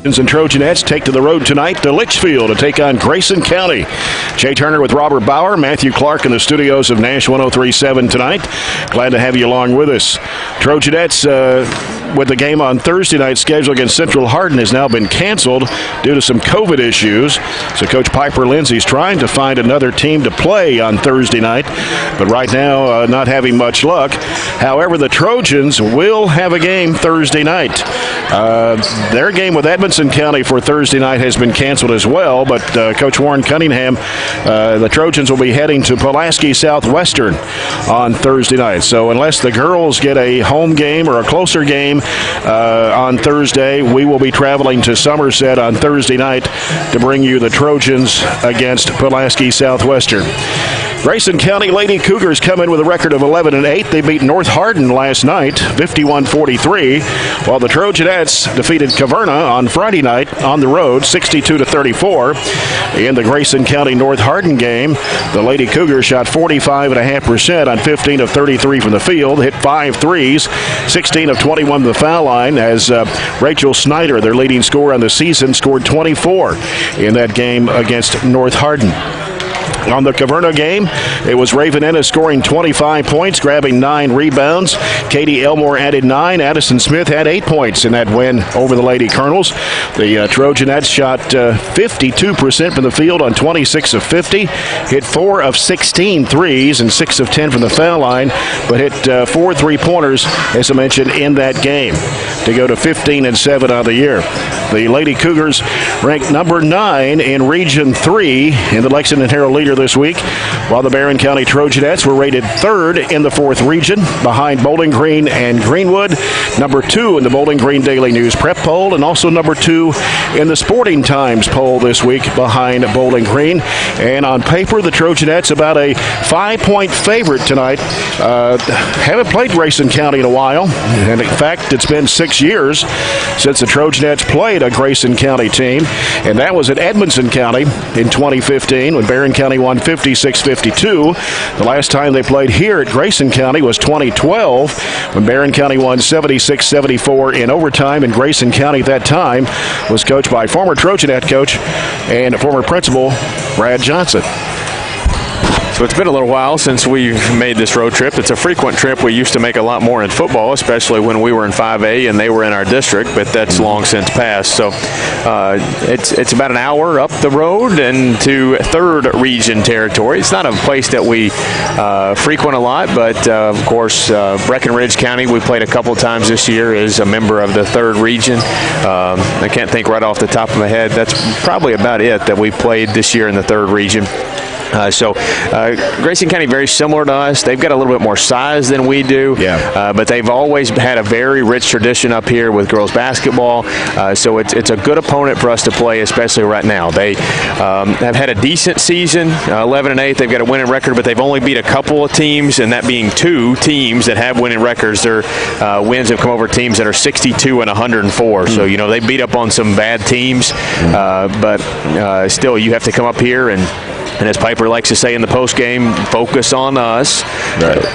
Trojans and Trojanettes take to the road tonight to Litchfield to take on Grayson County. Jay Turner with Robert Bauer, Matthew Clark in the studios of Nash 103.7 tonight. Glad to have you along with us. Trojanettes, with the game on Thursday night scheduled against Central Hardin, has now been canceled due to some COVID issues. So Coach Piper Lindsay's trying to find another team to play on Thursday night, but right now not having much luck. However, the Trojans will have a game Thursday night. Their game with Edmonson County for Thursday night has been canceled as well, but Coach Warren Cunningham, the Trojans will be heading to Pulaski Southwestern on Thursday night. So unless the girls get a home game or a closer game on Thursday, we will be traveling to Somerset on Thursday night to bring you the Trojans against Pulaski Southwestern. Grayson County Lady Cougars come in with a record of 11-8. They beat North Hardin last night, 51-43, while the Trojanettes defeated Caverna on Friday night on the road, 62-34. In the Grayson County North Hardin game, the Lady Cougars shot 45.5% on 15 of 33 from the field, hit 5 threes, 16 of 21 to the foul line, as Rachel Snyder, their leading scorer on the season, scored 24 in that game against North Hardin. On the Caverna game, it was Raven Ennis scoring 25 points, grabbing 9 rebounds. Katie Elmore added 9. Addison Smith had 8 points in that win over the Lady Colonels. The Trojanettes shot 52% from the field on 26 of 50, hit 4 of 16 threes and 6 of 10 from the foul line, but hit 4 three-pointers, as I mentioned, in that game to go to 15-7 on the year. The Lady Cougars ranked number 9 in Region 3 in the Lexington Herald Leader this week, while the Barren County Trojanettes were rated 3rd in the 4th region, behind Bowling Green and Greenwood, number 2 in the Bowling Green Daily News Prep Poll, and also number 2 in the Sporting Times poll this week, behind Bowling Green. And on paper, the Trojanettes about a 5-point favorite tonight. Haven't played Grayson County in a while, and in fact, it's been 6 years since the Trojanettes played a Grayson County team, and that was at Edmonson County in 2015 when Barren County won 56-52. The last time they played here at Grayson County was 2012 when Barren County won 76-74 in overtime, and Grayson County at that time was coached by former Trojanette coach and former principal Brad Johnson. So it's been a little while since we've made this road trip. It's a frequent trip. We used to make a lot more in football, especially when we were in 5A and they were in our district, but that's long since passed. So it's about an hour up the road and to 3rd region territory. It's not a place that we frequent a lot, but of course Breckenridge County we played a couple times this year is a member of the 3rd region. I can't think right off the top of my head. That's probably about it that we played this year in the 3rd region. Grayson County very similar to us. They've got a little bit more size than we do, but they've always had a very rich tradition up here with girls basketball. So it's a good opponent for us to play, especially right now. They have had a decent season, 11-8. They've got a winning record, but they've only beat a couple of teams, and that being 2 teams that have winning records. Their wins have come over teams that are 62 and 104. So they beat up on some bad teams, but still you have to come up here and as Piper likes to say in the postgame, focus on us.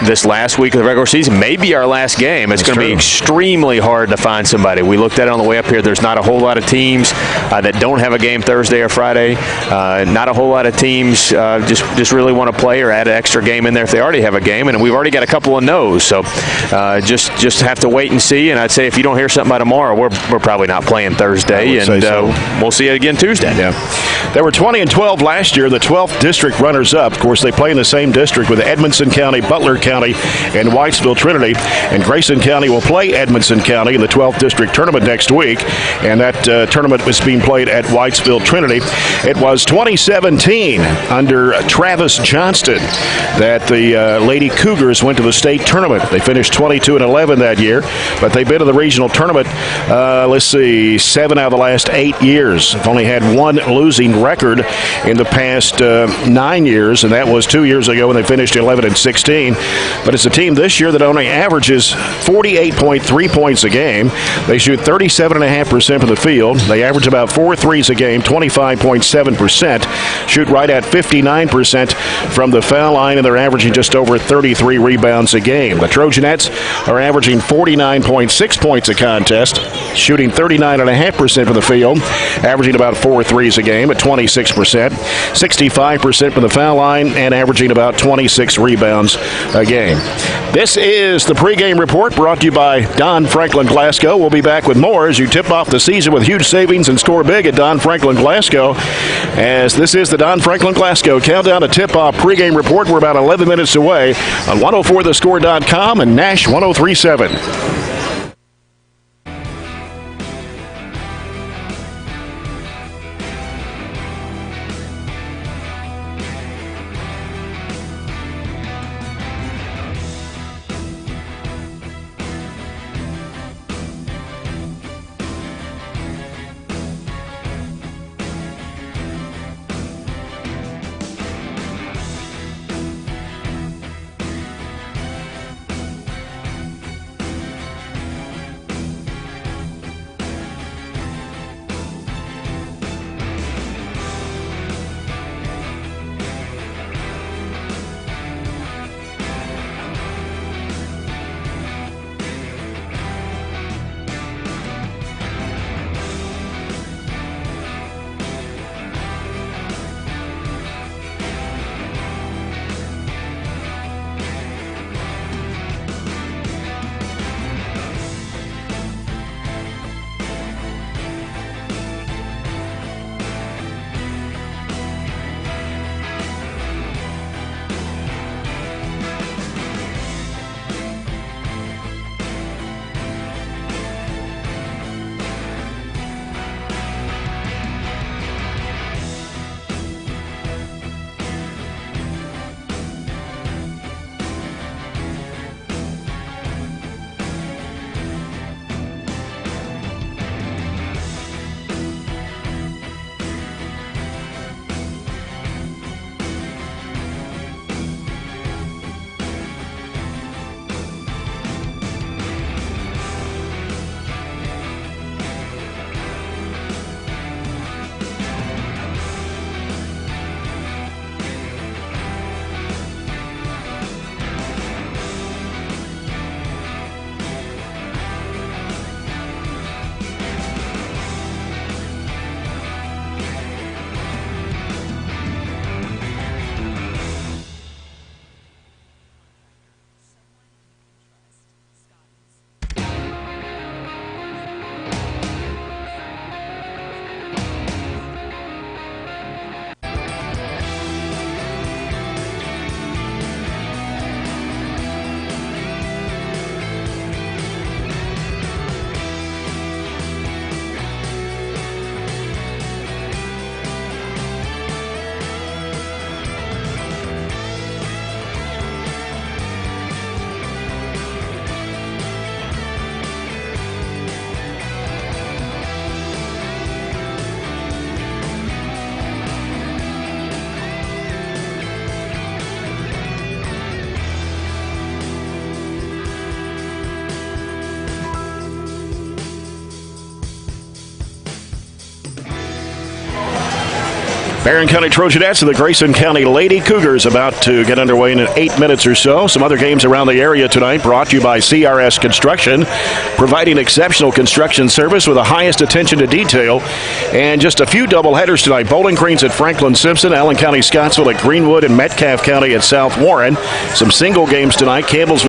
This last week of the regular season may be our last game. It's going to be extremely hard to find somebody. We looked at it on the way up here. There's not a whole lot of teams that don't have a game Thursday or Friday. Not a whole lot of teams just really want to play or add an extra game in there if they already have a game. And we've already got a couple of no's. So just have to wait and see. And I'd say if you don't hear something by tomorrow, we're probably not playing Thursday. And we'll see you again Tuesday. Yeah. They were 20-12 last year, the 12th district runners-up. Of course, they play in the same district with Edmonson County, Butler County, and Whitesville Trinity. And Grayson County will play Edmonson County in the 12th district tournament next week. And that tournament was being played at Whitesville Trinity. It was 2017 under Travis Johnston that the Lady Cougars went to the state tournament. They finished 22-11 that year, but they've been to the regional tournament, 7 out of the last 8 years. They've only had 1 losing record in the past 9 years, and that was 2 years ago when they finished 11-16. But it's a team this year that only averages 48.3 points a game. They shoot 37.5% from the field. They average about 4 threes a game, 25.7%. Shoot right at 59% from the foul line, and they're averaging just over 33 rebounds a game. The Trojanettes are averaging 49.6 points a contest, shooting 39.5% from the field, averaging about 4 threes a game at 26%, 65% from the foul line, and averaging about 26 rebounds a game. This is the pregame report brought to you by Don Franklin Glasgow. We'll be back with more as you tip off the season with huge savings and score big at Don Franklin Glasgow. As this is the Don Franklin Glasgow Countdown to Tip-Off pregame report. We're about 11 minutes away on 104thescore.com and Nash 103.7. Barren County Trojanettes and the Grayson County Lady Cougars about to get underway in 8 minutes or so. Some other games around the area tonight brought to you by CRS Construction, providing exceptional construction service with the highest attention to detail. And just a few doubleheaders tonight. Bowling Green's at Franklin Simpson, Allen County Scottsville at Greenwood, and Metcalfe County at South Warren. Some single games tonight. Campbell's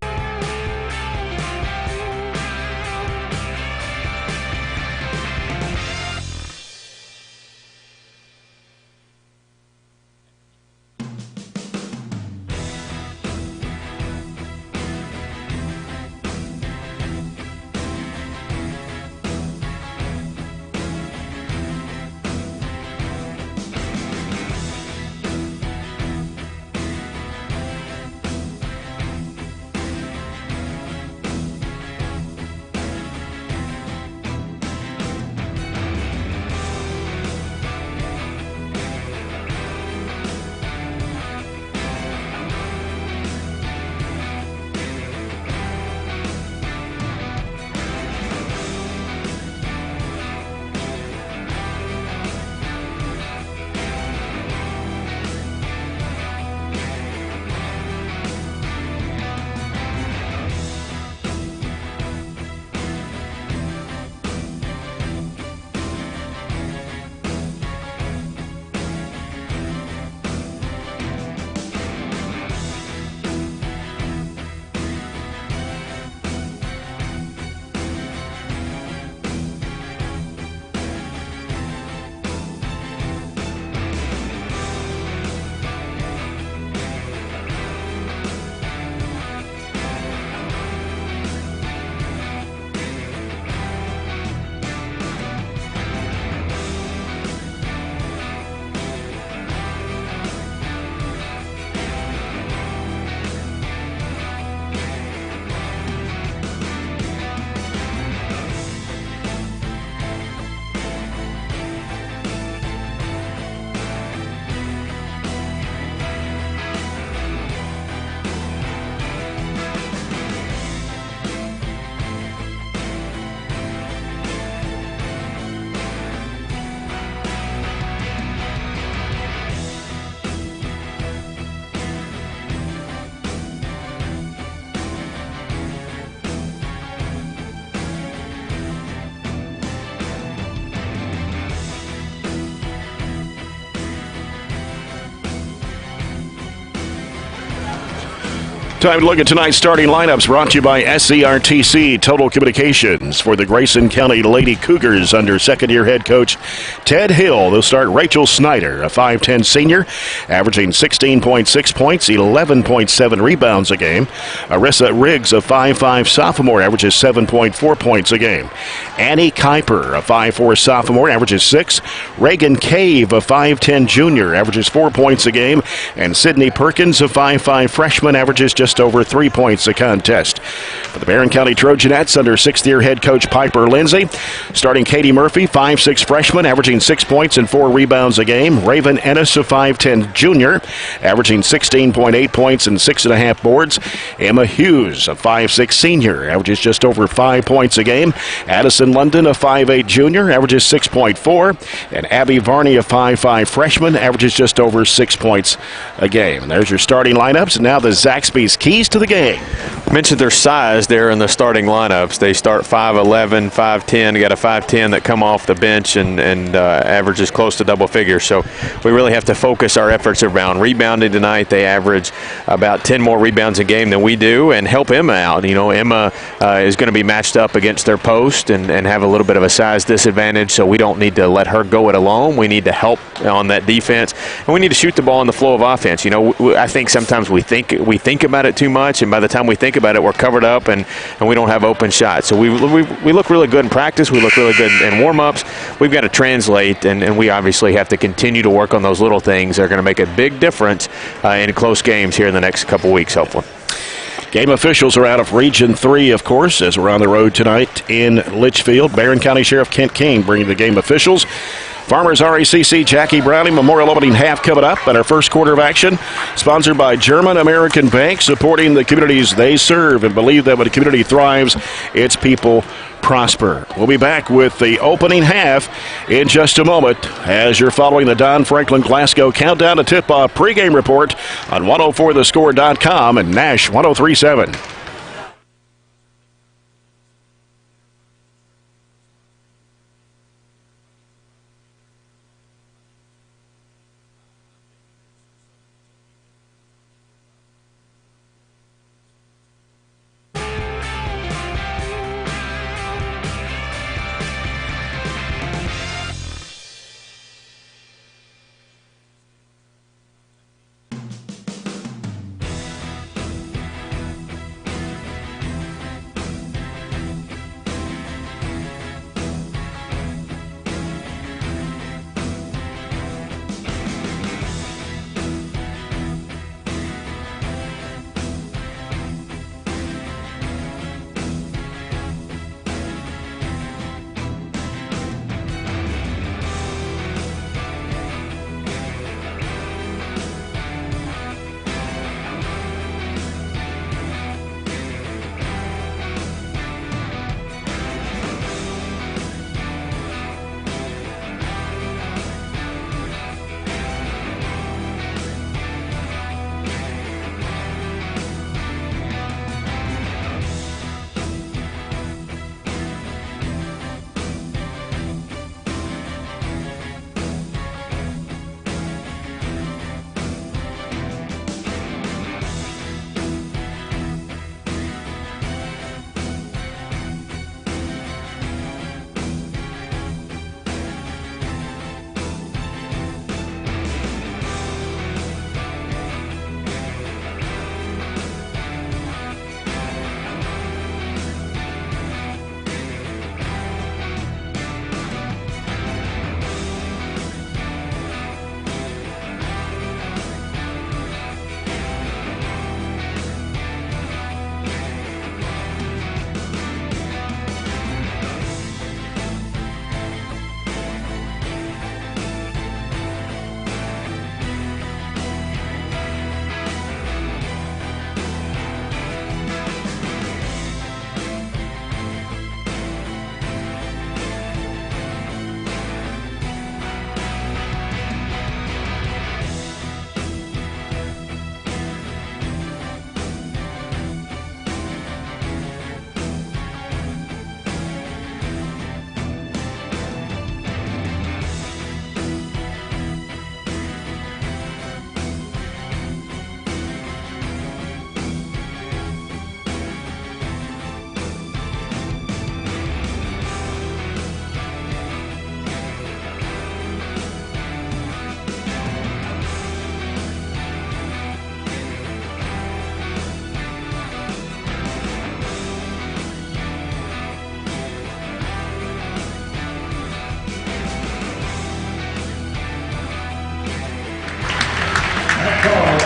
Time to look at tonight's starting lineups, brought to you by SCRTC Total Communications for the Grayson County Lady Cougars under second-year head coach Ted Hill. They'll start Rachel Snyder, a 5'10 senior, averaging 16.6 points, 11.7 rebounds a game. Arissa Riggs, a 5'5 sophomore, averages 7.4 points a game. Annie Kuiper, a 5'4 sophomore, averages 6. Reagan Cave, a 5'10 junior, averages 4 points a game. And Sydney Perkins, a 5'5 freshman, averages just over 3 points a contest. For the Barren County Trojanettes under sixth-year head coach Piper Lindsay, starting Katie Murphy, 5'6 freshman, averaging 6 points and 4 rebounds a game. Raven Ennis, a 5'10 junior, averaging 16.8 points and 6.5 boards. Emma Hughes, a 5'6 senior, averages just over 5 points a game. Addison London, a 5'8 junior, averages 6.4. And Abby Varney, a 5'5 freshman, averages just over 6 points a game. And there's your starting lineups. And now the Zaxby's keys to the game. Mentioned their size there in the starting lineups. They start 5'11", 5'10", got a 5'10 that come off the bench and averages close to double figures. So we really have to focus our efforts around rebounding tonight. They average about 10 more rebounds a game than we do, and help Emma out. You know, Emma is going to be matched up against their post and have a little bit of a size disadvantage, so we don't need to let her go it alone. We need to help on that defense, and we need to shoot the ball in the flow of offense. You know, I think sometimes we think about it too much, and by the time we think about it, we're covered up and we don't have open shots. So we look really good in practice. We look really good in warm-ups. We've got to translate, and we obviously have to continue to work on those little things that are going to make a big difference in close games here in the next couple weeks, hopefully. Game officials are out of Region 3, of course, as we're on the road tonight in Litchfield. Barren County Sheriff Kent King bringing the game officials. Farmers RACC Jackie Browning Memorial opening half coming up, and our first quarter of action sponsored by German American Bank, supporting the communities they serve and believe that when a community thrives, its people prosper. We'll be back with the opening half in just a moment as you're following the Don Franklin Glasgow Countdown to Tip-Off pregame report on 104thescore.com and Nash 103.7.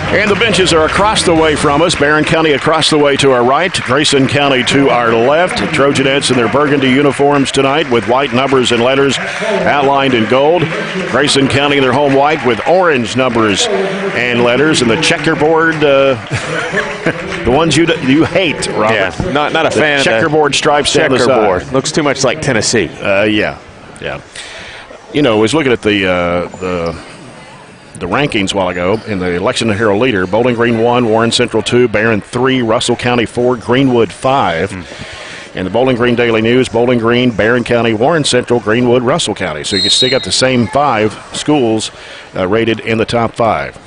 And the benches are across the way from us. Barren County across the way to our right. Grayson County to our left. Trojanettes in their burgundy uniforms tonight with white numbers and letters outlined in gold. Grayson County in their home white with orange numbers and letters. And the checkerboard, the ones you hate, Robert. Yeah, not a fan of the checkerboard stripes down the side. Looks too much like Tennessee. Yeah. You know, I was looking at the rankings a while ago in the Lexington Herald Leader. Bowling Green 1, Warren Central 2, Barren 3, Russell County 4, Greenwood 5. And the Bowling Green Daily News, Bowling Green, Barren County, Warren Central, Greenwood, Russell County. So you can still got the same 5 schools rated in the top 5.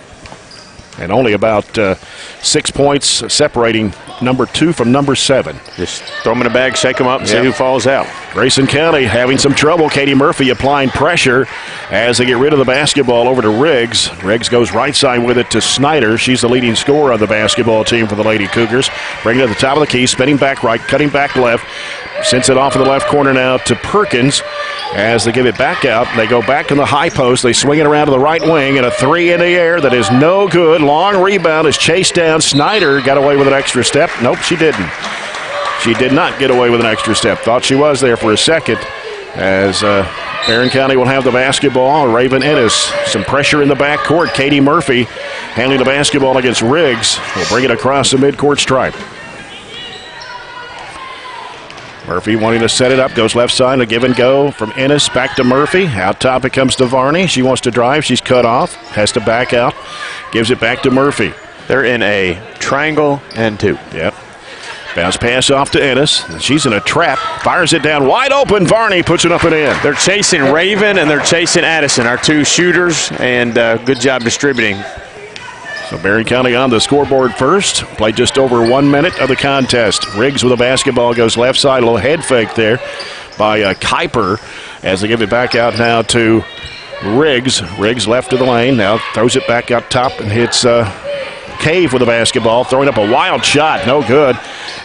And only about 6 points separating number 2 from number 7. Just throw them in a bag, shake them up, and see who falls out. Grayson County having some trouble. Katie Murphy applying pressure as they get rid of the basketball over to Riggs. Riggs goes right side with it to Snyder. She's the leading scorer on the basketball team for the Lady Cougars. Bringing it to the top of the key, spinning back right, cutting back left. Sends it off in the left corner now to Perkins as they give it back out. They go back to the high post. They swing it around to the right wing, and a 3 in the air that is no good. Long rebound is chased down. Snyder got away with an extra step. Nope, she didn't. She did not get away with an extra step. Thought she was there for a second as Barren County will have the basketball. Raven Ennis, some pressure in the backcourt. Katie Murphy handling the basketball against Riggs. Will bring it across the midcourt stripe. Murphy wanting to set it up, goes left side, a give and go from Ennis back to Murphy. Out top it comes to Varney. She wants to drive. She's cut off, has to back out, gives it back to Murphy. They're in a triangle and 2. Yep. Bounce pass off to Ennis. She's in a trap. Fires it down wide open. Varney puts it up and in. They're chasing Raven and they're chasing Addison, our 2 shooters, and good job distributing. So Barren County on the scoreboard first. Played just over 1 minute of the contest. Riggs with the basketball goes left side. A little head fake there by Kuiper as they give it back out now to Riggs. Riggs left of the lane. Now throws it back up top and hits Cave with the basketball. Throwing up a wild shot. No good.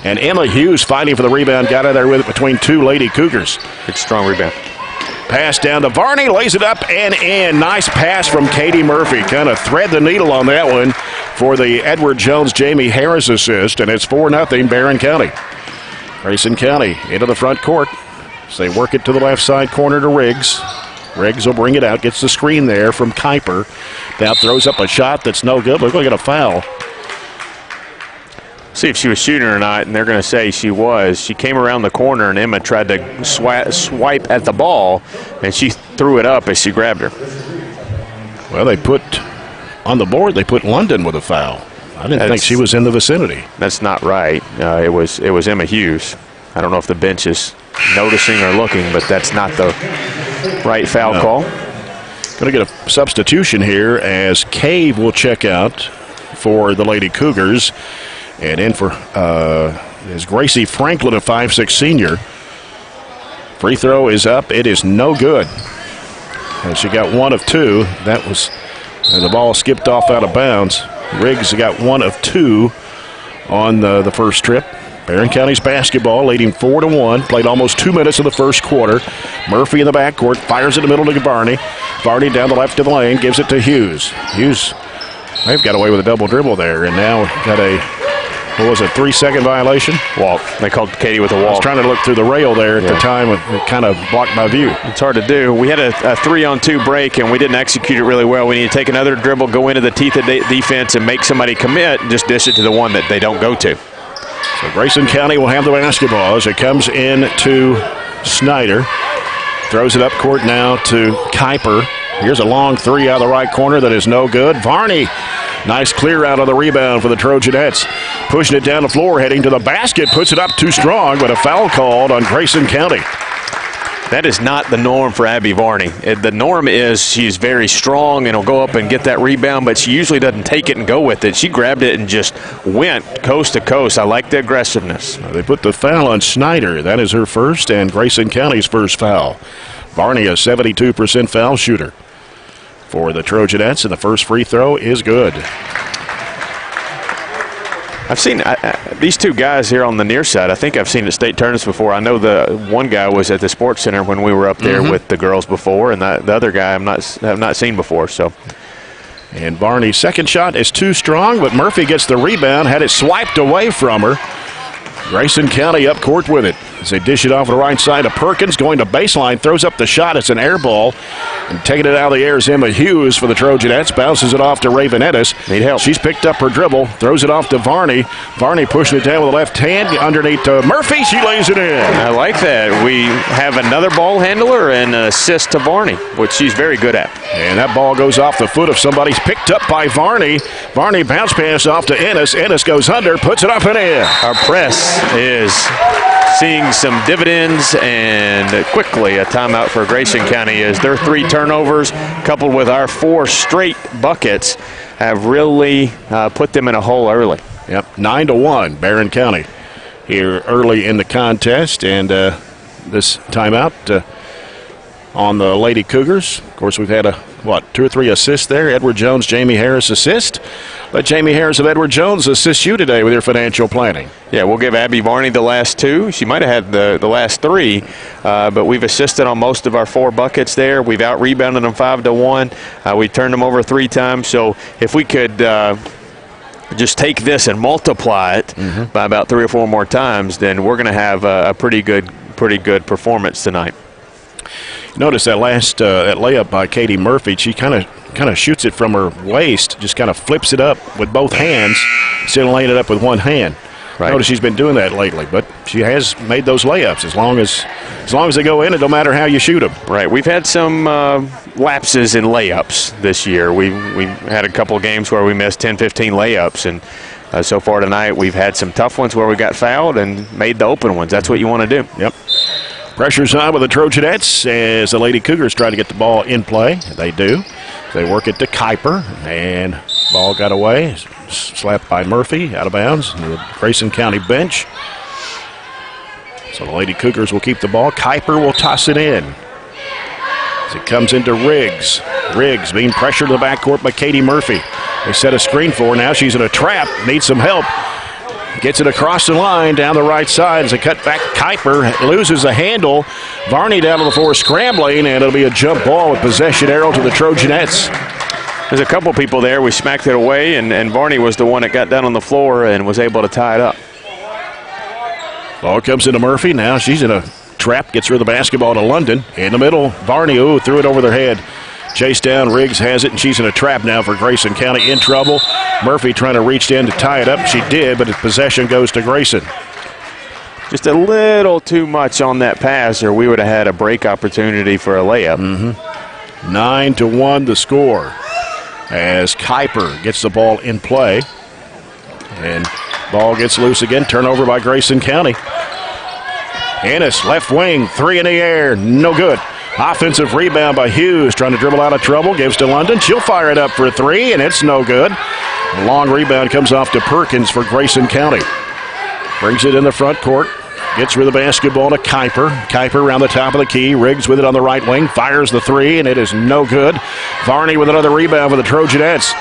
And Emma Hughes fighting for the rebound. Got out there with it between 2 Lady Cougars. It's a strong rebound. Pass down to Varney, lays it up and in. Nice pass from Katie Murphy. Kind of thread the needle on that one for the Edward Jones-Jamie Harris assist, and it's 4-0 Barren County. Grayson County into the front court. So they work it to the left side corner to Riggs. Riggs will bring it out, gets the screen there from Kuiper. Now throws up a shot that's no good. We're going to get a foul. See if she was shooting or not, and they're going to say she was. She came around the corner, and Emma tried to swipe at the ball, and she threw it up as she grabbed her. Well, they put on the board, they put London with a foul. I didn't think she was in the vicinity. That's not right. It was Emma Hughes. I don't know if the bench is noticing or looking, but that's not the right foul call. Going to get a substitution here as Cave will check out for the Lady Cougars. And in for is Gracie Franklin, a 5'6" senior. Free throw is up. It is no good. And she got 1 of 2. That was the ball skipped off out of bounds. Riggs got 1 of 2 on the first trip. Barren County's basketball leading 4-1. Played almost 2 minutes of the first quarter. Murphy in the backcourt fires it in the middle to Varney. Varney down the left of the lane, gives it to Hughes. Hughes, they've got away with a double dribble there, and now got a 3-second violation? Walk. They called Katie with a walk. I was trying to look through the rail there at the time. It kind of blocked my view. It's hard to do. We had a 3-on-2 break, and we didn't execute it really well. We need to take another dribble, go into the teeth of defense, and make somebody commit, and just dish it to the one that they don't go to. So Grayson County will have the basketball as it comes in to Snyder. Throws it up court now to Kuiper. Here's a long 3 out of the right corner that is no good. Varney, nice clear out of the rebound for the Trojanettes. Pushing it down the floor, heading to the basket, puts it up too strong, but a foul called on Grayson County. That is not the norm for Abby Varney. The norm is she's very strong and will go up and get that rebound, but she usually doesn't take it and go with it. She grabbed it and just went coast to coast. I like the aggressiveness. They put the foul on Snyder. That is her first and Grayson County's first foul. Varney, a 72% foul shooter for the Trojanettes, and the first free throw is good. I've seen these 2 guys here on the near side. I think I've seen at state tournaments before. I know the one guy was at the Sports Center when we were up there with the girls before, and the other guy have not seen before. So And Varney's second shot is too strong, but Murphy gets the rebound, had it swiped away from her. Grayson County up court with it as they dish it off the right side of Perkins, going to baseline, throws up the shot. It's an air ball. And taking it out of the air is Emma Hughes for the Trojanettes. Bounces it off to Ravenettis. Need help. She's picked up her dribble, throws it off to Varney. Varney pushing it down with the left hand underneath to Murphy. She lays it in. I like that. We have another ball handler and an assist to Varney, which she's very good at. And that ball goes off the foot of somebody. Picked up by Varney. Varney bounce pass off to Ennis. Ennis goes under, puts it up and in. Our press is seeing some dividends, and quickly a timeout for Grayson County as their 3 turnovers coupled with our 4 straight buckets have really put them in a hole early. Yep, 9-1 Barren County here early in the contest, and this timeout on the Lady Cougars. Of course, we've had 2 or 3 assists there. Edward Jones, Jamie Harris assist. Let Jamie Harris of Edward Jones assist you today with your financial planning. Yeah, we'll give Abby Varney the last 2. She might have had the last 3, but we've assisted on most of our 4 buckets there. We've out-rebounded them 5-1. We turned them over 3 times. So if we could just take this and multiply it by about 3 or 4 more times, then we're going to have a pretty good performance tonight. Notice that last that layup by Katie Murphy. She kind of shoots it from her waist, just kind of flips it up with both hands, instead of laying it up with one hand. Right. Notice she's been doing that lately, but she has made those layups. As long as they go in, it don't matter how you shoot them. Right. We've had some lapses in layups this year. We had a couple of games where we missed 10, 15 layups, and so far tonight we've had some tough ones where we got fouled and made the open ones. That's what you want to do. Yep. Pressure's on with the Trojanettes as the Lady Cougars try to get the ball in play. They do. They work it to Kuiper, and ball got away. Slapped by Murphy, out of bounds. The Grayson County bench. So the Lady Cougars will keep the ball. Kuiper will toss it in. As it comes into Riggs. Riggs being pressured to the backcourt by Katie Murphy. They set a screen for her. Now she's in a trap. Needs some help. Gets it across the line down the right side as a cut back. Kuiper loses the handle. Varney down to the floor scrambling, and it'll be a jump ball with possession arrow to the Trojanettes. There's a couple people there. We smacked it away, and Varney was the one that got down on the floor and was able to tie it up. Ball comes into Murphy. Now she's in a trap. Gets rid of the basketball to London. In the middle, Varney, threw it over their head. Chase down, Riggs has it, and she's in a trap now for Grayson County. In trouble. Murphy trying to reach in to tie it up. She did, but possession goes to Grayson. Just a little too much on that pass, or we would have had a break opportunity for a layup. 9-1 the score as Kuiper gets the ball in play. And ball gets loose again. Turnover by Grayson County. Ennis, left wing, 3 in the air, no good. Offensive rebound by Hughes, trying to dribble out of trouble, gives to London. She'll fire it up for 3, and it's no good. A long rebound comes off to Perkins for Grayson County. Brings it in the front court. Gets rid of the basketball to Kuiper. Kuiper around the top of the key. Riggs with it on the right wing. Fires the 3, and it is no good. Varney with another rebound for the Trojanettes.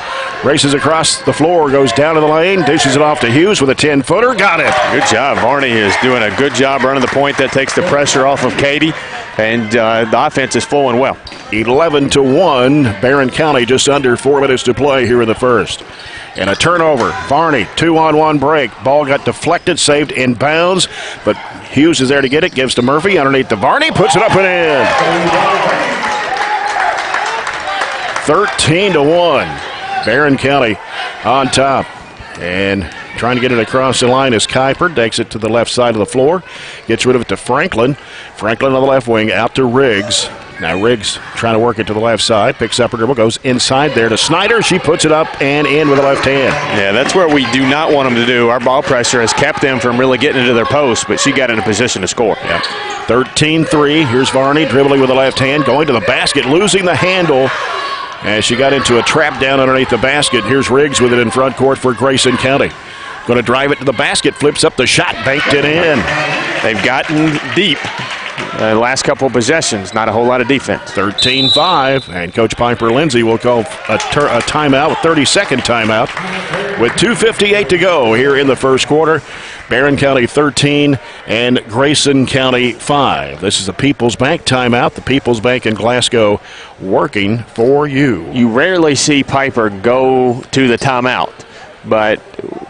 Races across the floor, goes down to the lane, dishes it off to Hughes with a 10-footer. Got it. Good job. Varney is doing a good job running the point. That takes the pressure off of Katie, and the offense is flowing well. 11-1. Barren County just under 4 minutes to play here in the first. And a turnover. Varney, 2-on-1 break. Ball got deflected, saved in bounds, but Hughes is there to get it. Gives to Murphy underneath to Varney. Puts it up and in. 13-1. Barren County on top. And trying to get it across the line is Kuiper. Takes it to the left side of the floor. Gets rid of it to Franklin. Franklin on the left wing. Out to Riggs. Now Riggs trying to work it to the left side. Picks up her dribble. Goes inside there to Snyder. She puts it up and in with the left hand. Yeah, that's where we do not want them to do. Our ball pressure has kept them from really getting into their post, but she got in a position to score. Yeah. 13-3. Here's Varney dribbling with the left hand. Going to the basket. Losing the handle. As she got into a trap down underneath the basket. Here's Riggs with it in front court for Grayson County. Going to drive it to the basket. Flips up the shot. Banked it in. They've gotten deep last couple of possessions, not a whole lot of defense. 13-5, and Coach Piper Lindsay will call a timeout, a 30-second timeout, with 2:58 to go here in the first quarter. Barren County 13 and Grayson County 5. This is the People's Bank timeout. The People's Bank in Glasgow working for you. You rarely see Piper go to the timeout, but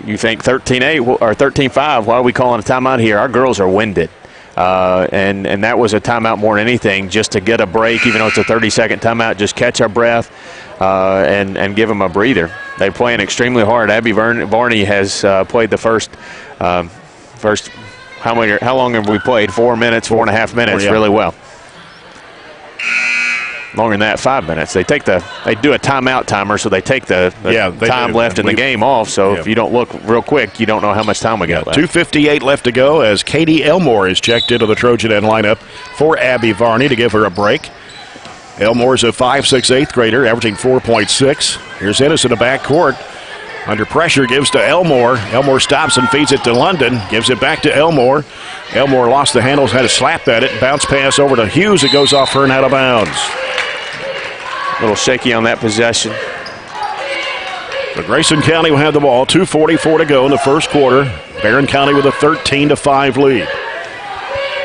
you think 13-8 or 13-5, why are we calling a timeout here? Our girls are winded. And that was a timeout more than anything, just to get a break, even though it's a 30-second timeout, just catch our breath and give them a breather. They're playing extremely hard. Abby Varney has played the first how long have we played? 4 minutes, 4.5 minutes, really well. Longer than that, 5 minutes. They do a timeout timer, so they take the time left in the game off. So if you don't look real quick, you don't know how much time we got left. 2:58 left to go as Katie Elmore is checked into the Trojanet lineup for Abby Varney to give her a break. Elmore's a 5'6", 8th grader, averaging 4.6. Here's Ennis in the backcourt. Under pressure, gives to Elmore. Elmore stops and feeds it to London. Gives it back to Elmore. Elmore lost the handles, had a slap at it. Bounce pass over to Hughes. It goes off her and out of bounds. A little shaky on that possession. But Grayson County will have the ball. 2:44 to go in the first quarter. Barren County with a 13-5 lead.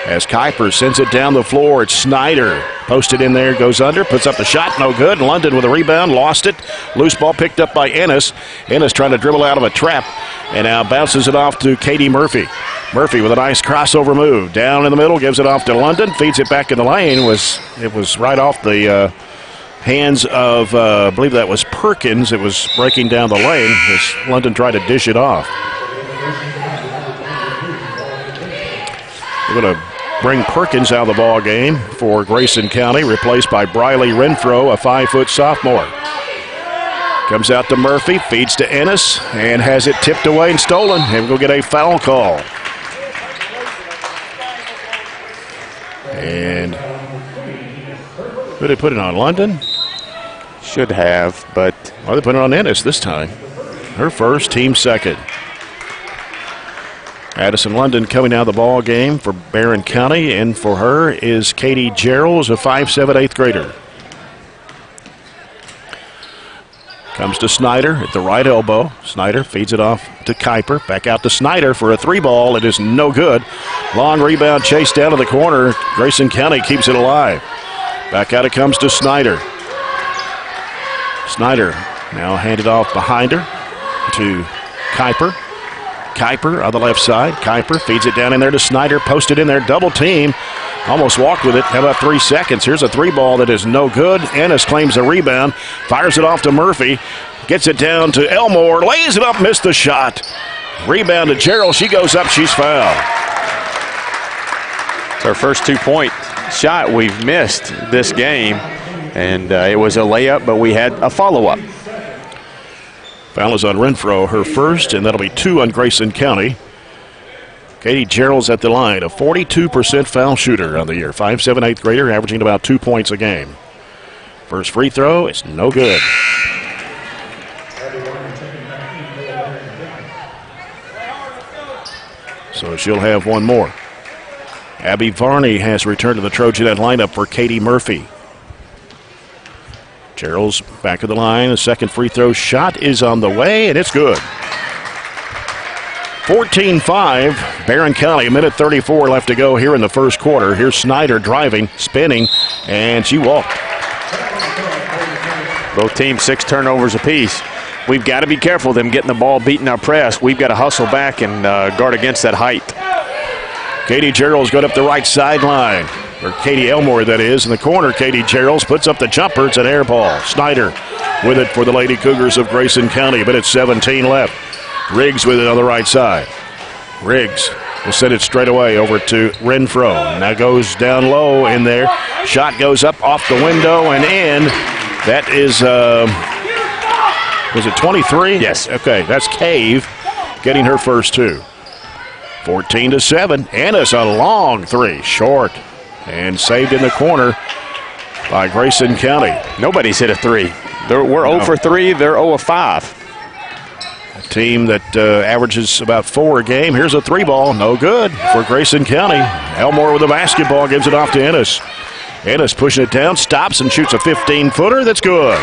As Kuiper sends it down the floor, it's Snyder. Posted in there, goes under, puts up the shot, no good. London with a rebound, lost it. Loose ball picked up by Ennis. Ennis trying to dribble out of a trap, and now bounces it off to Katie Murphy. Murphy with a nice crossover move. Down in the middle, gives it off to London, feeds it back in the lane. It was right off the hands of, I believe that was Perkins. It was breaking down the lane as London tried to dish it off. We're going to bring Perkins out of the ball game for Grayson County, replaced by Briley Renfro, a 5-foot sophomore. Comes out to Murphy, feeds to Ennis, and has it tipped away and stolen. And we'll get a foul call. And who did they put it on? London? Should have, but... Well, they put it on Ennis this time. Her first, team second. Addison London coming out of the ball game for Barren County, and for her is Katie Gerald, a 5'7", 8th grader. Comes to Snyder at the right elbow. Snyder feeds it off to Kuiper. Back out to Snyder for a 3-ball. It is no good. Long rebound chase down to the corner. Grayson County keeps it alive. Back out it comes to Snyder. Snyder now handed off behind her to Kuiper. Kuiper on the left side. Kuiper feeds it down in there to Snyder. Posted in there. Double team. Almost walked with it. How about 3 seconds? Here's a 3-ball that is no good. Ennis claims a rebound. Fires it off to Murphy. Gets it down to Elmore. Lays it up. Missed the shot. Rebound to Gerald. She goes up. She's fouled. It's our first 2-point shot we've missed this game. And it was a layup, but we had a follow-up. Foul is on Renfro, her first, and that'll be 2 on Grayson County. Katie Gerald's at the line, a 42% foul shooter on the year. 5'7", 8th grader, averaging about 2 points a game. First free throw, it's no good. So she'll have one more. Abby Varney has returned to the Trojanet lineup for Katie Murphy. Gerald's back of the line. The second free throw shot is on the way, and it's good. 14-5, Barren County, a minute 34 left to go here in the first quarter. Here's Snyder driving, spinning, and she walked. Both teams 6 turnovers apiece. We've got to be careful of them getting the ball, beating our press. We've got to hustle back and guard against that height. Katie Gerald's got up the right sideline. Or Katie Elmore, that is. In the corner, Katie Gerald puts up the jumper. It's an air ball. Snyder with it for the Lady Cougars of Grayson County. But it's 17 left. Riggs with it on the right side. Riggs will send it straight away over to Renfro. Now goes down low in there. Shot goes up off the window and in. That is, was it 23? Yes. Okay, that's Cave getting her first 2. 14-7. Ennis a long 3. Short. And saved in the corner by Grayson County. Nobody's hit a 3. We're 0 for 3. They're 0 of 5. team that averages about 4 a game. Here's a 3-ball, no good for Grayson County. Elmore with the basketball, gives it off to Ennis. Ennis pushing it down, stops and shoots a 15-footer. That's good.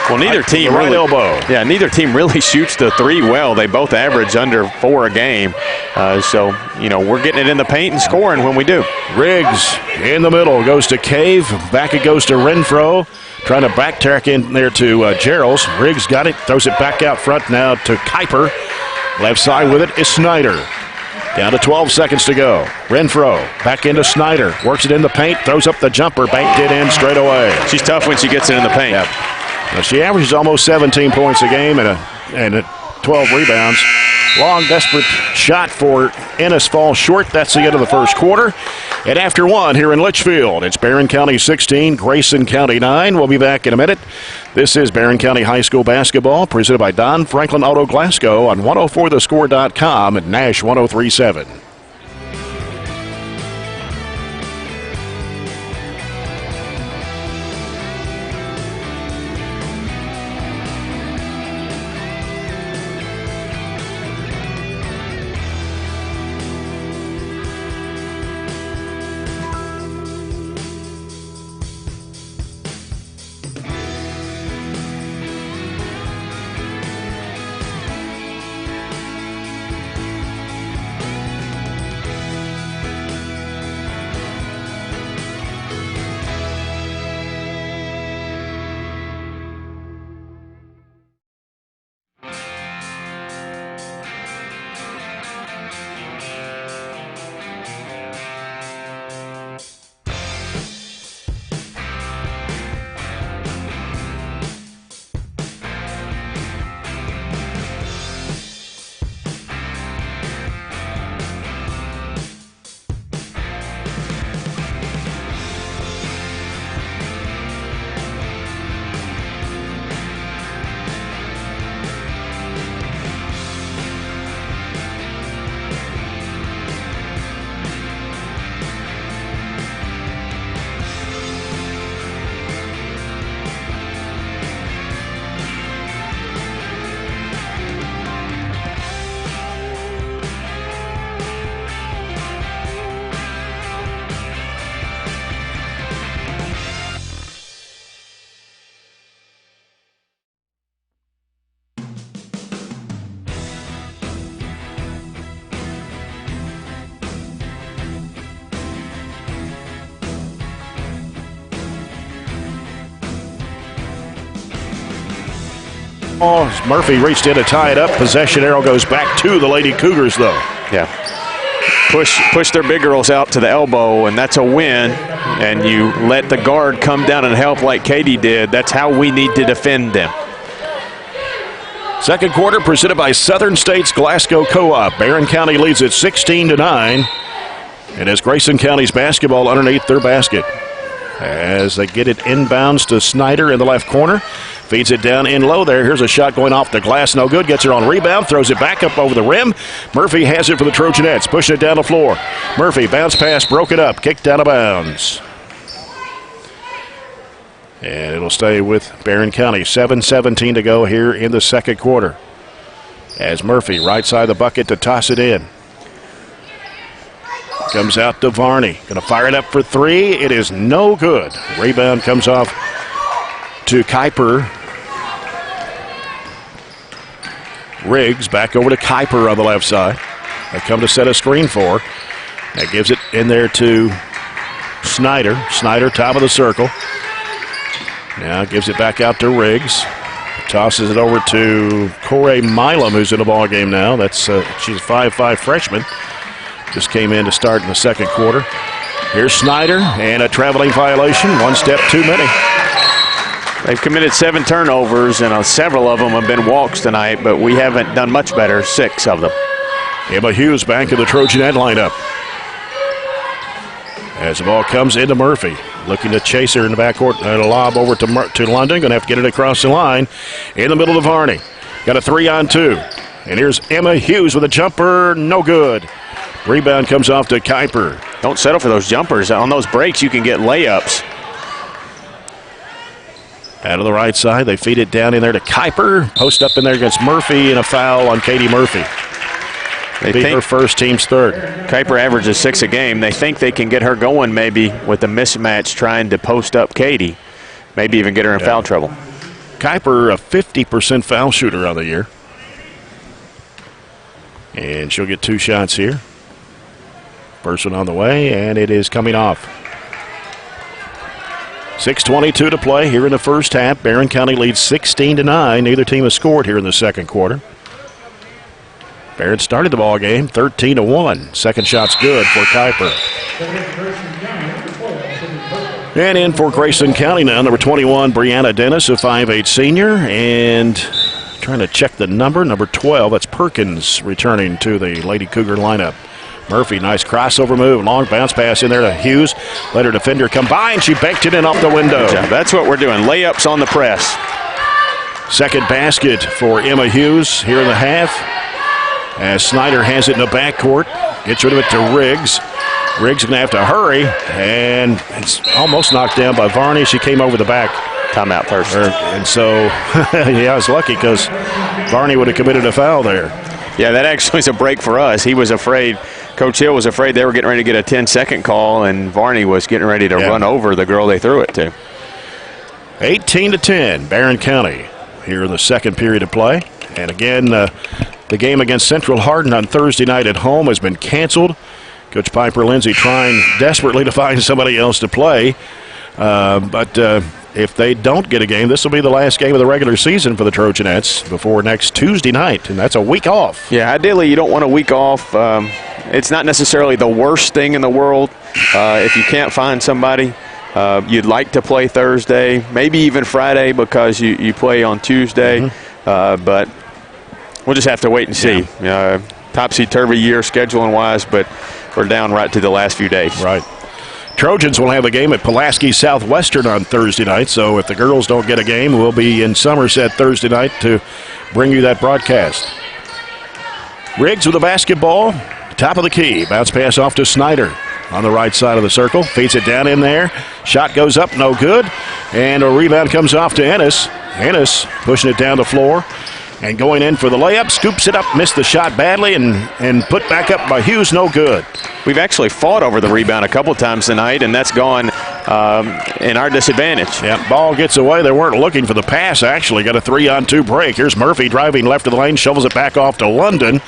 Well, neither team right really, elbow. Yeah, neither team really shoots the 3 well. They both average under 4 a game. So, we're getting it in the paint and scoring when we do. Riggs in the middle, goes to Cave. Back it goes to Renfro. Trying to backtrack in there to Gerald's. Riggs got it, throws it back out front now to Kuiper. Left side with it is Snyder. Down to 12 seconds to go. Renfro back into Snyder. Works it in the paint, throws up the jumper, banked it in straight away. She's tough when she gets it in the paint. Yep. Now, she averages almost 17 points a game and 12 rebounds. Long, desperate shot for Ennis falls short. That's the end of the first quarter. And after 1 here in Litchfield, it's Barren County 16, Grayson County 9. We'll be back in a minute. This is Barren County High School basketball presented by Don Franklin Auto Glasgow on 104thescore.com and Nash 103.7. Murphy reached in to tie it up. Possession arrow goes back to the Lady Cougars, though. Yeah. Push their big girls out to the elbow, and that's a win. And you let the guard come down and help like Katie did. That's how we need to defend them. Second quarter presented by Southern States Glasgow Co-op. Barren County leads it 16-9. And as Grayson County's basketball underneath their basket. As they get it inbounds to Snyder in the left corner. Feeds it down in low there. Here's a shot going off the glass. No good. Gets her on rebound. Throws it back up over the rim. Murphy has it for the Trojanettes. Pushing it down the floor. Murphy bounce pass broken up. Kicked out of bounds. And it'll stay with Barren County. 7:17 to go here in the second quarter. As Murphy right side of the bucket to toss it in. Comes out to Varney. Going to fire it up for 3. It is no good. Rebound comes off to Kuiper. Riggs back over to Kuiper on the left side. They come to set a screen for. That gives it in there to Snyder. Snyder, top of the circle. Now gives it back out to Riggs. Tosses it over to Corey Milam, who's in the ball game now. That's she's a 5'5" freshman. Just came in to start in the second quarter. Here's Snyder, and a traveling violation. One step too many. They've committed 7 turnovers, and several of them have been walks tonight, but we haven't done much better, 6 of them. Emma Hughes back in the Trojanette lineup. As the ball comes into Murphy, looking to chase her in the backcourt, and a lob over to London. Going to have to get it across the line. In the middle of Varney. Got a 3-on-2. And here's Emma Hughes with a jumper. No good. Rebound comes off to Kuiper. Don't settle for those jumpers. On those breaks, you can get layups. Out of the right side, they feed it down in there to Kuiper. Post up in there against Murphy, and a foul on Katie Murphy. They beat her first, team's third. Kuiper averages 6 a game. They think they can get her going maybe with a mismatch trying to post up Katie. Maybe even get her in foul trouble. Kuiper, a 50% foul shooter on the year. And she'll get 2 shots here. First one on the way, and it is coming off. 6:22 to play here in the first half. Barren County leads 16-9. Neither team has scored here in the second quarter. Barren started the ball game 13-1. Second shot's good for Kuiper. And in for Grayson County now, number 21, Brianna Dennis, a 5'8 senior. And trying to check the number 12, that's Perkins returning to the Lady Cougar lineup. Murphy, nice crossover move, long bounce pass in there to Hughes. Let her defender come by, and she banked it in off the window. That's what we're doing, layups on the press. Second basket for Emma Hughes here in the half. As Snyder has it in the backcourt, gets rid of it to Riggs. Riggs going to have to hurry, and it's almost knocked down by Varney. She came over the back. Timeout first. And so, yeah, I was lucky because Varney would have committed a foul there. Yeah, that actually is a break for us. He was afraid, Coach Hill was afraid they were getting ready to get a 10-second call, and Varney was getting ready to run over the girl they threw it to. 18-10, Barren County here in the second period of play. And again, the game against Central Hardin on Thursday night at home has been canceled. Coach Piper Lindsay trying desperately to find somebody else to play. But if they don't get a game, this will be the last game of the regular season for the Trojanettes before next Tuesday night, and that's a week off. Yeah, ideally you don't want a week off. It's not necessarily the worst thing in the world. If you can't find somebody, you'd like to play Thursday, maybe even Friday because you play on Tuesday. But we'll just have to wait and see. Topsy-turvy year scheduling-wise, but we're down right to the last few days. Right. Trojans will have a game at Pulaski Southwestern on Thursday night, so if the girls don't get a game, we'll be in Somerset Thursday night to bring you that broadcast. Riggs with the basketball, top of the key. Bounce pass off to Snyder on the right side of the circle. Feeds it down in there. Shot goes up, no good. And a rebound comes off to Ennis. Ennis pushing it down the floor. And going in for the layup, scoops it up, missed the shot badly, and put back up by Hughes, no good. We've actually fought over the rebound a couple times tonight, and that's gone in our disadvantage. Yeah, ball gets away. They weren't looking for the pass, actually. Got a 3-on-2 break. Here's Murphy driving left of the lane, shovels it back off to London.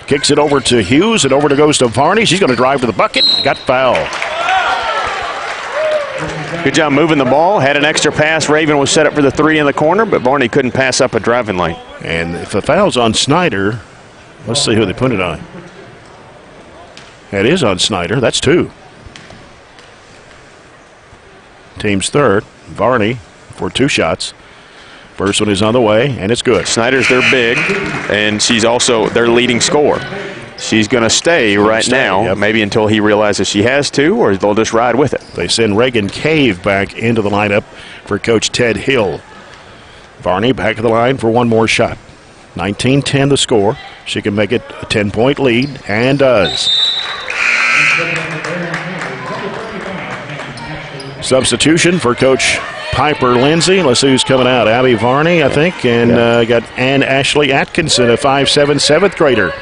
Kicks it over to Hughes, and over to goes to Varney. She's going to drive to the bucket. Got fouled. Good job moving the ball. Had an extra pass. Raven was set up for the 3 in the corner, but Varney couldn't pass up a driving lane. And if the foul's on Snyder, let's see who they put it on. It is on Snyder. That's 2. Team's third. Varney for 2 shots. First one is on the way, and it's good. Snyder's their big, and she's also their leading scorer. She's going to stay right now, maybe until he realizes she has to, or they'll just ride with it. They send Reagan Cave back into the lineup for Coach Ted Hill. Varney back of the line for one more shot. 19-10 the score. She can make it a 10-point lead, and does. Substitution for Coach Piper Lindsay. Let's see who's coming out. Abby Varney, I think, and got Ann Ashley Atkinson, a 5'7", 7th grader,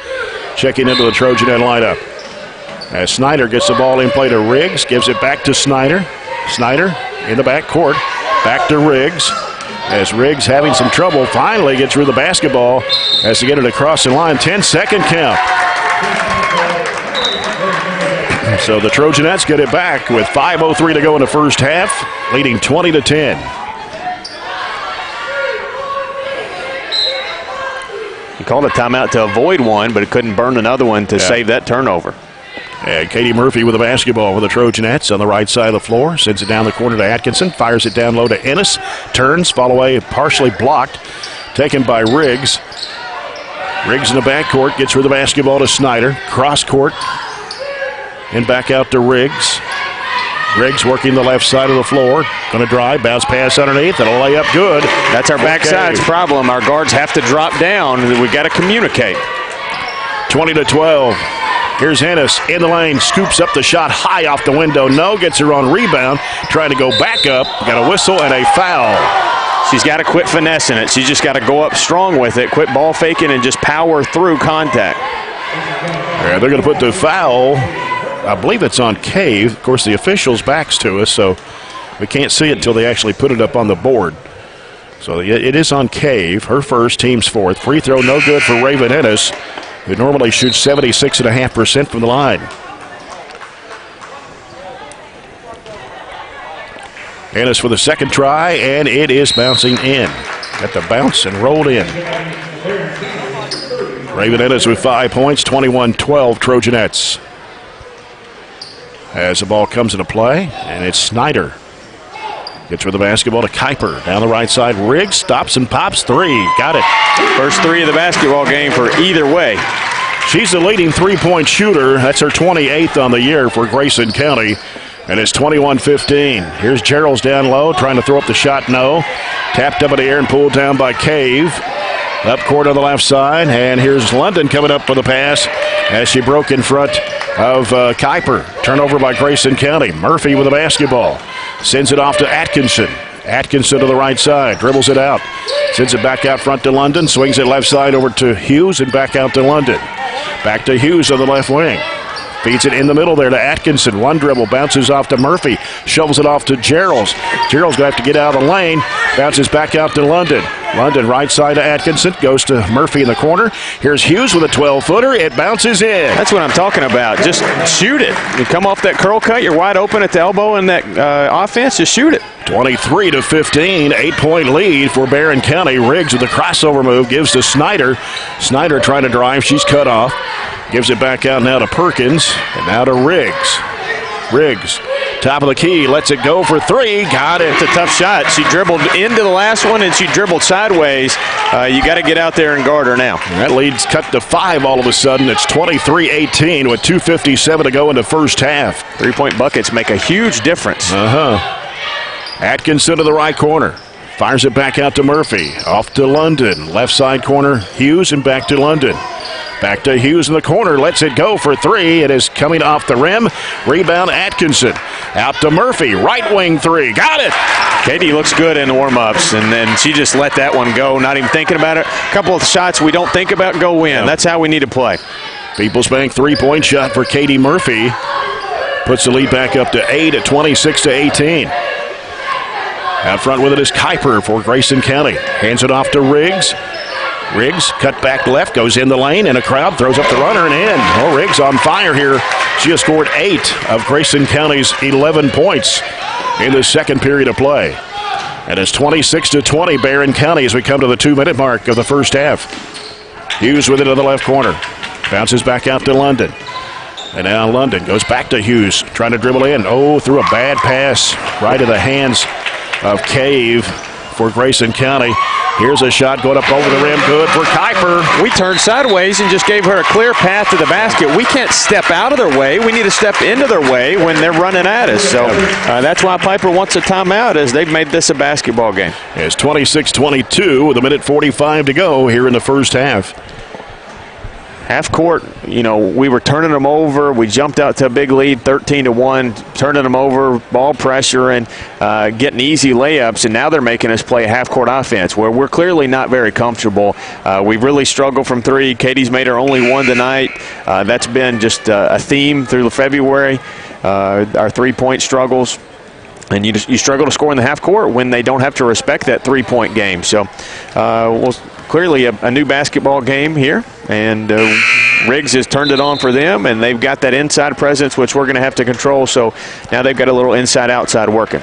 checking into the Trojanet lineup. As Snyder gets the ball in play to Riggs, gives it back to Snyder. Snyder in the backcourt, back to Riggs. As Riggs having some trouble, finally gets through the basketball, has to get it across the line. 10-second count. So the Trojanettes get it back with 5:03 to go in the first half, leading 20-10. He called a timeout to avoid one, but it couldn't burn another one to save that turnover. And Katie Murphy with the basketball for the Trojanettes on the right side of the floor. Sends it down the corner to Atkinson. Fires it down low to Ennis. Turns, fall away, partially blocked. Taken by Riggs. Riggs in the backcourt. Gets rid of the basketball to Snyder. Cross court. And back out to Riggs. Riggs working the left side of the floor. Going to drive. Bounce pass underneath. And a layup good. That's our backside's problem. Our guards have to drop down. We've got to communicate. 20-12. Here's Ennis in the lane, scoops up the shot high off the window. No, gets her on rebound, trying to go back up. Got a whistle and a foul. She's got to quit finessing it. She's just got to go up strong with it, quit ball faking, and just power through contact. Yeah, they're going to put the foul. I believe it's on Cave. Of course, the official's back's to us, so we can't see it until they actually put it up on the board. So it is on Cave. Her first, team's fourth. Free throw no good for Raven Ennis, who normally shoots 76.5% from the line. Ennis for the second try, and it is bouncing in. Got the bounce and rolled in. Raven Ennis with 5 points, 21-12 Trojanettes. As the ball comes into play, and it's Snyder. Gets with the basketball to Kuiper. Down the right side, Riggs stops and pops three. Got it. First three of the basketball game for either way. She's the leading three-point shooter. That's her 28th on the year for Grayson County. And it's 21-15. Here's Gerald's down low, trying to throw up the shot. No. Tapped up in the air and pulled down by Cave. Up court on the left side. And here's London coming up for the pass as she broke in front of Kuiper. Turnover by Grayson County. Murphy with the basketball. Sends it off to Atkinson. Atkinson to the right side. Dribbles it out. Sends it back out front to London. Swings it left side over to Hughes and back out to London. Back to Hughes on the left wing. Feeds it in the middle there to Atkinson. One dribble, bounces off to Murphy. Shovels it off to Gerald's. Gerald's going to have to get out of the lane. Bounces back out to London. London right side to Atkinson. Goes to Murphy in the corner. Here's Hughes with a 12-footer. It bounces in. That's what I'm talking about. Just shoot it. You come off that curl cut, you're wide open at the elbow in that offense. Just shoot it. 23-15, 8-point lead for Barren County. Riggs with the crossover move gives to Snyder. Snyder trying to drive. She's cut off. Gives it back out now to Perkins and now to Riggs. Riggs, top of the key, lets it go for three. Got it. It's a tough shot. She dribbled into the last one and she dribbled sideways. You got to get out there and guard her now. And that lead's cut to 5 all of a sudden. It's 23-18 with 2:57 to go in the first half. 3-point buckets make a huge difference. Atkinson to the right corner. Fires it back out to Murphy. Off to London. Left side corner, Hughes, and back to London. Back to Hughes in the corner. Lets it go for three. It is coming off the rim. Rebound Atkinson. Out to Murphy. Right wing three. Got it. Katie looks good in the warm-ups, and then she just let that one go, not even thinking about it. A couple of shots we don't think about go in. That's how we need to play. Peoples Bank three-point shot for Katie Murphy. Puts the lead back up to 8 at 26-18. Out front with it is Kuiper for Grayson County. Hands it off to Riggs. Riggs cut back left, goes in the lane, and a crowd throws up the runner and in. Oh, Riggs on fire here. She has scored 8 of Grayson County's 11 points in the second period of play. And it's 26-20 Barren County as we come to the 2-minute mark of the first half. Hughes with it in the left corner. Bounces back out to London. And now London goes back to Hughes, trying to dribble in. Oh, threw a bad pass right to the hands of Cave for Grayson County. Here's a shot going up over the rim. Good for Kuiper. We turned sideways and just gave her a clear path to the basket. We can't step out of their way. We need to step into their way when they're running at us. So that's why Piper wants a timeout, as they've made this a basketball game. It's 26-22 with 1:45 to go here in the first half. Half court, we were turning them over. We jumped out to a big lead, 13-1, turning them over, ball pressure, and getting easy layups. And now they're making us play a half court offense where we're clearly not very comfortable. We've really struggled from three. Katie's made her only one tonight. That's been just a theme through February, our three-point struggles. And you struggle to score in the half court when they don't have to respect that three-point game. So, clearly a new basketball game here. And Riggs has turned it on for them, and they've got that inside presence, which we're going to have to control. So now they've got a little inside-outside working.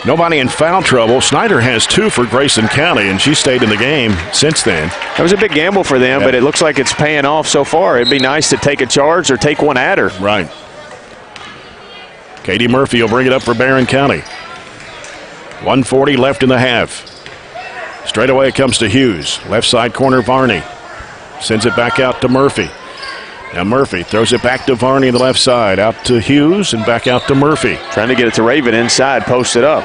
Nobody in foul trouble. Snyder has 2 for Grayson County, and she stayed in the game since then. That was a big gamble for them, but it looks like it's paying off so far. It'd be nice to take a charge or take one at her. Right. Katie Murphy will bring it up for Barren County. 1:40 left in the half. Straight away it comes to Hughes. Left side corner, Varney. Sends it back out to Murphy. Now Murphy throws it back to Varney on the left side. Out to Hughes and back out to Murphy. Trying to get it to Raven inside, post it up.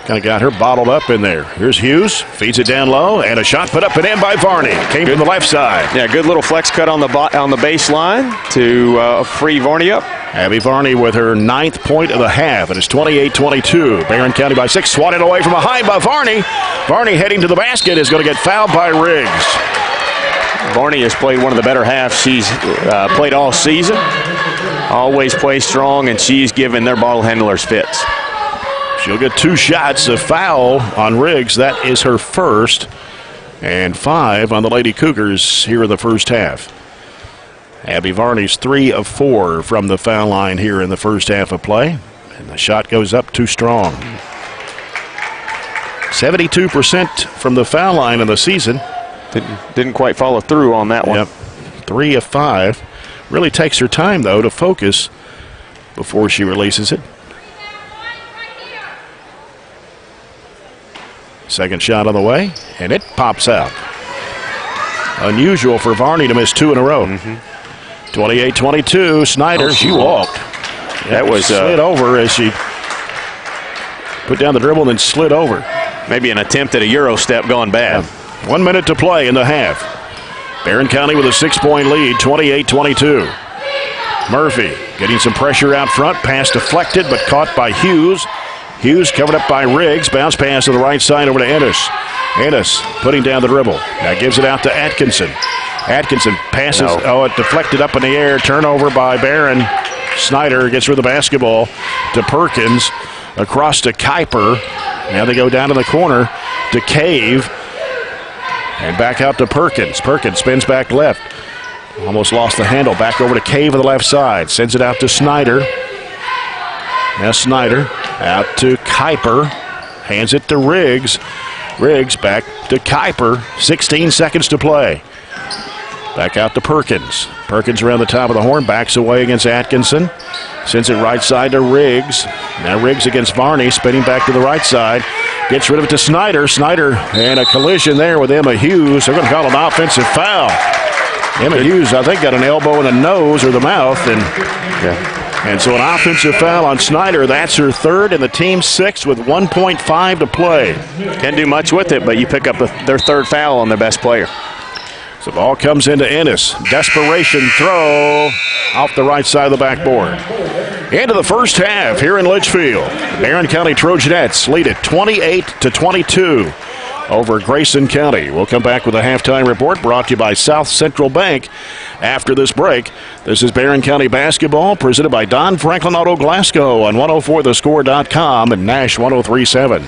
Kind of got her bottled up in there. Here's Hughes, feeds it down low, and a shot put up and in by Varney. Came from the left side. Yeah, good little flex cut on the baseline to free Varney up. Abby Varney with her 9th point of the half. It is 28-22. Barren County by 6. Swatted away from behind by Varney. Varney heading to the basket is going to get fouled by Riggs. Varney has played one of the better halves she's played all season. Always plays strong, and she's given their ball handlers fits. She'll get 2 shots. A foul on Riggs. That is her first. And 5 on the Lady Cougars here in the first half. Abby Varney's 3 of 4 from the foul line here in the first half of play. And the shot goes up too strong. 72% from the foul line in the season. Didn't quite follow through on that one. Yep. 3 of 5. Really takes her time, though, to focus before she releases it. Second shot on the way, and it pops out. Unusual for Varney to miss 2 in a row. 28-22, Snyder, she walked. That was slid over as she put down the dribble and then slid over. Maybe an attempt at a Euro step gone bad. 1 minute to play in the half. Barren County with a 6-point lead, 28-22. Murphy getting some pressure out front. Pass deflected, but caught by Hughes. Hughes covered up by Riggs. Bounce pass to the right side over to Ennis. Ennis putting down the dribble. Now gives it out to Atkinson. Atkinson passes. No. Oh, it deflected up in the air. Turnover by Barren. Snyder gets rid of the basketball to Perkins. Across to Kuiper. Now they go down to the corner to Cave. And back out to Perkins. Perkins spins back left. Almost lost the handle. Back over to Cave on the left side. Sends it out to Snyder. Now Snyder out to Kuiper. Hands it to Riggs. Riggs back to Kuiper. 16 seconds to play. Back out to Perkins. Perkins around the top of the horn. Backs away against Atkinson. Sends it right side to Riggs. Now Riggs against Varney. Spinning back to the right side. Gets rid of it to Snyder. Snyder and a collision there with Emma Hughes. They're going to call an offensive foul. Emma Hughes, I think, got an elbow in the nose or the mouth. And so an offensive foul on Snyder. That's her 3rd, and the team 6th with 1.5 to play. Can't do much with it, but you pick up their 3rd foul on their best player. So the ball comes into Ennis. Desperation throw off the right side of the backboard. Into the first half here in Litchfield. Barren County Trojanettes lead it 28-22 over Grayson County. We'll come back with a halftime report brought to you by South Central Bank after this break. This is Barren County basketball presented by Don Franklin Auto Glasgow on 104thescore.com and Nash 103.7.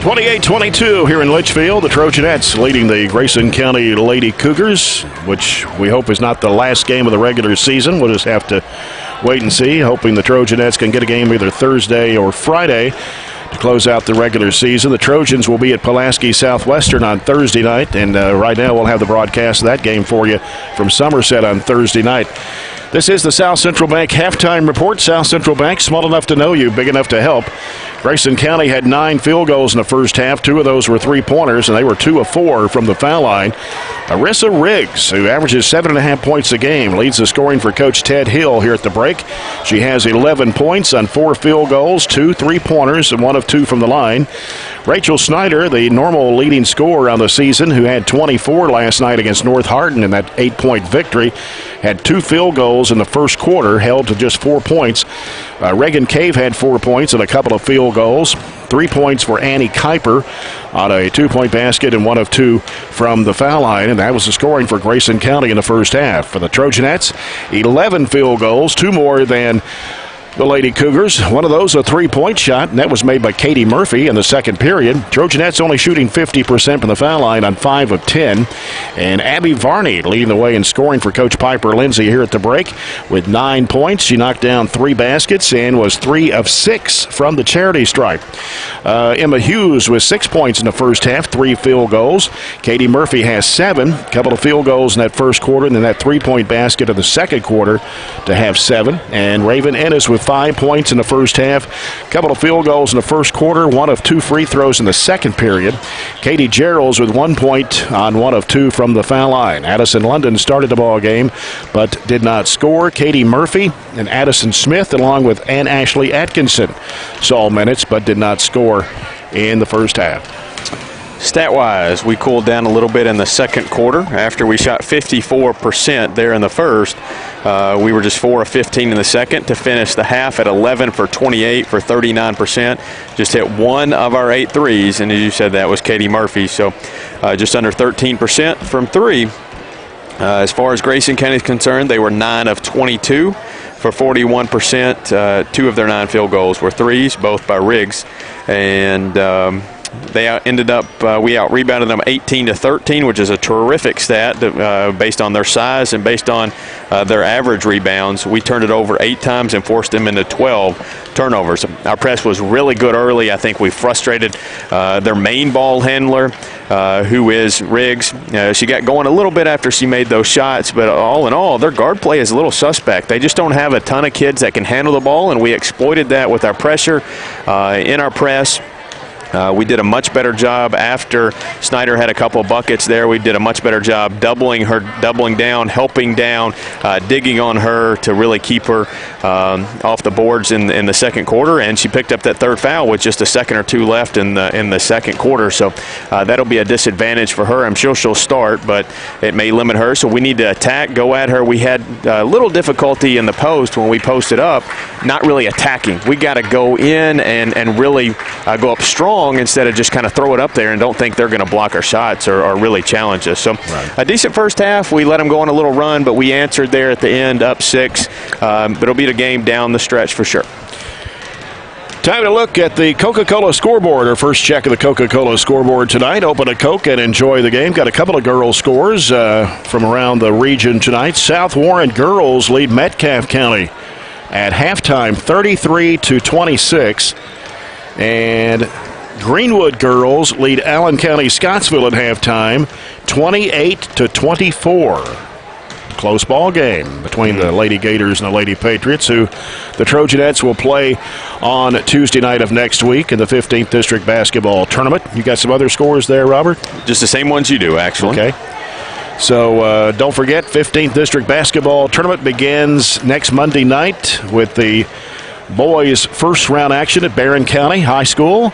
28-22 here in Litchfield. The Trojanettes leading the Grayson County Lady Cougars, which we hope is not the last game of the regular season. We'll just have to wait and see, hoping the Trojanettes can get a game either Thursday or Friday to close out the regular season. The Trojans will be at Pulaski Southwestern on Thursday night, and right now we'll have the broadcast of that game for you from Somerset on Thursday night. This is the South Central Bank halftime report. South Central Bank, small enough to know you, big enough to help. Grayson County had 9 field goals in the first half. 2 of those were three-pointers, and they were 2 of 4 from the foul line. Arissa Riggs, who averages 7.5 points a game, leads the scoring for Coach Ted Hill here at the break. She has 11 points on 4 field goals, 2 three-pointers, and 1 of 2 from the line. Rachel Snyder, the normal leading scorer on the season, who had 24 last night against North Hardin in that 8-point victory, had 2 field goals in the first quarter, held to just 4 points. Reagan Cave had 4 points and a couple of field goals. 3 points for Annie Kuiper on a 2-point basket and 1 of 2 from the foul line, and that was the scoring for Grayson County in the first half. For the Trojanettes, 11 field goals, 2 more than the Lady Cougars. 1 of those a 3-point shot, and that was made by Katie Murphy in the second period. Trojanettes only shooting 50% from the foul line on 5 of 10. And Abby Varney leading the way in scoring for Coach Piper Lindsay here at the break with 9 points. She knocked down 3 baskets and was 3 of 6 from the charity stripe. Emma Hughes with 6 points in the first half, 3 field goals. Katie Murphy has 7, a couple of field goals in that first quarter, and then that 3-point basket in the second quarter to have 7. And Raven Ennis with 5 points in the first half, a couple of field goals in the first quarter, 1 of 2 free throws in the second period. Katie Geralds with 1 point on 1 of 2 from the foul line. Addison London started the ball game but did not score. Katie Murphy and Addison Smith along with Ann Ashley Atkinson saw minutes but did not score in the first half. Stat-wise, we cooled down a little bit in the second quarter. After we shot 54% there in the first, we were just 4 of 15 in the second to finish the half at 11 for 28 for 39%. Just hit 1 of our 8 threes, and as you said, that was Katie Murphy. So just under 13% from 3. As far as Grayson County is concerned, they were 9 of 22 for 41%. 2 of their 9 field goals were threes, both by Riggs. And they ended up, we out-rebounded them 18-13, which is a terrific stat based on their size and based on their average rebounds. We turned it over 8 times and forced them into 12 turnovers. Our press was really good early. I think we frustrated their main ball handler, who is Riggs. She got going a little bit after she made those shots, but all in all, their guard play is a little suspect. They just don't have a ton of kids that can handle the ball, and we exploited that with our pressure in our press. We did a much better job after Snyder had a couple of buckets there. We did a much better job doubling down, helping down, digging on her to really keep her off the boards in the second quarter. And she picked up that 3rd foul with just a second or 2 left in the second quarter. So that'll be a disadvantage for her. I'm sure she'll start, but it may limit her. So we need to attack, go at her. We had a little difficulty in the post when we posted up, not really attacking. We got to go in and really go up strong instead of just kind of throw it up there and don't think they're going to block our shots or really challenge us. So a decent first half. We let them go on a little run, but we answered there at the end, up 6. But it'll be the game down the stretch for sure. Time to look at the Coca-Cola scoreboard. Our first check of the Coca-Cola scoreboard tonight. Open a Coke and enjoy the game. Got a couple of girls' scores from around the region tonight. South Warren girls lead Metcalfe County at halftime, 33-26. And Greenwood girls lead Allen County Scottsville at halftime, 28-24. Close ball game between the Lady Gators and the Lady Patriots, who the Trojanettes will play on Tuesday night of next week in the 15th District Basketball Tournament. You got some other scores there, Robert? Just the same ones you do, actually. Okay. So don't forget, 15th District Basketball Tournament begins next Monday night with the boys' first round action at Barren County High School.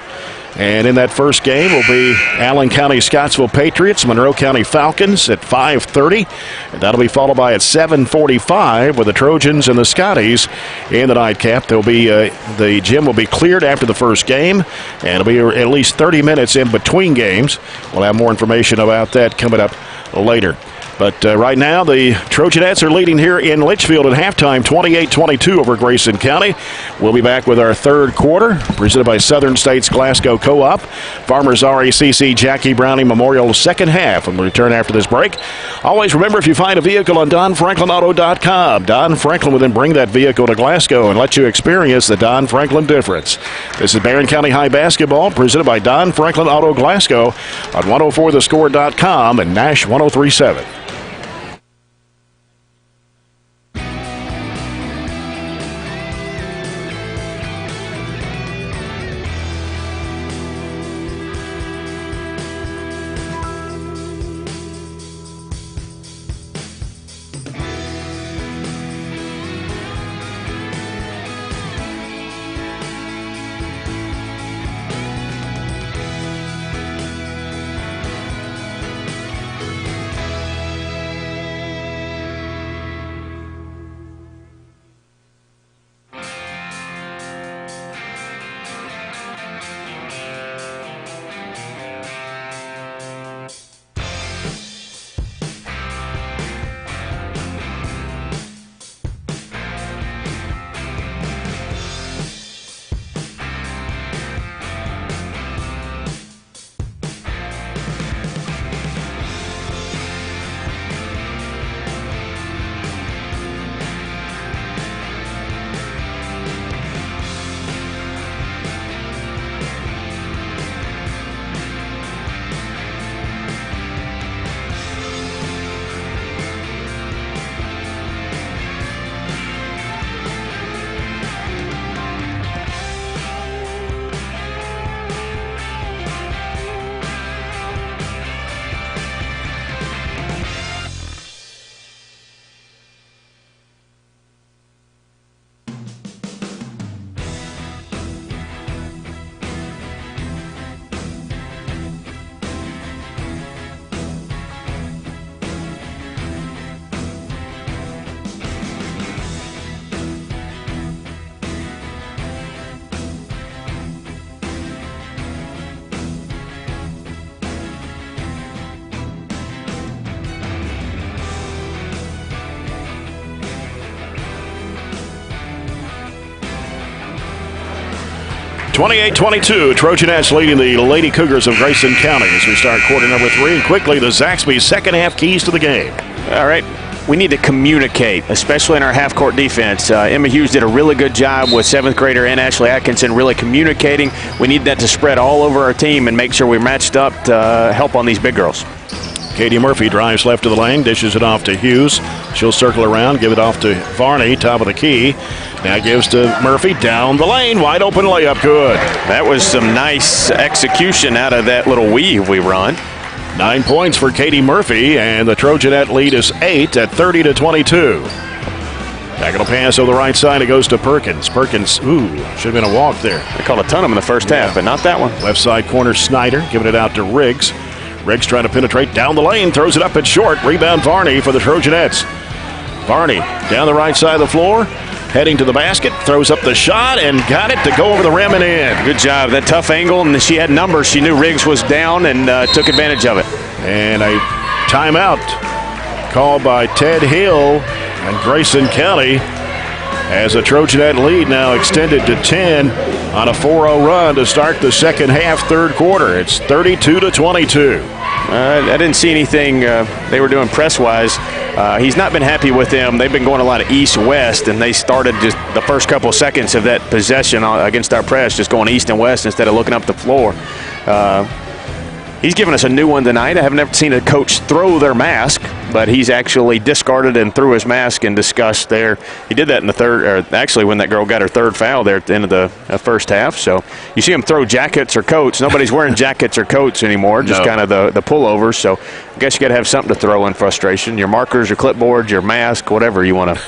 And in that first game will be Allen County Scottsville Patriots, Monroe County Falcons at 5:30. And that'll be followed by at 7:45 with the Trojans and the Scotties in the nightcap. There'll be the gym will be cleared after the first game, and it'll be at least 30 minutes in between games. We'll have more information about that coming up later. But right now, the Trojanettes are leading here in Litchfield at halftime, 28-22 over Grayson County. We'll be back with our third quarter, presented by Southern States Glasgow Co-op. Farmers RACC Jackie Browning Memorial second half. And we'll return after this break. Always remember, if you find a vehicle on DonFranklinAuto.com, Don Franklin will then bring that vehicle to Glasgow and let you experience the Don Franklin difference. This is Barren County High Basketball, presented by Don Franklin Auto Glasgow on 104thescore.com and Nash 103.7. (28-22), Trojanettes leading the Lady Cougars of Grayson County as we start quarter number 3. And quickly, the Zaxby's second half keys to the game. All right. We need to communicate, especially in our half-court defense. Emma Hughes did a really good job with 7th grader and Ashley Atkinson really communicating. We need that to spread all over our team and make sure we're matched up to help on these big girls. Katie Murphy drives left of the lane, dishes it off to Hughes. She'll circle around, give it off to Varney, top of the key. Now gives to Murphy down the lane, wide open layup, good. That was some nice execution out of that little weave we run. 9 points for Katie Murphy, and the Trojanette lead is 8 at 30-22. Diagonal pass over the right side, it goes to Perkins. Perkins, should have been a walk there. They called a ton of them in the first half, but not that one. Left side corner, Snyder, giving it out to Riggs. Riggs trying to penetrate down the lane, throws it up at short. Rebound Varney for the Trojanettes. Varney down the right side of the floor, heading to the basket, throws up the shot and got it to go over the rim and in. Good job. That tough angle, and she had numbers. She knew Riggs was down and took advantage of it. And a timeout called by Ted Hill and Grayson County as the Trojanette lead now extended to 10 on a 4-0 run to start the second half, third quarter. It's 32-22. I didn't see anything they were doing press-wise. He's not been happy with them. They've been going a lot of east-west, and they started just the first couple of seconds of that possession against our press, just going east and west instead of looking up the floor. He's given us a new one tonight. I have never seen a coach throw their mask, but he's actually discarded and threw his mask in disgust there. He did that in the third, or actually when that girl got her third foul there at the end of the first half. So you see him throw jackets or coats. Nobody's wearing jackets or coats anymore, just kind of the pullovers. So I guess you got to have something to throw in frustration. Your markers, your clipboards, your mask, whatever you want to.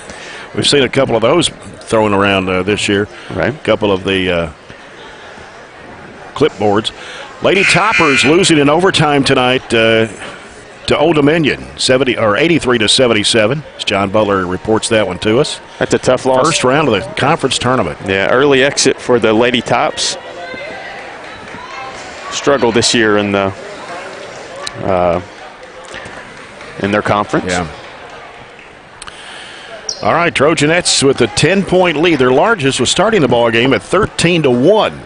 We've seen a couple of those thrown around this year. Right. A couple of the clipboards. Lady Toppers losing in overtime tonight to Old Dominion, 83-77. As John Butler reports that one to us. That's a tough loss. First round of the conference tournament. Yeah, early exit for the Lady Tops. Struggled this year in the in their conference. Yeah. All right, Trojanettes with a 10-point lead. Their largest was starting the ball game at 13-1.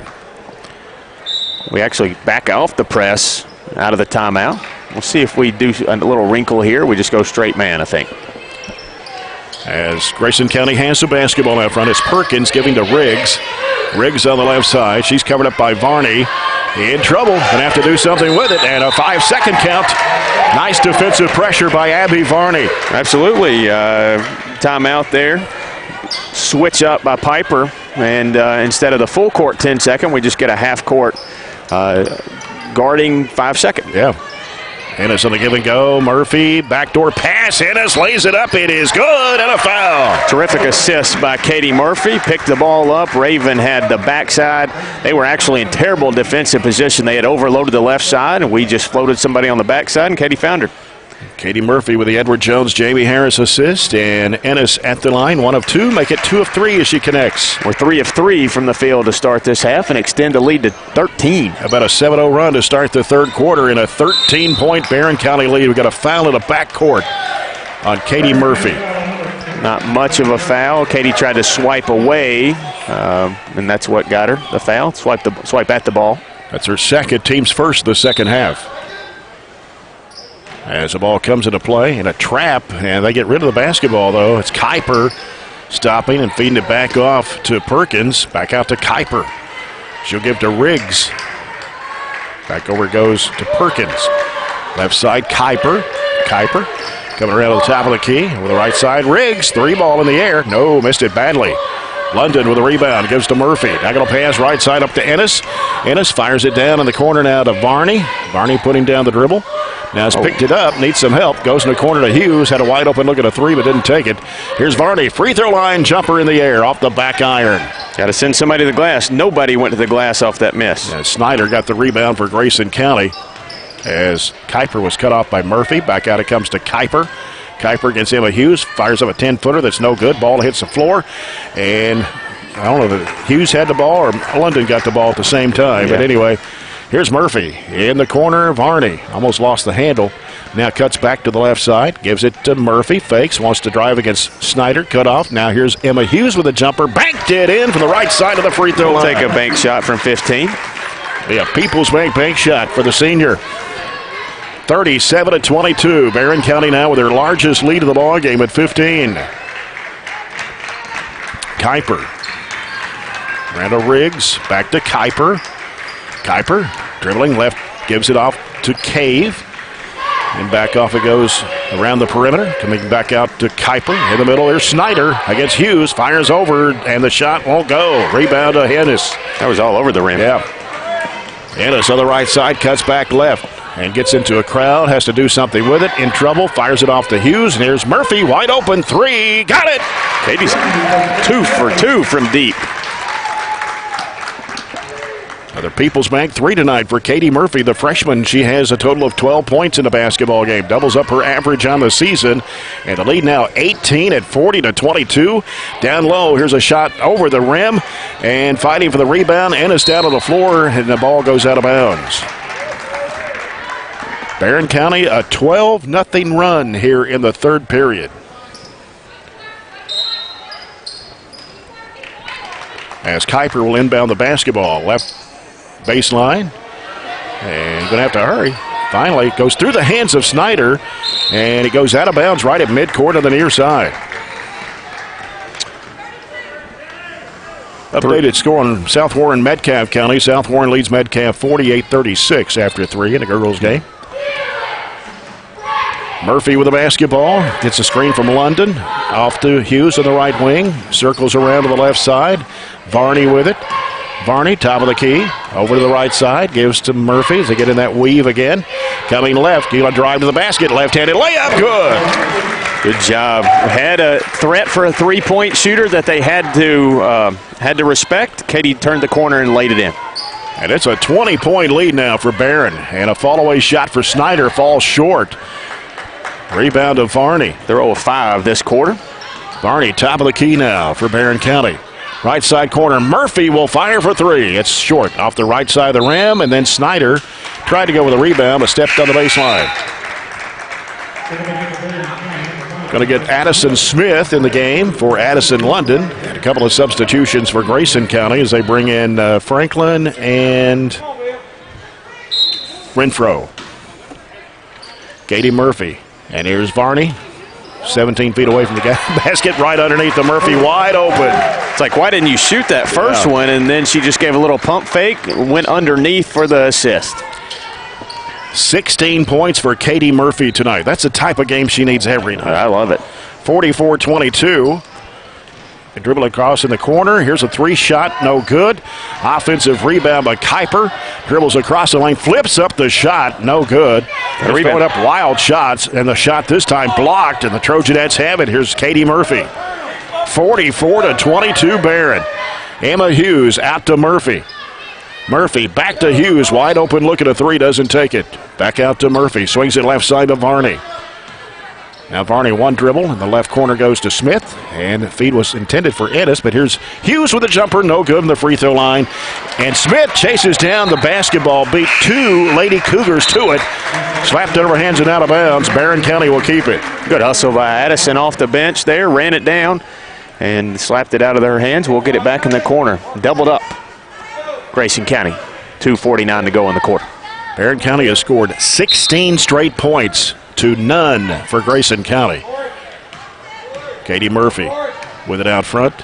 We actually back off the press out of the timeout. We'll see if we do a little wrinkle here. We just go straight man, I think. As Grayson County has the basketball out front, it's Perkins giving to Riggs. Riggs on the left side. She's covered up by Varney. In trouble. Going to have to do something with it. And a 5-second count. Nice defensive pressure by Abby Varney. Absolutely. Timeout there. Switch up by Piper. And instead of the full court 10-second, we just get a half court guarding 5-second. Yeah. Ennis on the give and go. Murphy, backdoor pass. Ennis lays it up. It is good, and a foul. Terrific assist by Katie Murphy. Picked the ball up. Raven had the backside. They were actually in terrible defensive position. They had overloaded the left side, and we just floated somebody on the backside, and Katie found her. Katie Murphy with the Edward Jones, Jamie Harris assist, and Ennis at the line. 1 of 2, make it 2 of 3 as she connects. We're 3 of 3 from the field to start this half and extend the lead to 13. About a 7-0 run to start the third quarter in a 13-point Barren County lead. We've got a foul in the backcourt on Katie Murphy. Not much of a foul. Katie tried to swipe away, and that's what got her the foul. Swipe at the ball. That's her second, team's first of the second half. As the ball comes into play in a trap, and they get rid of the basketball, though. It's Kuiper stopping and feeding it back off to Perkins. Back out to Kuiper. She'll give to Riggs. Back over goes to Perkins. Left side, Kuiper. Kuiper coming around to the top of the key. Over the right side, Riggs. 3-ball in the air. No, missed it badly. London with a rebound, gives to Murphy. Now going to pass right side up to Ennis. Ennis fires it down in the corner now to Varney. Varney putting down the dribble. Now has picked it up, needs some help. Goes in the corner to Hughes. Had a wide open look at a 3, but didn't take it. Here's Varney. Free throw line jumper in the air off the back iron. Got to send somebody to the glass. Nobody went to the glass off that miss. And Snyder got the rebound for Grayson County as Kuiper was cut off by Murphy. Back out it comes to Kuiper. Kuiper against Emma Hughes. Fires up a 10-footer that's no good. Ball hits the floor. And I don't know if Hughes had the ball or London got the ball at the same time. Yeah. But anyway, here's Murphy in the corner. Varney almost lost the handle. Now cuts back to the left side. Gives it to Murphy. Fakes. Wants to drive against Snyder. Cut off. Now here's Emma Hughes with a jumper. Banked it in from the right side of the free throw line. Take a bank shot from 15. Yeah, People's bank shot for the senior. 37-22. Barren County now with their largest lead of the ball game at 15. Kuiper. Randall Riggs. Back to Kuiper. Kuiper dribbling left. Gives it off to Cave. And back off it goes around the perimeter. Coming back out to Kuiper. In the middle, there's Snyder against Hughes. Fires over, and the shot won't go. Rebound to Ennis. That was all over the rim. Yeah. Ennis on the right side, cuts back left. And gets into a crowd, has to do something with it. In trouble, fires it off to Hughes. And here's Murphy, wide open, 3. Got it! Katie's 2 for 2 from deep. Another People's Bank 3 tonight for Katie Murphy, the freshman. She has a total of 12 points in the basketball game. Doubles up her average on the season. And the lead now 18 at 40-22. Down low, here's a shot over the rim. And fighting for the rebound. Ennis down on the floor, and the ball goes out of bounds. Barren County, a 12-0 run here in the third period. As Kuiper will inbound the basketball. Left baseline. And going to have to hurry. Finally, goes through the hands of Snyder. And it goes out of bounds right at midcourt on the near side. Updated score on South Warren Metcalfe County. South Warren leads Metcalfe 48-36 after 3 in a girls' game. Murphy with the basketball. Gets a screen from London. Off to Hughes on the right wing. Circles around to the left side. Varney with it. Varney, top of the key. Over to the right side. Gives to Murphy as they get in that weave again. Coming left. He'll drive to the basket. Left-handed layup. Good. Good job. Had a threat for a three-point shooter that they had to respect. Katie turned the corner and laid it in. And it's a 20-point lead now for Barren. And a fall-away shot for Snyder falls short. Rebound of Varney. They're 0-5 this quarter. Varney, top of the key now for Barren County. Right side corner, Murphy will fire for 3. It's short off the right side of the rim, and then Snyder tried to go with a rebound, but stepped on the baseline. Going to get Addison Smith in the game for Addison London. And a couple of substitutions for Grayson County as they bring in Franklin and Renfro. Katie Murphy. And here's Varney. 17 feet away from the basket, right underneath the Murphy, wide open. It's like, why didn't you shoot that first one? And then she just gave a little pump fake, went underneath for the assist. 16 points for Katie Murphy tonight. That's the type of game she needs every night. I love it. 44-22. They dribble across in the corner. Here's a three-shot, no good. Offensive rebound by Kuiper. Dribbles across the lane, flips up the shot, no good. They're throwing up wild shots, and the shot this time blocked, and the Trojanettes have it. Here's Katie Murphy. 44-22 Barren. Emma Hughes out to Murphy. Murphy back to Hughes, wide open look at a three, doesn't take it. Back out to Murphy, swings it left side to Varney. Now Varney one dribble, and the left corner goes to Smith, and the feed was intended for Ennis, but here's Hughes with a jumper, no good from the free throw line. And Smith chases down the basketball, beat two Lady Cougars to it. Slapped it over hands and out of bounds. Barren County will keep it. Good hustle by Addison off the bench there, ran it down, and slapped it out of their hands. We'll get it back in the corner. Doubled up. Grayson County, 2:49 to go in the quarter. Barren County has scored 16 straight points to none for Grayson County. Katie Murphy with it out front.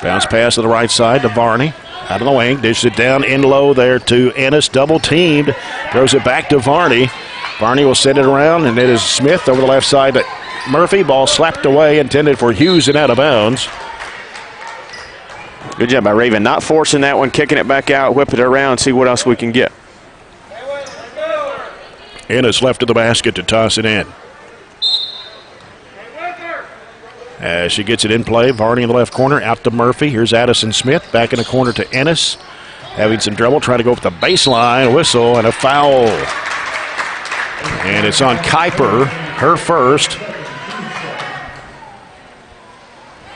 Bounce pass to the right side to Varney. Out of the wing, dishes it down in low there to Ennis, double teamed. Throws it back to Varney. Varney will send it around, and it is Smith over the left side to Murphy. Ball slapped away, intended for Hughes and out of bounds. Good job by Raven, not forcing that one, kicking it back out, whip it around, see what else we can get. Ennis left of the basket to toss it in. As she gets it in play, Varney in the left corner, out to Murphy. Here's Addison Smith, back in the corner to Ennis. Having some trouble, trying to go up the baseline, whistle, and a foul. And it's on Kuiper, her first.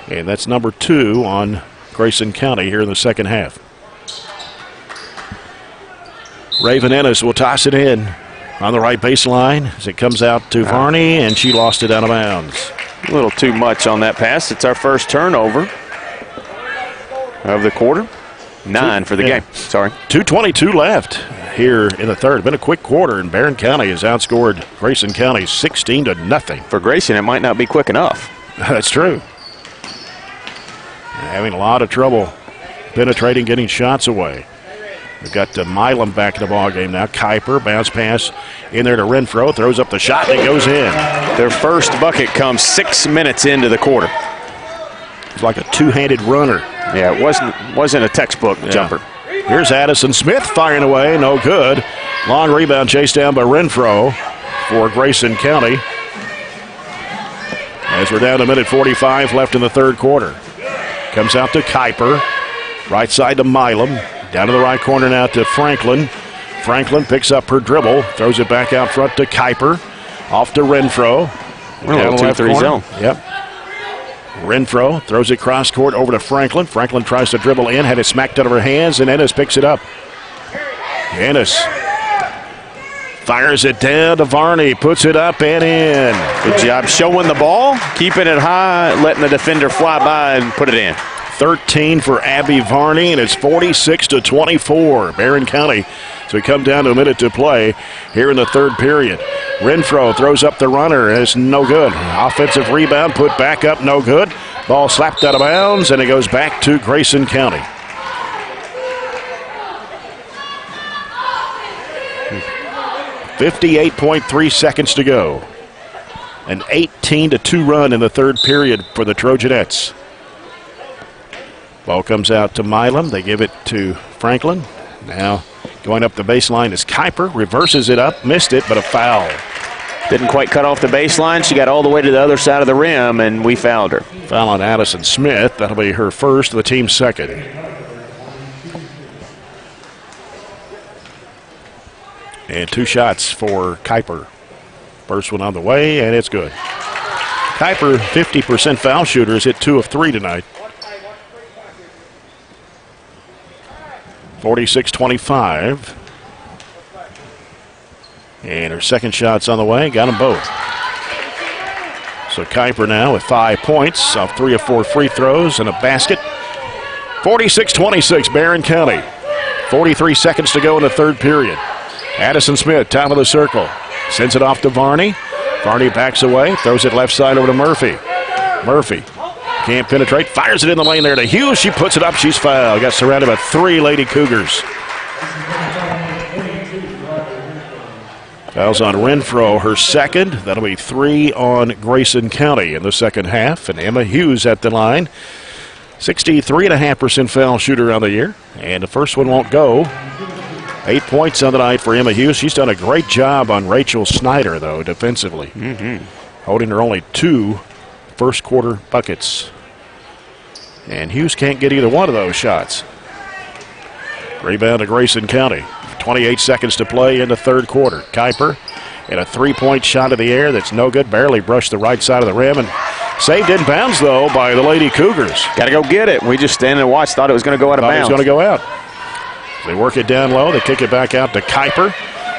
And that's number 2 on Grayson County here in the second half. Raven Ennis will toss it in on the right baseline as it comes out to Varney, and she lost it out of bounds. A little too much on that pass. It's our first turnover of the quarter. 9 for the game. Sorry. 2:22 left here in the third. Been a quick quarter, and Barren County has outscored Grayson County 16-0. For Grayson, it might not be quick enough. That's true. Having a lot of trouble penetrating, getting shots away. We've got Milam back in the ballgame now. Kuiper, bounce pass in there to Renfro, throws up the shot, and it goes in. Their first bucket comes 6 minutes into the quarter. It's like a two-handed runner. Yeah, it wasn't a textbook jumper. Here's Addison Smith firing away, no good. Long rebound chased down by Renfro for Grayson County. As we're down to minute 45 left in the third quarter. Comes out to Kuiper, right side to Milam. Down to the right corner now to Franklin. Franklin picks up her dribble, throws it back out front to Kuiper. Off to Renfro. Down the 2-3 zone. Yep. Renfro throws it cross court over to Franklin. Franklin tries to dribble in, had it smacked out of her hands, and Ennis picks it up. Ennis fires it down to Varney, puts it up and in. Good job showing the ball, keeping it high, letting the defender fly by and put it in. 13 for Abby Varney, and it's 46-24. Barren County. So we come down to a minute to play here in the third period. Renfro throws up the runner, and it's no good. Offensive rebound put back up, no good. Ball slapped out of bounds, and it goes back to Grayson County. .3 seconds to go. An 18-2 run in the third period for the Trojanettes. Ball comes out to Milam. They give it to Franklin. Now going up the baseline is Kuiper. Reverses it up. Missed it, but a foul. Didn't quite cut off the baseline. She got all the way to the other side of the rim, and we fouled her. Foul on Addison Smith. That'll be her first, the team's second. And 2 shots for Kuiper. First one on the way, and it's good. Kuiper, 50% foul shooter, has hit 2 of 3 tonight. 46-25. And her second shot's on the way. Got them both. So Kuiper now with 5 points off 3 of 4 free throws and a basket. 46-26, Barren County. 43 seconds to go in the third period. Addison Smith, top of the circle. Sends it off to Varney. Varney backs away, throws it left side over to Murphy. Murphy can't penetrate, fires it in the lane there to Hughes. She puts it up, she's fouled. Got surrounded by 3 Lady Cougars. Fouls on Renfro, her second. That'll be 3 on Grayson County in the second half. And Emma Hughes at the line. 63.5% foul shooter on the year. And the first one won't go. 8 points on the night for Emma Hughes. She's done a great job on Rachel Snyder, though, defensively. Holding her only 2 first quarter buckets. And Hughes can't get either one of those shots. Rebound to Grayson County. 28 seconds to play in the third quarter. Kuiper and a 3-point shot in the air that's no good. Barely brushed the right side of the rim and saved in bounds, though, by the Lady Cougars. Got to go get it. We just stand and watch. Thought it was going to go out of bounds. It was going to go out. They work it down low. They kick it back out to Kuiper.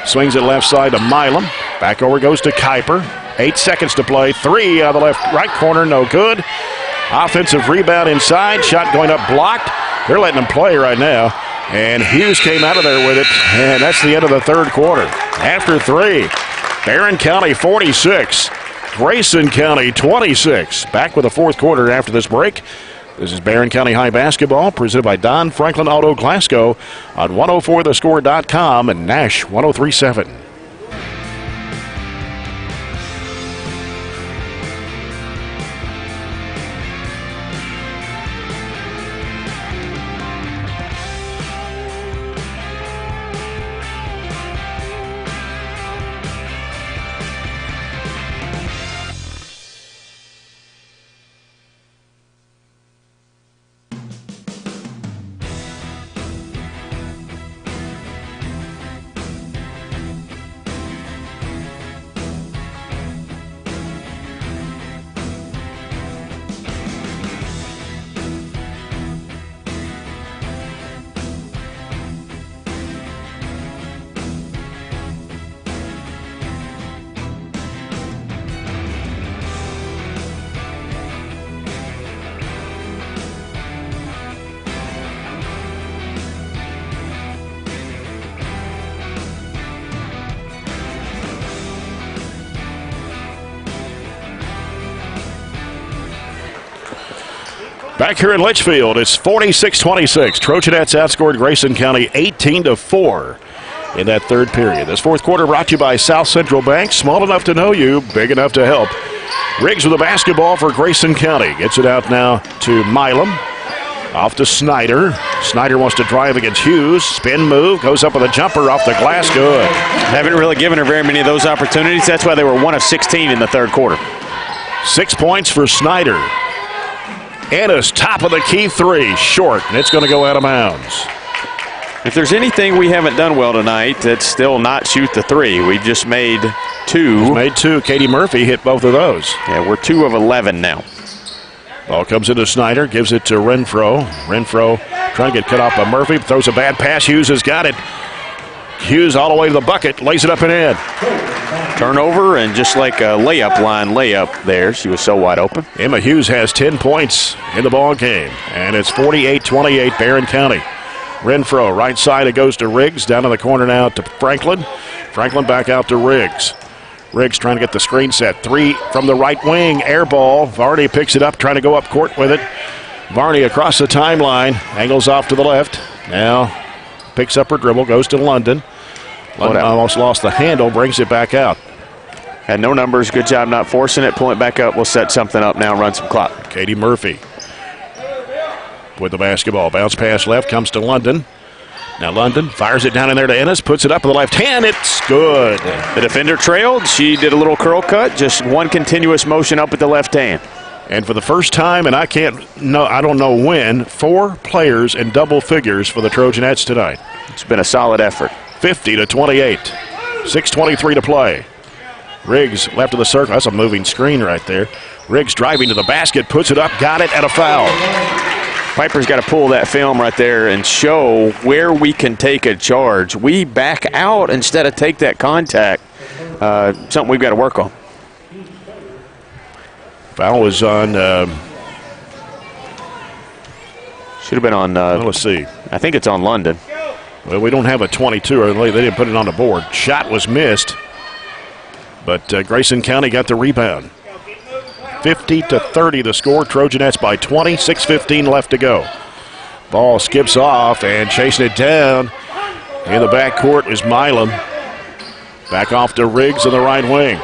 Swings it left side to Milam. Back over goes to Kuiper. 8 seconds to play. 3 out of the right corner. No good. Offensive rebound inside. Shot going up blocked. They're letting them play right now. And Hughes came out of there with it. And that's the end of the third quarter. After 3, Barren County 46. Grayson County 26. Back with the fourth quarter after this break. This is Barren County High Basketball, presented by Don Franklin Auto Glasgow on 104thescore.com and Nash 103.7. Back here in Litchfield, it's 46-26. Trojanettes outscored Grayson County 18-4 in that third period. This fourth quarter brought to you by South Central Bank. Small enough to know you, big enough to help. Riggs with the basketball for Grayson County. Gets it out now to Milam. Off to Snyder. Snyder wants to drive against Hughes. Spin move. Goes up with a jumper off the glass. Good. Haven't really given her very many of those opportunities. That's why they were 1 of 16 in the third quarter. 6 points for Snyder. Anna's top of the key 3. Short. And it's going to go out of bounds. If there's anything we haven't done well tonight, it's still not shoot the 3. We just made 2. Made 2. Katie Murphy hit both of those. Yeah, we're 2 of 11 now. Ball comes into Snyder, gives it to Renfro. Renfro trying to get cut off by Murphy, throws a bad pass. Hughes has got it. Hughes all the way to the bucket, lays it up and in. Turnover, and just like a layup line layup there, she was so wide open. Emma Hughes has 10 points in the ball game, and it's 48-28 Barren County. Renfro, right side, it goes to Riggs. Down in the corner now to Franklin. Franklin back out to Riggs. Riggs trying to get the screen set. 3 from the right wing. Air ball. Varney picks it up, trying to go up court with it. Varney across the timeline. Angles off to the left. Now picks up her dribble. Goes to London. London almost lost the handle. Brings it back out. Had no numbers. Good job not forcing it. Pull it back up. We'll set something up now and run some clock. Katie Murphy with the basketball. Bounce pass left. Comes to London. Now London fires it down in there to Ennis, puts it up with the left hand. It's good. The defender trailed. She did a little curl cut, just one continuous motion up with the left hand. And for the first time, and I don't know when, 4 players in double figures for the Trojanettes tonight. It's been a solid effort. 50-28. 6:23 to play. Riggs left of the circle. That's a moving screen right there. Riggs driving to the basket, puts it up, got it, and a foul. Piper's got to pull that film right there and show where we can take a charge. We back out instead of take that contact. Something we've got to work on. Foul was on. Should have been on. Let's see. I think it's on London. Well, we don't have a 22, or they didn't put it on the board. Shot was missed, but Grayson County got the rebound. 50-30 the score. Trojanettes by 20. 6:15 left to go. Ball skips off and chasing it down in the backcourt is Milam. Back off to Riggs in the right wing.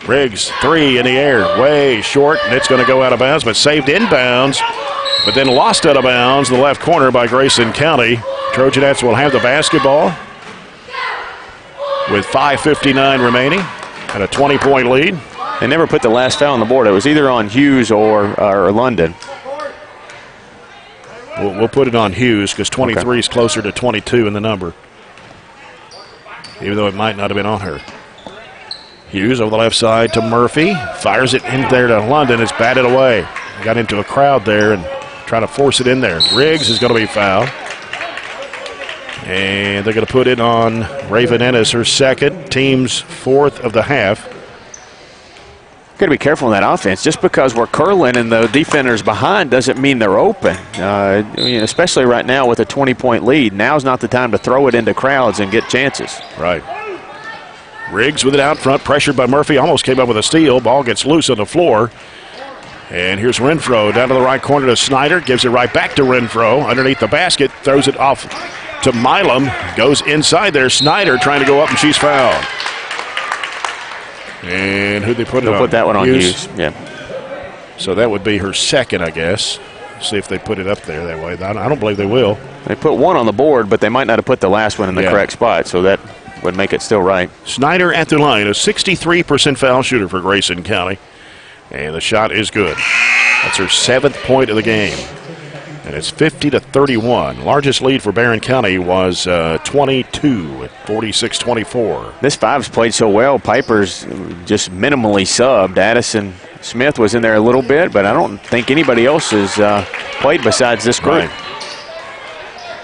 Riggs, three in the air, way short, and it's going to go out of bounds, but saved inbounds, but then lost out of bounds in the left corner by Grayson County. Trojanettes will have the basketball with 5:59 remaining and a 20-point lead. They never put the last foul on the board. It was either on Hughes or London. We'll put it on Hughes because 23 is closer to 22 in the number, even though it might not have been on her. Hughes over the left side to Murphy. Fires it in there to London. It's batted away. Got into a crowd there and trying to force it in there. Riggs is going to be fouled. And they're going to put it on Raven Ennis, her second, team's fourth of the half. Got to be careful in that offense. Just because we're curling and the defender's behind doesn't mean they're open. Especially right now with a 20-point lead. Now's not the time to throw it into crowds and get chances. Right. Riggs with it out front, pressured by Murphy, almost came up with a steal. Ball gets loose on the floor. And here's Renfro down to the right corner to Snyder. Gives it right back to Renfro. Underneath the basket, throws it off to Milam. Goes inside there. Snyder trying to go up, and she's fouled. And who'd they put it on? They'll put that one on Hughes. Yeah. So that would be her second, I guess. See if they put it up there that way. I don't believe they will. They put one on the board, but they might not have put the last one in the correct spot, so that would make it still right. Snyder at the line, a 63% foul shooter for Grayson County. And the shot is good. That's her 7th point of the game. And it's 50-31. Largest lead for Barren County was 22 at 46-24. This five's played so well. Piper's just minimally subbed. Addison Smith was in there a little bit, but I don't think anybody else has played besides this group. Right.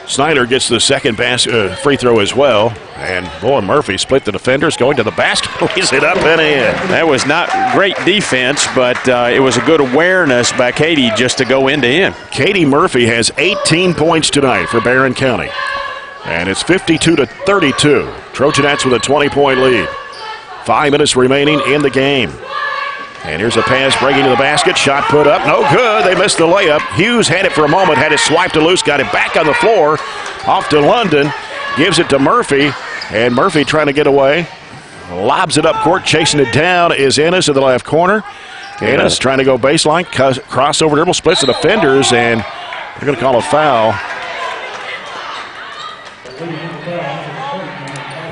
Snyder gets the second free throw as well. And, boy, Murphy split the defenders, going to the basket, lays it up and in. That was not great defense, but it was a good awareness by Katie just to go into him. Katie Murphy has 18 points tonight for Barren County. And it's 52-32. Trojanettes with a 20-point lead. 5 minutes remaining in the game. And here's a pass breaking to the basket. Shot put up. No good. They missed the layup. Hughes had it for a moment. Had it swiped to loose. Got it back on the floor. Off to London. Gives it to Murphy. And Murphy trying to get away. Lobs it up court. Chasing it down is Ennis in the left corner. Ennis trying to go baseline. Crossover dribble. Splits the defenders. And they're going to call a foul.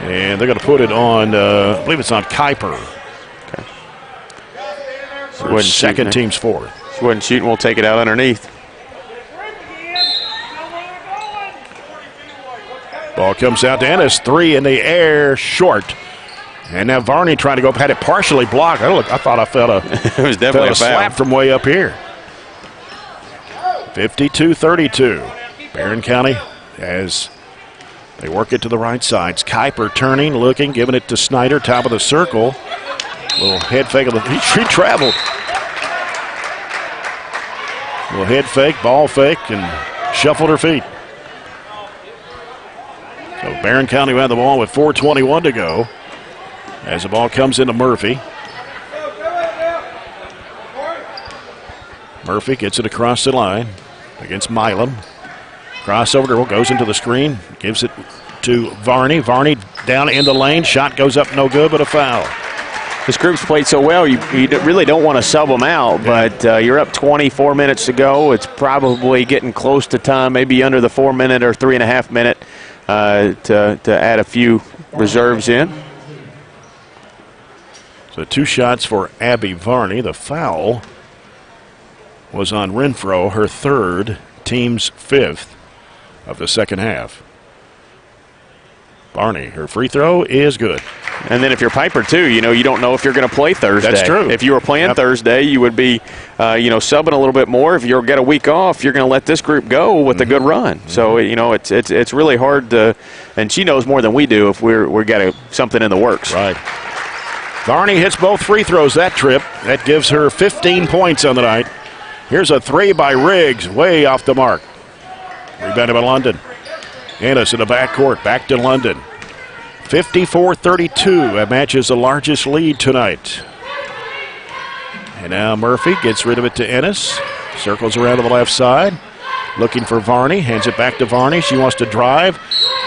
And they're going to put it on, I believe it's on Kuiper. Second, team's fourth. She wasn't shooting, we'll take it out underneath. Ball comes out to Ennis. 3 in the air, short. And now Varney trying to go up, had it partially blocked. I thought I felt it was definitely a slap from way up here. 52-32. Barren County as they work it to the right side. Kuiper turning, looking, giving it to Snyder, top of the circle. Little head fake of she traveled. Little head fake, ball fake, and shuffled her feet. So Barren County will have the ball with 4:21 to go as the ball comes into Murphy. Murphy gets it across the line against Milam. Crossover dribble, goes into the screen, gives it to Varney. Varney down in the lane. Shot goes up, no good, but a foul. This group's played so well, you really don't want to sub them out, but you're up 24 minutes to go. It's probably getting close to time, maybe under the 4-minute or 3.5-minute to add a few reserves in. So 2 shots for Abby Varney. The foul was on Renfro, her third, team's 5th of the second half. Barney, her free throw is good. And then if you're Piper, too, you don't know if you're going to play Thursday. That's true. If you were playing Thursday, you would be, subbing a little bit more. If you get a week off, you're going to let this group go with a good run. So, it's really hard to – and she knows more than we do if we're got something in the works. Right. Barney hits both free throws that trip. That gives her 15 points on the night. Here's a three by Riggs, way off the mark. Rebounded by London. Ennis in the backcourt, back to London. 54-32. That matches the largest lead tonight. And now Murphy gets rid of it to Ennis. Circles around to the left side. Looking for Varney. Hands it back to Varney. She wants to drive.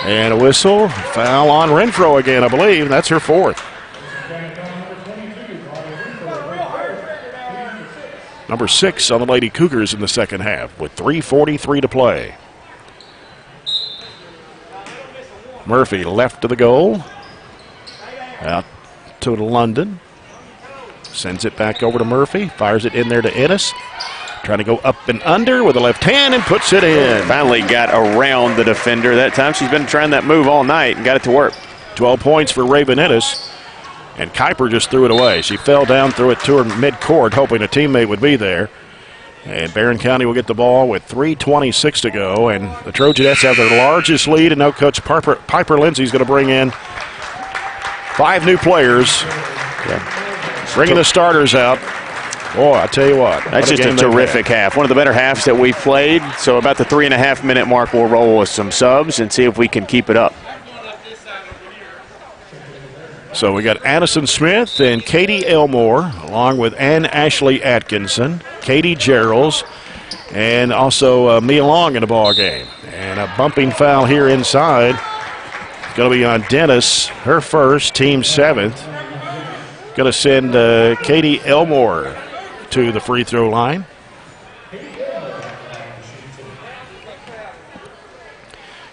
And a whistle. Foul on Renfro again, I believe. That's her fourth. Number 6 on the Lady Cougars in the second half with 3:43 to play. Murphy left to the goal. Out to London. Sends it back over to Murphy. Fires it in there to Ennis. Trying to go up and under with the left hand and puts it in. Finally got around the defender. That time she's been trying that move all night and got it to work. 12 points for Raven Ennis. And Kuiper just threw it away. She fell down, threw it to her mid-court, hoping a teammate would be there. And Barren County will get the ball with 3:26 to go. And the Trojanettes have their largest lead. And now Coach Piper Lindsay is going to bring in 5 new players. Yeah. Bringing the starters out. Boy, I tell you what. That's just a terrific half. One of the better halves that we've played. So about the 3.5-minute mark, we'll roll with some subs and see if we can keep it up. So we got Addison Smith and Katie Elmore, along with Ann Ashley Atkinson, Katie Geralds, and also Mia Long in the ball game. And a bumping foul here inside. Going to be on Dennis, her first, team 7th. Going to send Katie Elmore to the free throw line.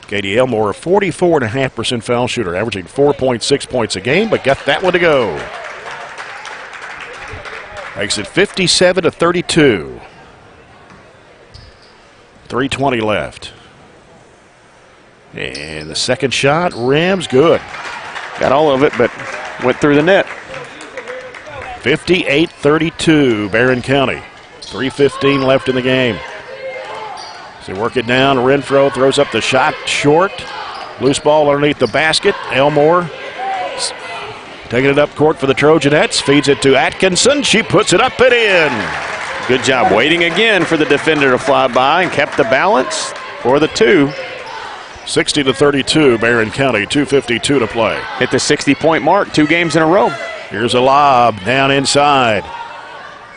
Katie Elmore, a 44.5% foul shooter, averaging 4.6 points a game, but got that one to go. Makes it 57-32. 3:20 left. And the second shot, rims, good. Got all of it, but went through the net. 58-32, Barren County. 3:15 left in the game. They work it down. Renfro throws up the shot short. Loose ball underneath the basket. Elmore taking it up court for the Trojanettes. Feeds it to Atkinson. She puts it up and in. Good job waiting again for the defender to fly by and kept the balance for the 2. 60-32, Barren County, 2:52 to play. Hit the 60-point mark 2 games in a row. Here's a lob down inside.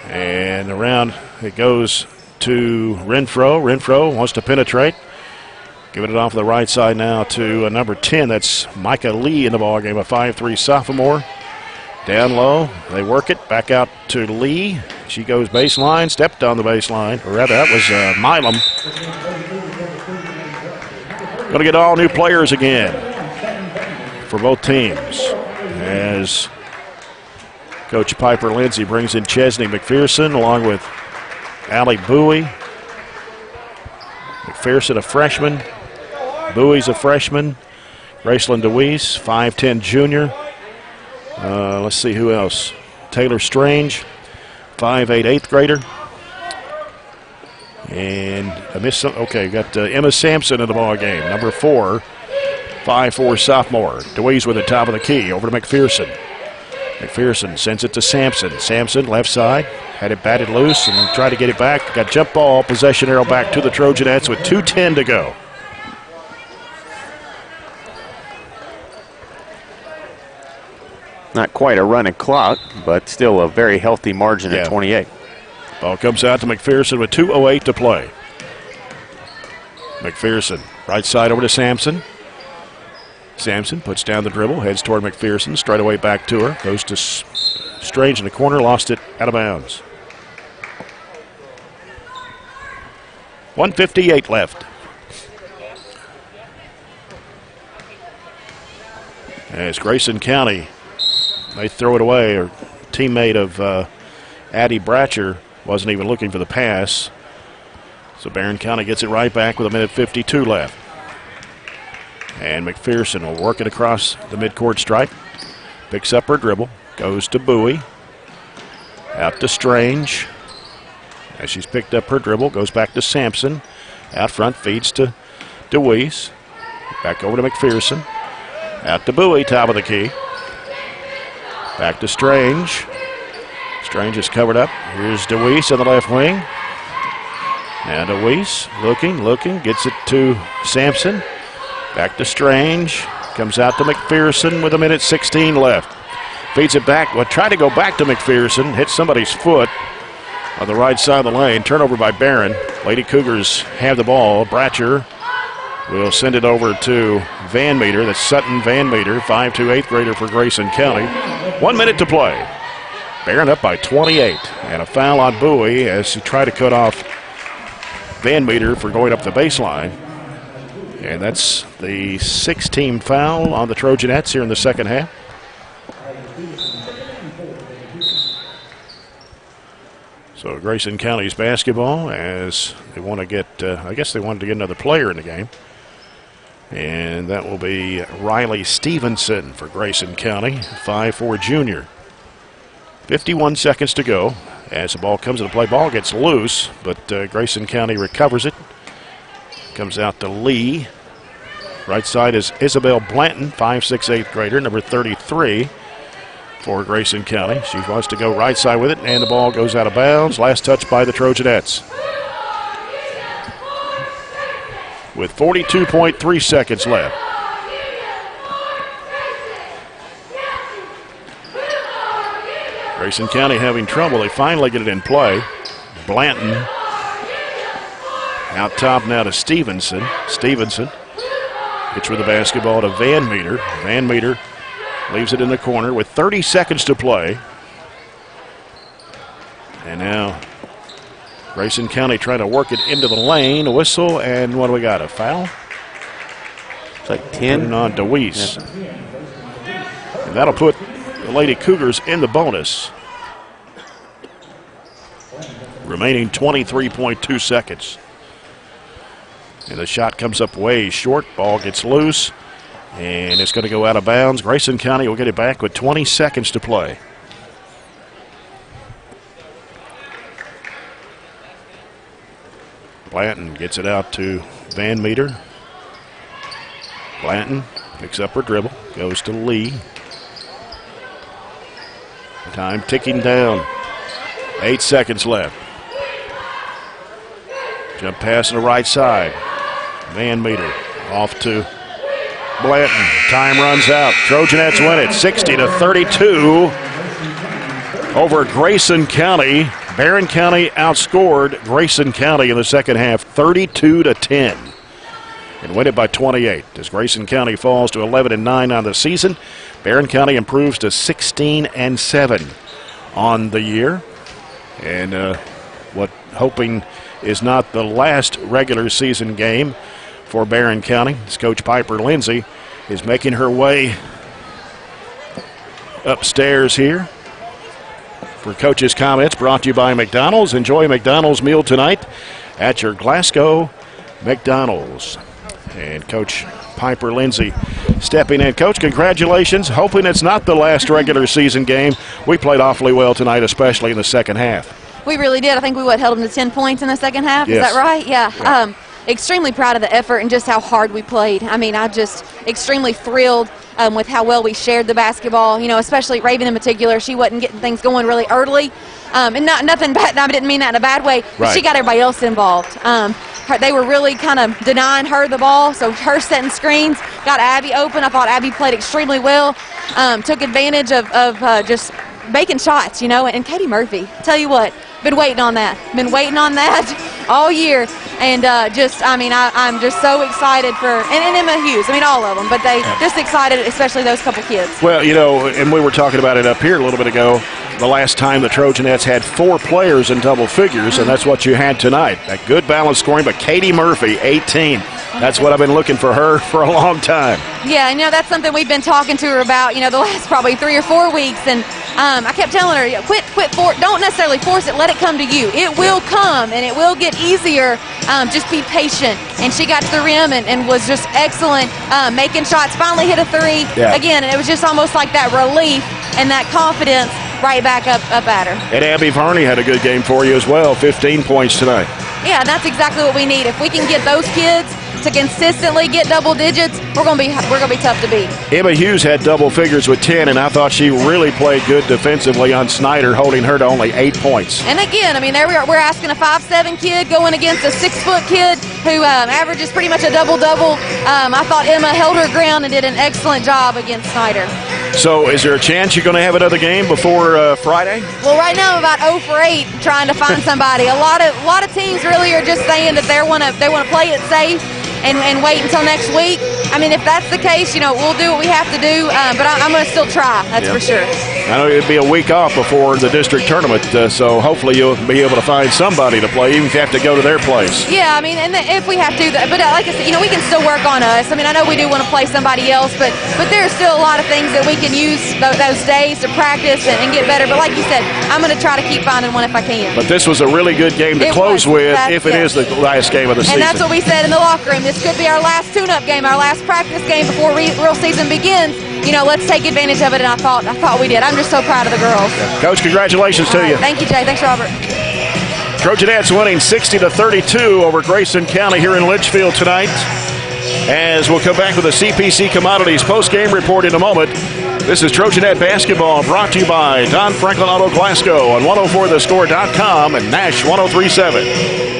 And around it goes to Renfro. Renfro wants to penetrate. Giving it off the right side now to number 10. That's Micah Lee in the ballgame, a 5'3 sophomore. Down low. They work it. Back out to Lee. She goes baseline. Stepped on the baseline. Or rather, that was Milam. Going to get all new players again for both teams. As Coach Piper Lindsay brings in Chesney McPherson along with Allie Bowie. McPherson, a freshman. Bowie's a freshman. Graceland DeWeese, 5'10 junior. Let's see who else. Taylor Strange, 5'8 eighth grader. And I missed some. Okay, got Emma Sampson in the ball game, number 4, 5'4 sophomore. DeWeese with the top of the key, over to McPherson. McPherson sends it to Sampson. Sampson, left side, had it batted loose and tried to get it back. Got jump ball, possession arrow back to the Trojanettes with 2:10 to go. Not quite a running clock, but still a very healthy margin at 28. Ball comes out to McPherson with 2:08 to play. McPherson, right side over to Sampson. Sampson puts down the dribble, heads toward McPherson, straight away back to her. Goes to Strange in the corner, lost it out of bounds. 1:58 left. As Grayson County, they throw it away. Her teammate of Addie Bratcher wasn't even looking for the pass. So Barren County gets it right back with 1:52 left. And McPherson will work it across the midcourt stripe. Picks up her dribble. Goes to Bowie. Out to Strange. As she's picked up her dribble, goes back to Sampson. Out front, feeds to DeWeese. Back over to McPherson. Out to Bowie, top of the key. Back to Strange. Strange is covered up. Here's DeWeese on the left wing. Now DeWeese looking, gets it to Sampson. Back to Strange. Comes out to McPherson with 1:16 left. Feeds it back. Well, tried to go back to McPherson. Hit somebody's foot on the right side of the lane. Turnover by Barren. Lady Cougars have the ball. Bratcher will send it over to Van Meter. That's Sutton Van Meter, 5'2", 8th grader for Grayson County. 1 minute to play. Barren up by 28. And a foul on Bowie as he tried to cut off Van Meter for going up the baseline. And that's the 6th-team foul on the Trojanettes here in the second half. So Grayson County's basketball as they want to get, I guess they wanted to get another player in the game. And that will be Riley Stevenson for Grayson County, 5'4" junior. 51 seconds to go as the ball comes into play. Ball gets loose, but Grayson County recovers it. Comes out to Lee. Right side is Isabel Blanton, 5'6", 8th grader, number 33 for Grayson County. She wants to go right side with it, and the ball goes out of bounds. Last touch by the Trojanettes. With 42.3 seconds left. Grayson County having trouble. They finally get it in play. Blanton out top now to Stevenson. Stevenson gets with the basketball to Van Meter. Van Meter leaves it in the corner with 30 seconds to play. And now Grayson County trying to work it into the lane. A whistle, and what do we got? A foul? It's like 10 on DeWeese. Yeah. And that'll put the Lady Cougars in the bonus. Remaining 23.2 seconds. And the shot comes up way short. Ball gets loose, and it's going to go out of bounds. Grayson County will get it back with 20 seconds to play. Blanton gets it out to Van Meter. Blanton picks up her dribble, goes to Lee. Time ticking down. 8 seconds left. Jump pass to the right side. Van Meter off to Blanton. Time runs out. Trojanettes win it 60-32 over Grayson County. Barren County outscored Grayson County in the second half 32-10 and win it by 28 as Grayson County falls to 11-9 on the season. Barren County improves to 16-7 on the year. And what hoping is not the last regular season game for Barren County. As Coach Piper Lindsay is making her way upstairs here for Coach's comments, brought to you by McDonald's. Enjoy a McDonald's meal tonight at your Glasgow McDonald's. And Coach Piper Lindsay stepping in. Coach, congratulations. Hoping it's not the last regular season game. We played awfully well tonight, especially in the second half. We really did. I think we held them to 10 points in the second half. Yes. Is that right? Yeah. Extremely proud of the effort and just how hard we played. I mean, I just extremely thrilled with how well we shared the basketball. You know, especially Raven in particular. She wasn't getting things going really early, and nothing bad. I didn't mean that in a bad way. But right. She got everybody else involved. They were really kind of denying her the ball, so her setting screens got Abby open. I thought Abby played extremely well. Took advantage of just making shots, you know. And Katie Murphy, tell you what, been waiting on that all year. And I'm just so excited for, and Emma Hughes, I mean, all of them, but they just excited, especially those couple kids. Well, you know, and we were talking about it up here a little bit ago, the last time the Trojanettes had 4 players in double figures, and that's what you had tonight. A good balance scoring, but Katie Murphy, 18. That's what I've been looking for her for a long time. Yeah, and, you know, that's something we've been talking to her about, you know, the last probably 3 or 4 weeks, and I kept telling her, don't necessarily force it, let it come to you. It will come, and it will get easier. Just be patient. And she got to the rim and was just excellent, making shots, finally hit a three. Yeah. Again, and it was just almost like that relief and that confidence right back up at her. And Abby Varney had a good game for you as well, 15 points tonight. Yeah, that's exactly what we need. If we can get those kids to consistently get double digits, we're gonna be tough to beat. Emma Hughes had double figures with 10, and I thought she really played good defensively on Snyder, holding her to only 8 points. And again, I mean, there we're asking a 5'7" kid going against a 6-foot kid who averages pretty much a double-double. I thought Emma held her ground and did an excellent job against Snyder. So is there a chance you're going to have another game before Friday? Well, right now I'm about 0 for 8 trying to find somebody. A lot of teams really are just saying that they want to play it safe and wait until next week. I mean, if that's the case, we'll do what we have to do, but I'm going to still try, that's for sure. I know it'd be a week off before the district tournament, so hopefully you'll be able to find somebody to play, even if you have to go to their place. Yeah, I mean, and if we have to, but like I said, we can still work on us. I mean, I know we do want to play somebody else, but there's still a lot of things that we can use those days to practice and get better. But like you said, I'm going to try to keep finding one if I can. But this was a really good game to close with, if it is the last game of the season. And that's what we said in the locker room. This could be our last tune-up game, our last practice game before real season begins. Let's take advantage of it, and I thought we did. I'm just so proud of the girls. Coach, congratulations to you. Thank you, Jay. Thanks, Robert. Trojanettes winning 60-32 over Grayson County here in Litchfield tonight. As we'll come back with the CPC Commodities post-game report in a moment. This is Trojanette basketball brought to you by Don Franklin Auto Glasgow on 104thescore.com and Nash 103.7.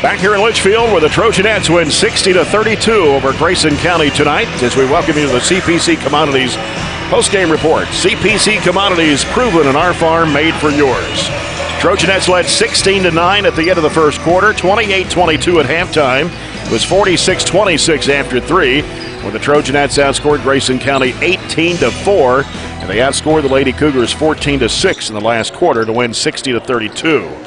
Back here in Litchfield where the Trojanettes win 60-32 over Grayson County tonight as we welcome you to the CPC Commodities postgame report. CPC Commodities, proven in our farm, made for yours. Trojanettes led 16-9 at the end of the first quarter, 28-22 at halftime. It was 46-26 after 3, where the Trojanettes outscored Grayson County 18-4, and they outscored the Lady Cougars 14-6 in the last quarter to win 60-32.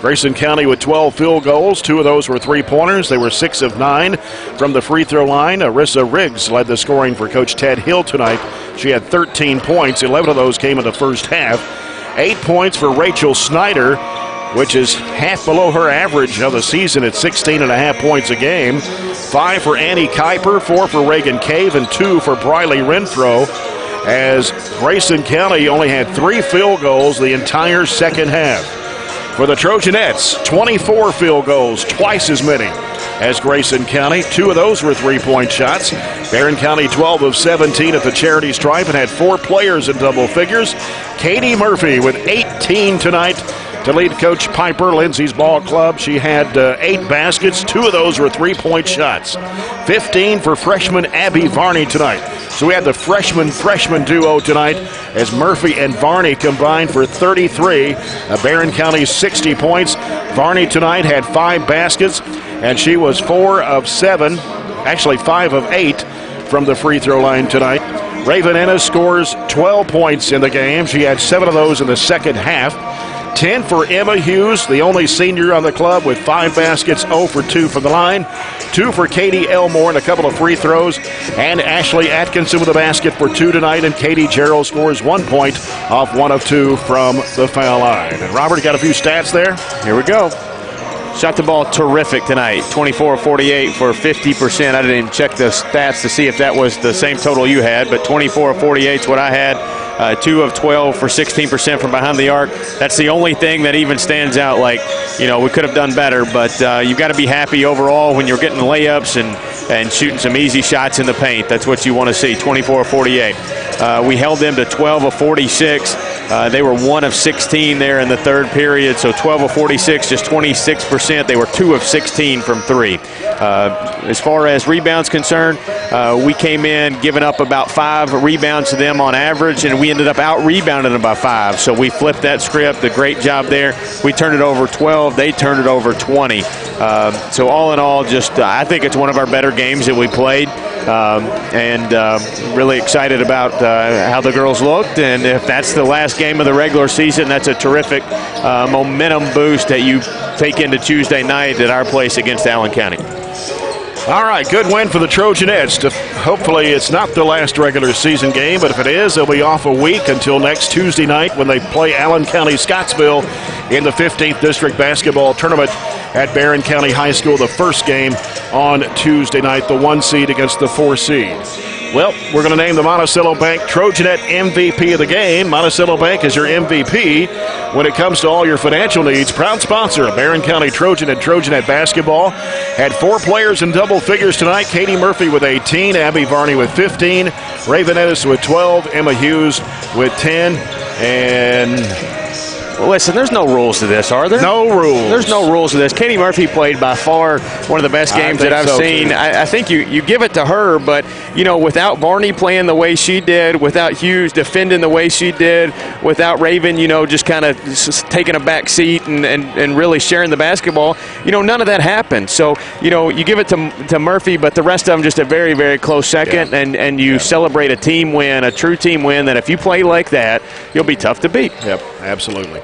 Grayson County with 12 field goals. 2 of those were three-pointers. They were 6 of 9 from the free throw line. Arissa Riggs led the scoring for Coach Ted Hill tonight. She had 13 points. 11 of those came in the first half. 8 points for Rachel Snyder, which is half below her average of the season at 16.5 points a game. 5 for Annie Kuiper, 4 for Reagan Cave, and 2 for Briley Renfro, as Grayson County only had 3 field goals the entire second half. For the Trojanettes, 24 field goals, twice as many as Grayson County. 2 of those were three-point shots. Barren County 12 of 17 at the charity stripe and had 4 players in double figures. Katie Murphy with 18 tonight to lead Coach Piper, Lindsay's ball club. She had 8 baskets. 2 of those were three-point shots. 15 for freshman Abby Varney tonight. So we had the freshman duo tonight as Murphy and Varney combined for 33. Barren County's 60 points. Varney tonight had 5 baskets, and she was 4 of 7, actually 5 of 8 from the free throw line tonight. Raven Ennis scores 12 points in the game. She had 7 of those in the second half. 10 for Emma Hughes, the only senior on the club, with 5 baskets, 0 for 2 from the line. 2 for Katie Elmore and a couple of free throws. And Ashley Atkinson with a basket for 2 tonight. And Katie Gerald scores 1 point off 1 of 2 from the foul line. And Robert, you got a few stats there? Here we go. Shot the ball terrific tonight, 24-48 for 50%. I didn't even check the stats to see if that was the same total you had, but 24-48 is what I had. 2 of 12 for 16% from behind the arc. That's the only thing that even stands out. Like, you know, we could have done better, but you've got to be happy overall when you're getting layups and shooting some easy shots in the paint. That's what you want to see, 24-48. We held them to 12 of 46. They were 1 of 16 there in the third period, so 12 of 46, just 26%. They were 2 of 16 from 3. As far as rebounds concerned, we came in giving up about 5 rebounds to them on average, and we ended up out-rebounding them by 5. So we flipped that script. A great job there. We turned it over 12. They turned it over 20. So all in all, just I think it's one of our better games that we played, and really excited about how the girls looked. And if that's the last game of the regular season, that's a terrific momentum boost that you take into Tuesday night at our place against Allen County. All right, good win for the Trojanettes. Hopefully it's not the last regular season game, but if it is, they'll be off a week until next Tuesday night when they play Allen County Scottsville in the 15th District Basketball Tournament at Barren County High School, the first game on Tuesday night, the 1 seed against the 4 seed. Well, we're going to name the Monticello Bank Trojanet MVP of the game. Monticello Bank is your MVP when it comes to all your financial needs. Proud sponsor of Barren County Trojan and Trojanet basketball. Had 4 players in double figures tonight. Katie Murphy with 18, Abby Varney with 15, Raven Ennis with 12, Emma Hughes with 10, and... Well, listen, there's no rules to this, are there? No rules. There's no rules to this. Katie Murphy played by far one of the best games that I've seen. I think you give it to her, but, you know, without Varney playing the way she did, without Hughes defending the way she did, without Raven, you know, just kind of taking a back seat and really sharing the basketball, you know, none of that happened. So, you know, you give it to Murphy, but the rest of them just a very, very close second, and you celebrate a team win, a true team win, that if you play like that, you'll be tough to beat. Yep, absolutely.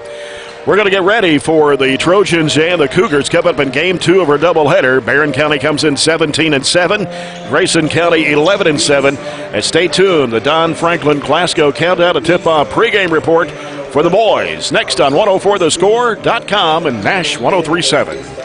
We're going to get ready for the Trojans and the Cougars coming up in Game 2 of our doubleheader. Barren County comes in 17-7, Grayson County 11-7. And stay tuned, the Don Franklin Glasgow Countdown to Tip-Off pregame report for the boys. Next on 104thescore.com and Nash 103.7.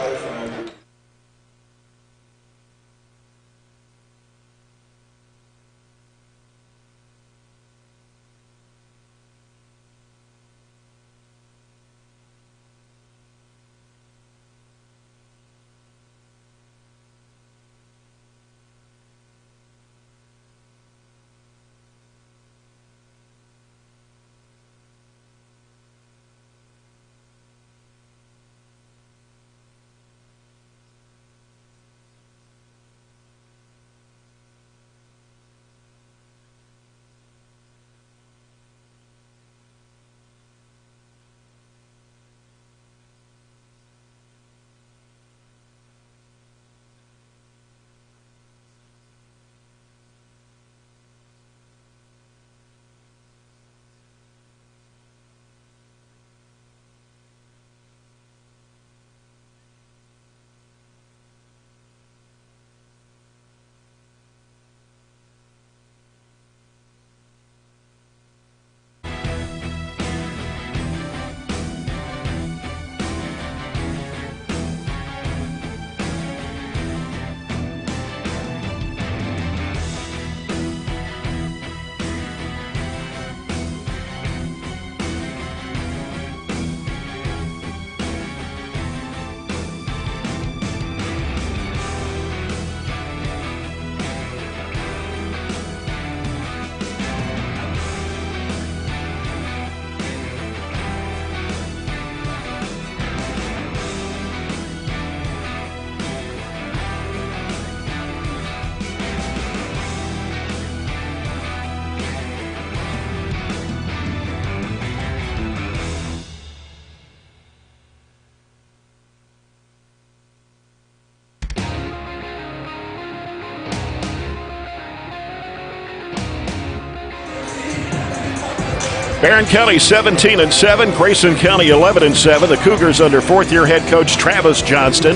Barren County 17-7, Grayson County 11-7. The Cougars under fourth-year head coach Travis Johnston.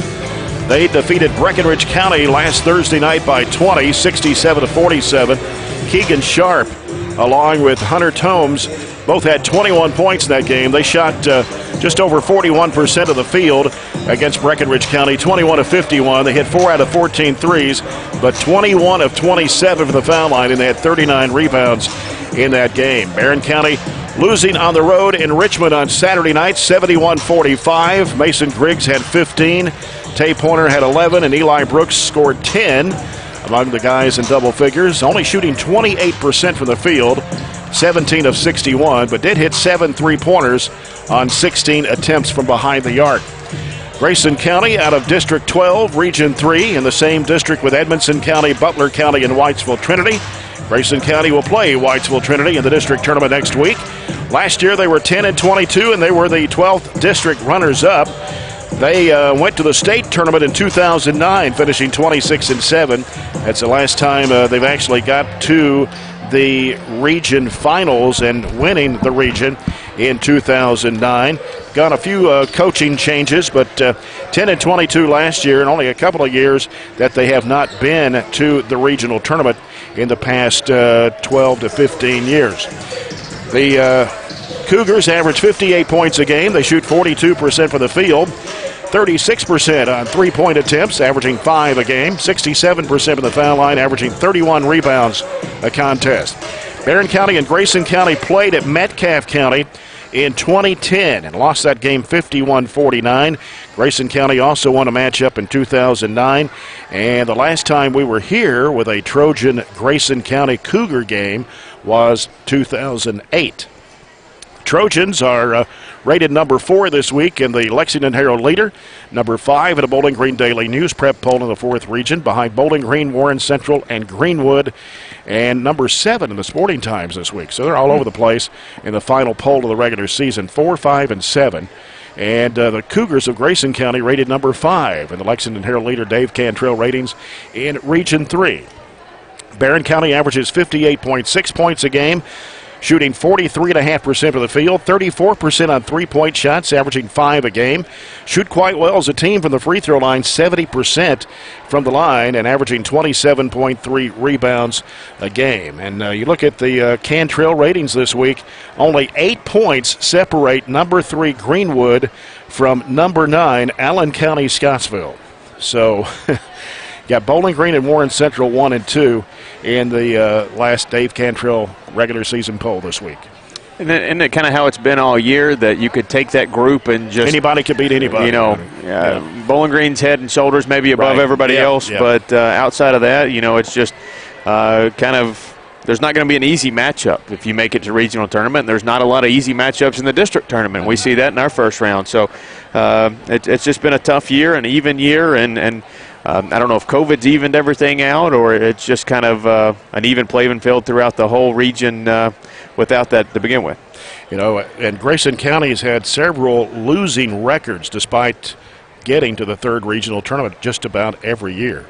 They defeated Breckenridge County last Thursday night by 20, 67-47. Keegan Sharp, along with Hunter Tomes, both had 21 points in that game. They shot just over 41% of the field against Breckenridge County, 21 of 51. They hit 4 out of 14 threes, but 21 of 27 from the foul line, and they had 39 rebounds in that game. Barren County losing on the road in Richmond on Saturday night, 71-45. Mason Griggs had 15. Tay Pointer had 11, and Eli Brooks scored 10 among the guys in double figures, only shooting 28% from the field, 17 of 61, but did hit 7 3-pointers on 16 attempts from behind the arc. Grayson County out of District 12, Region 3, in the same district with Edmonson County, Butler County, and Whitesville Trinity. Grayson County will play Whitesville Trinity in the district tournament next week. Last year they were 10-22, and they were the 12th district runners-up. They went to the state tournament in 2009, finishing 26-7. That's the last time they've actually got to the region finals and winning the region in 2009. Got a few coaching changes, but 10-22 last year, and only a couple of years that they have not been to the regional tournament in the past 12 to 15 years. The Cougars average 58 points a game. They shoot 42% from the field, 36% on three-point attempts, averaging 5 a game, 67% from the foul line, averaging 31 rebounds a contest. Barren County and Grayson County played at Metcalfe County in 2010 and lost that game 51-49. Grayson County also won a matchup in 2009, and the last time we were here with a Trojan Grayson County Cougar game was 2008. Trojans are rated number 4 this week in the Lexington Herald Leader, number 5 in the Bowling Green Daily News prep poll in the 4th region, behind Bowling Green, Warren Central, and Greenwood, and number 7 in the Sporting Times this week. So they're all over the place in the final poll of the regular season, 4, 5, and 7. And the Cougars of Grayson County rated number 5 in the Lexington Herald Leader Dave Cantrell ratings in Region 3. Barren County averages 58.6 points a game, shooting 43.5% of the field, 34% on three-point shots, averaging 5 a game. Shoot quite well as a team from the free throw line, 70% from the line, and averaging 27.3 rebounds a game. And you look at the Cantrell ratings this week, only 8 points separate number 3 Greenwood from number 9 Allen County Scottsville. So got Bowling Green and Warren Central 1 and 2 in the last Dave Cantrell regular season poll this week. Isn't it kind of how it's been all year, that you could take that group and just... Anybody could beat anybody. You know, Bowling Green's head and shoulders maybe above everybody else, but outside of that, you know, it's just kind of... There's not going to be an easy matchup if you make it to regional tournament. There's not a lot of easy matchups in the district tournament. We see that in our first round. So it's just been a tough year, an even year, and I don't know if COVID's evened everything out, or it's just kind of an even playing field throughout the whole region without that to begin with. You know, and Grayson County has had several losing records despite getting to the third regional tournament just about every year.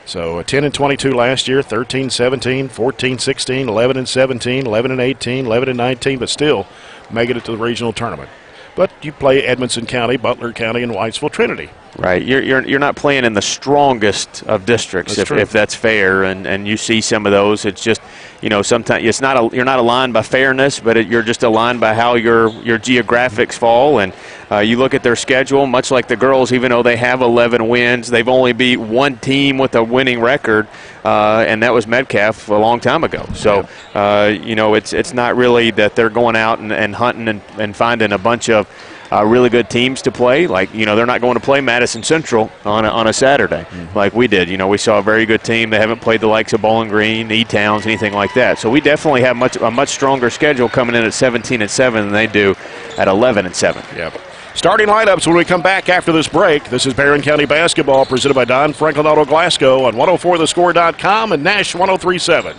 So 10-22 last year, 13-17, 14-16, 11-17, 11-18, 11-19, but still making it to the regional tournament. But you play Edmonson County, Butler County, and Whitesville Trinity. Right, you're not playing in the strongest of districts, if that's fair, and you see some of those. It's just, you know, sometimes you're not aligned by fairness, but you're just aligned by how your geographics fall. And you look at their schedule, much like the girls, even though they have 11 wins, they've only beat one team with a winning record, and that was Metcalfe a long time ago. So you know, it's not really that they're going out and hunting and finding a bunch of really good teams to play. Like, you know, they're not going to play Madison Central on a Saturday like we did. You know, we saw a very good team. They haven't played the likes of Bowling Green, E-Towns, anything like that. So we definitely have a much stronger schedule coming in at 17-7 than they do at 11-7. Yep. Starting lineups when we come back after this break. This is Barren County Basketball presented by Don Franklin Auto Glasgow on 104thescore.com and Nash 103.7.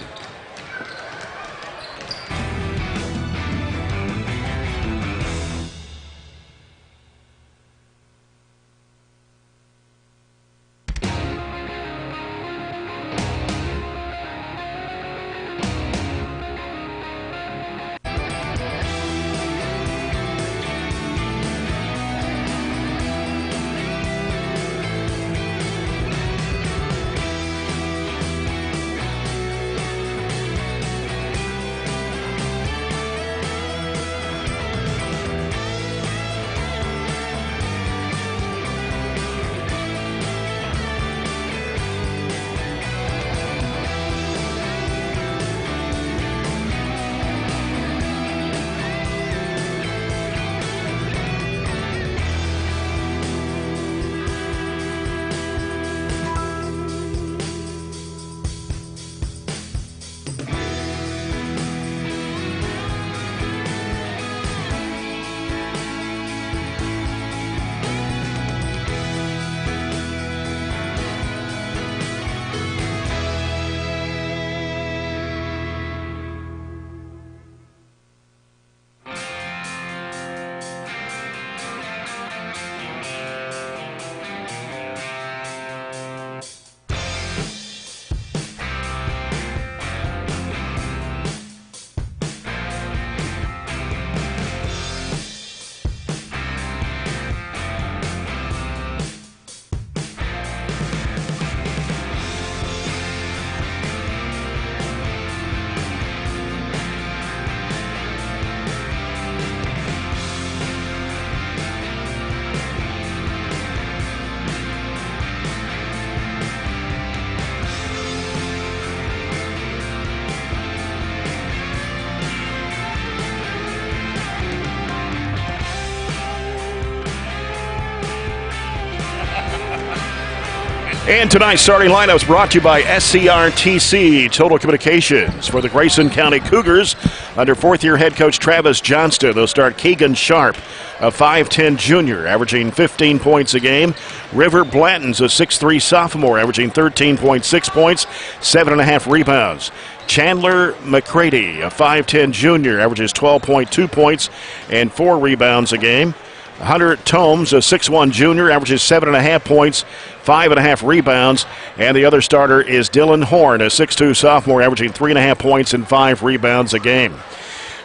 And tonight's starting lineups brought to you by SCRTC Total Communications. For the Grayson County Cougars, under fourth-year head coach Travis Johnston, they'll start Keegan Sharp, a 5'10 junior, averaging 15 points a game. River Blanton's a 6'3 sophomore, averaging 13.6 points, 7.5 rebounds. Chandler McCready, a 5'10 junior, averages 12.2 points and 4 rebounds a game. Hunter Tomes, a 6'1 junior, averages 7.5 points, 5.5 rebounds. And the other starter is Dylan Horn, a 6'2 sophomore, averaging 3.5 points and 5 rebounds a game.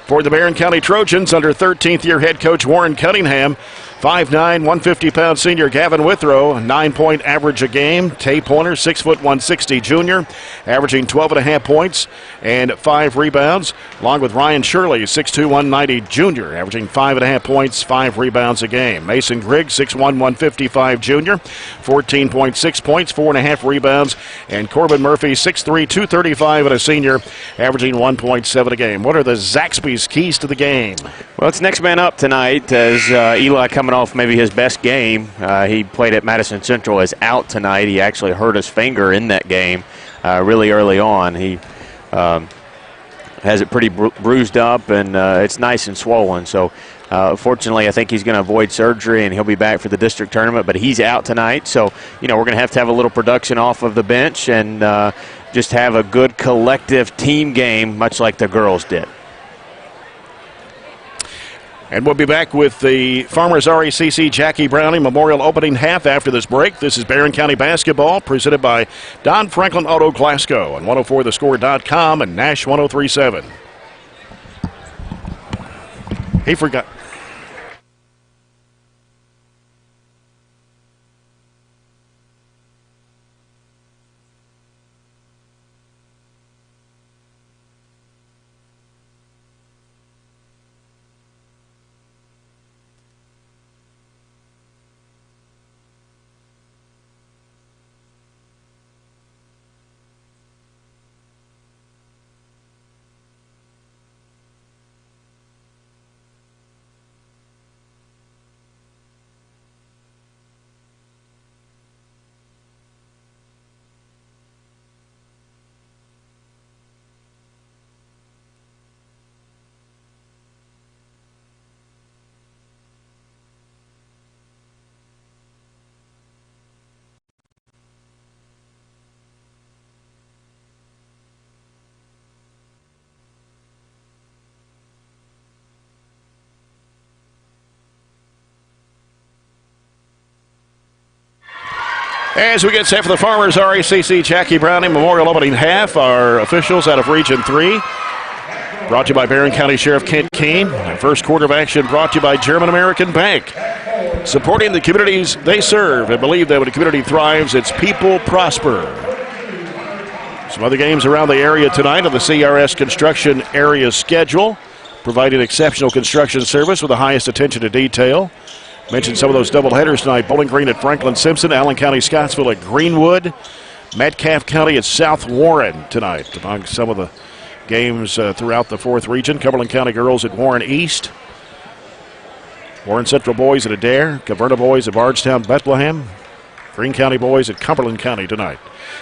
For the Barren County Trojans, under 13th-year head coach Warren Cunningham, 5'9", 150-pound senior Gavin Withrow, 9-point average a game. Tay Pointer, 6', 160 junior, averaging 12.5 points and 5 rebounds, along with Ryan Shirley, 6'2", 190 junior, averaging 5.5 points, 5 rebounds a game. Mason Griggs, 6'1", 155 junior, 14.6 points, 4.5 rebounds, and Corbin Murphy, 6'3", 235 and a senior, averaging 1.7 a game. What are the Zaxby's keys to the game? Well, it's next man up tonight as Eli coming off maybe his best game. He played at Madison Central, is out tonight. He actually hurt his finger in that game really early on. He has it pretty bruised up, and it's nice and swollen. So fortunately, I think he's going to avoid surgery, and he'll be back for the district tournament, but he's out tonight. So, we're going to have a little production off of the bench and just have a good collective team game, much like the girls did. And we'll be back with the Farmers RACC Jackie Browning Memorial Opening Half after this break. This is Barren County Basketball presented by Don Franklin Auto Glasgow on 104thescore.com and Nash 103.7. He forgot. As we get set for the Farmers RACC Jackie Browning Memorial Opening Half, our officials out of Region 3. Brought to you by Barren County Sheriff Kent Keene. First quarter of action brought to you by German American Bank. Supporting the communities they serve and believe that when a community thrives, its people prosper. Some other games around the area tonight on the CRS Construction Area schedule, providing exceptional construction service with the highest attention to detail. Mentioned some of those doubleheaders tonight. Bowling Green at Franklin Simpson, Allen County Scottsville at Greenwood, Metcalfe County at South Warren tonight, among some of the games throughout the 4th region. Cumberland County girls at Warren East, Warren Central boys at Adair, Caverna boys at Bardstown, Bethlehem, Greene County boys at Cumberland County tonight.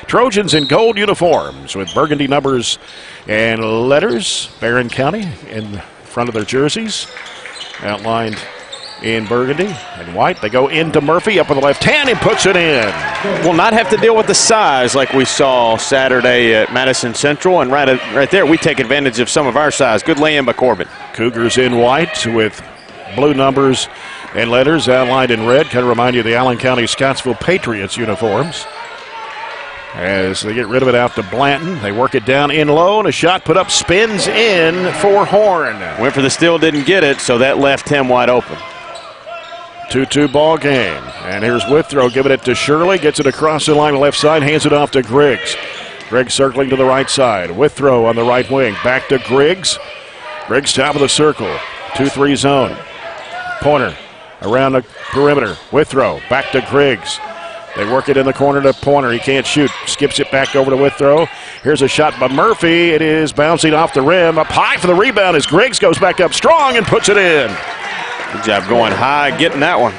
Trojans in gold uniforms with burgundy numbers and letters. Barren County in front of their jerseys, outlined in burgundy and white. They go into Murphy up on the left hand and puts it in. Will not have to deal with the size like we saw Saturday at Madison Central, and right there we take advantage of some of our size. Good lay-in by Corbin. Cougars in white with blue numbers and letters outlined in red. Kind of remind you of the Allen County Scottsville Patriots uniforms. As they get rid of it out to Blanton, they work it down in low, and a shot put up spins in for Horn. Went for the steal, didn't get it, so that left him wide open. 2-2 ball game. And here's Withrow giving it to Shirley. Gets it across the line left side. Hands it off to Griggs. Griggs circling to the right side. Withrow on the right wing. Back to Griggs. Griggs top of the circle. 2-3 zone. Pointer around the perimeter. Withrow back to Griggs. They work it in the corner to Pointer. He can't shoot. Skips it back over to Withrow. Here's a shot by Murphy. It is bouncing off the rim. Up high for the rebound as Griggs goes back up strong and puts it in. Good job going high, getting that one.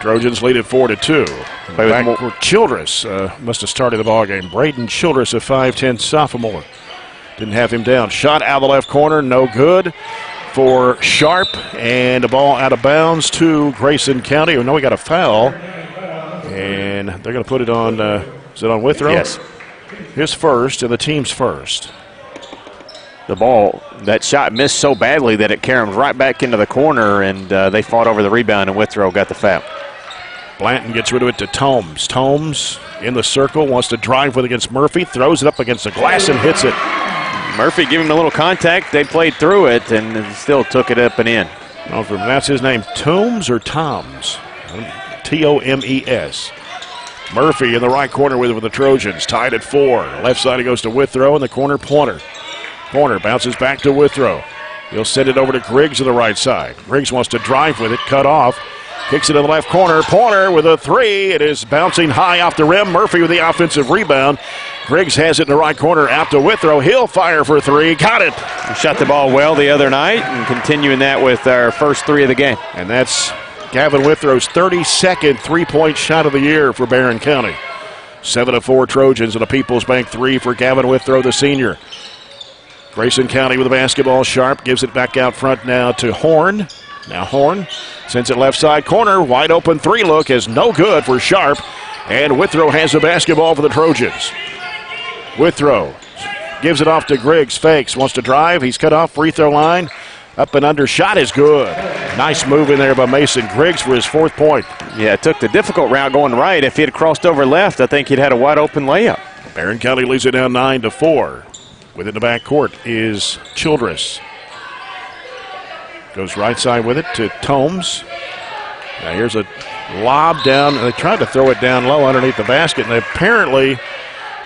Trojans lead at 4-2. Back for Childress. Must have started the ball game. Braden Childress, a 5'10 sophomore. Didn't have him down. Shot out of the left corner, no good for Sharp, and the ball out of bounds to Grayson County. We got a foul, and they're going to put it on, is it on Withrow? Yes. His first, and the team's first. The ball, that shot missed so badly that it carried right back into the corner, and they fought over the rebound, and Withrow got the foul. Blanton gets rid of it to Tomes. Tomes in the circle, wants to drive with against Murphy, throws it up against the glass and hits it. Murphy gave him a little contact. They played through it and still took it up and in. That's his name, Tomes or Toms? Tomes. Murphy in the right corner with the Trojans, tied at 4. Left side it goes to Withrow, in the corner Pointer. Pointer bounces back to Withrow. He'll send it over to Griggs on the right side. Griggs wants to drive with it, cut off. Kicks it in the left corner. Pointer with a 3. It is bouncing high off the rim. Murphy with the offensive rebound. Griggs has it in the right corner out to Withrow. He'll fire for 3. Got it. We shot the ball well the other night and continuing that with our first 3 of the game. And that's Gavin Withrow's 32nd three-point shot of the year for Barren County. 7-4 Trojans and a People's Bank 3 for Gavin Withrow, the senior. Grayson County with the basketball. Sharp gives it back out front now to Horn. Now Horn sends it left side corner. Wide open 3 look is no good for Sharp. And Withrow has the basketball for the Trojans. Withrow gives it off to Griggs. Fakes. Wants to drive. He's cut off free throw line. Up and under. Shot is good. Nice move in there by Mason Griggs for his 4th point. Yeah, took the difficult route going right. If he had crossed over left, I think he'd had a wide open layup. Barren County leads it down 9-4. Within the back court is Childress. Goes right side with it to Tomes. Now here's a lob down. They tried to throw it down low underneath the basket, and apparently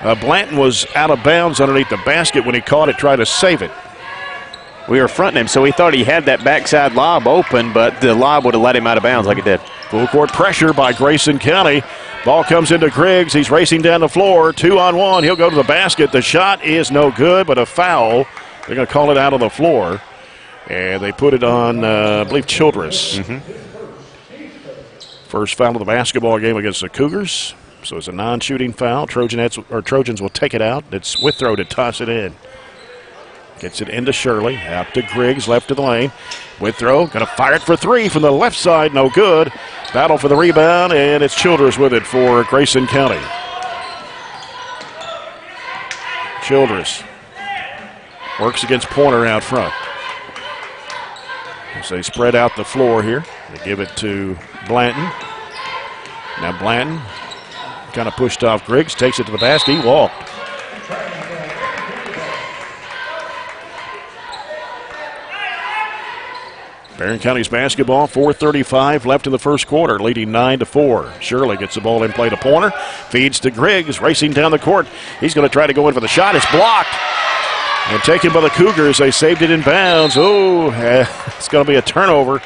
Blanton was out of bounds underneath the basket when he caught it, tried to save it. We were fronting him, so he thought he had that backside lob open, but the lob would have let him out of bounds like it did. Full court pressure by Grayson County. Ball comes into Griggs. He's racing down the floor. 2-on-1. He'll go to the basket. The shot is no good, but a foul. They're going to call it out on the floor. And they put it on, I believe, Childress. First foul of the basketball game against the Cougars. So it's a non-shooting foul. Trojans will take it out. It's Withrow to toss it in. Gets it into Shirley. Out to Griggs, left of the lane. Withrow going to fire it for 3 from the left side. No good. Battle for the rebound, and it's Childress with it for Grayson County. Childress works against Pointer out front. As they spread out the floor here, they give it to Blanton. Now Blanton kind of pushed off Griggs, takes it to the basket. He walked. Barren County's basketball, 4:35 left in the first quarter, leading 9-4. Shirley gets the ball in play to Pointer, feeds to Griggs, racing down the court. He's going to try to go in for the shot. It's blocked. And taken by the Cougars. They saved it in bounds. Oh, it's going to be a turnover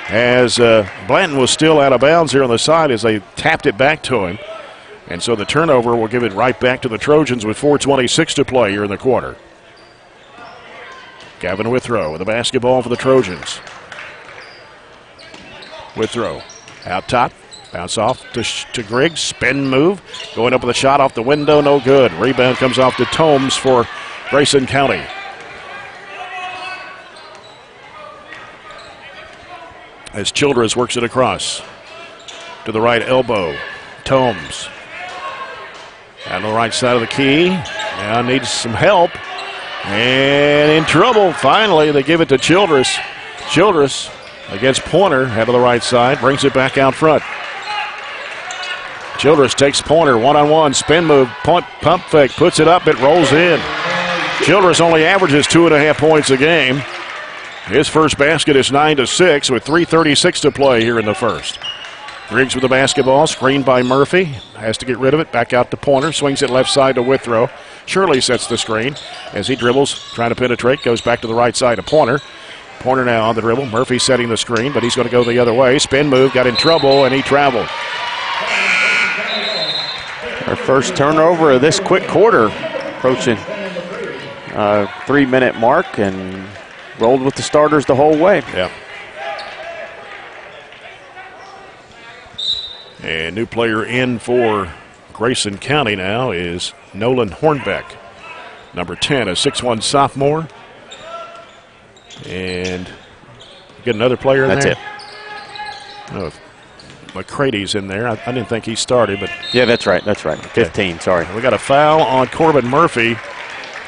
as Blanton was still out of bounds here on the side as they tapped it back to him. And so the turnover will give it right back to the Trojans with 4:26 to play here in the quarter. Gavin Withrow with the basketball for the Trojans. Withrow out top. Bounce off to Griggs. Spin move. Going up with a shot off the window. No good. Rebound comes off to Tomes for Grayson County. As Childress works it across to the right elbow. Tomes on the right side of the key. Now needs some help. And in trouble. Finally, they give it to Childress. Childress against Pointer. Head to the right side. Brings it back out front. Childress takes Pointer. 1-on-1. Spin move. Pump fake. Puts it up. It rolls in. Childress only averages 2.5 points a game. His first basket is 9-6 with 3:36 to play here in the first. Griggs with the basketball, screened by Murphy. Has to get rid of it. Back out to Pointer. Swings it left side to Withrow. Shirley sets the screen as he dribbles, trying to penetrate. Goes back to the right side to Pointer. Pointer now on the dribble. Murphy setting the screen, but he's going to go the other way. Spin move, got in trouble, and he traveled. Our first turnover of this quick quarter, approaching 3-minute mark, and rolled with the starters the whole way. Yeah. And new player in for Grayson County now is Nolan Hornbeck, number 10, a 6'1 sophomore. And get another player That's there? That's it. Oh, McCrady's in there. I didn't think he started, but. Yeah, that's right. That's right. 15, sorry. We got a foul on Corbin Murphy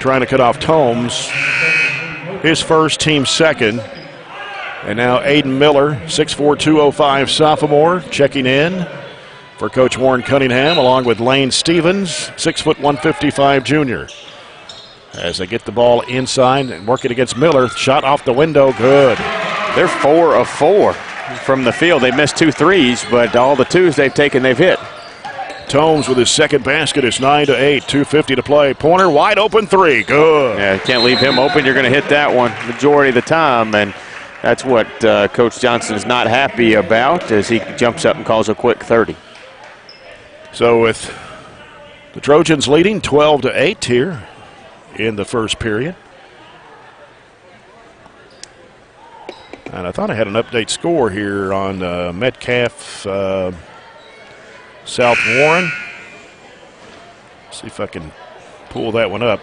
trying to cut off Tomes. His first, team second. And now Aiden Miller, 6'4", 205 sophomore, checking in for Coach Warren Cunningham, along with Lane Stevens, 6', 155 junior. As they get the ball inside and work it against Miller. Shot off the window, good. They're 4 of 4 from the field. They missed 2 threes, but all the twos they've taken, they've hit. Tomes with his second basket. It's 9-8, 2:50 to play. Pointer, wide open three, good. Yeah, can't leave him open. You're going to hit that one majority of the time, and that's what Coach Johnson's not happy about as he jumps up and calls a quick 30. So with the Trojans leading 12-8 here in the first period. And I thought I had an update score here on Metcalf South Warren. See if I can pull that one up.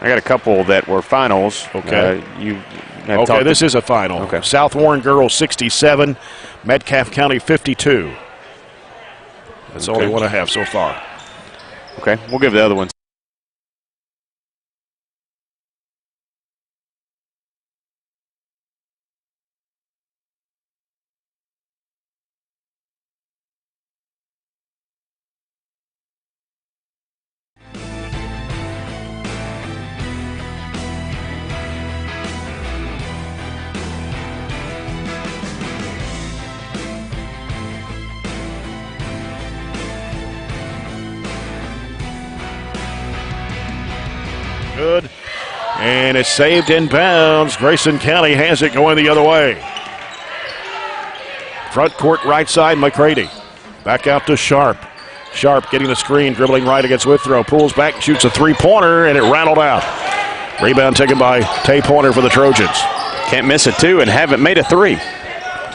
I got a couple that were finals. Okay. Okay, this is a final. Okay. South Warren girls 67, Metcalf County 52. That's the only one I have so far. Okay, we'll give the other ones. Good. And it's saved in bounds. Grayson County has it going the other way. Front court right side, McCready. Back out to Sharp. Sharp getting the screen, dribbling right against Withrow. Pulls back, shoots a three-pointer, and it rattled out. Rebound taken by Tay Pointer for the Trojans. Can't miss a 2 and haven't made a 3.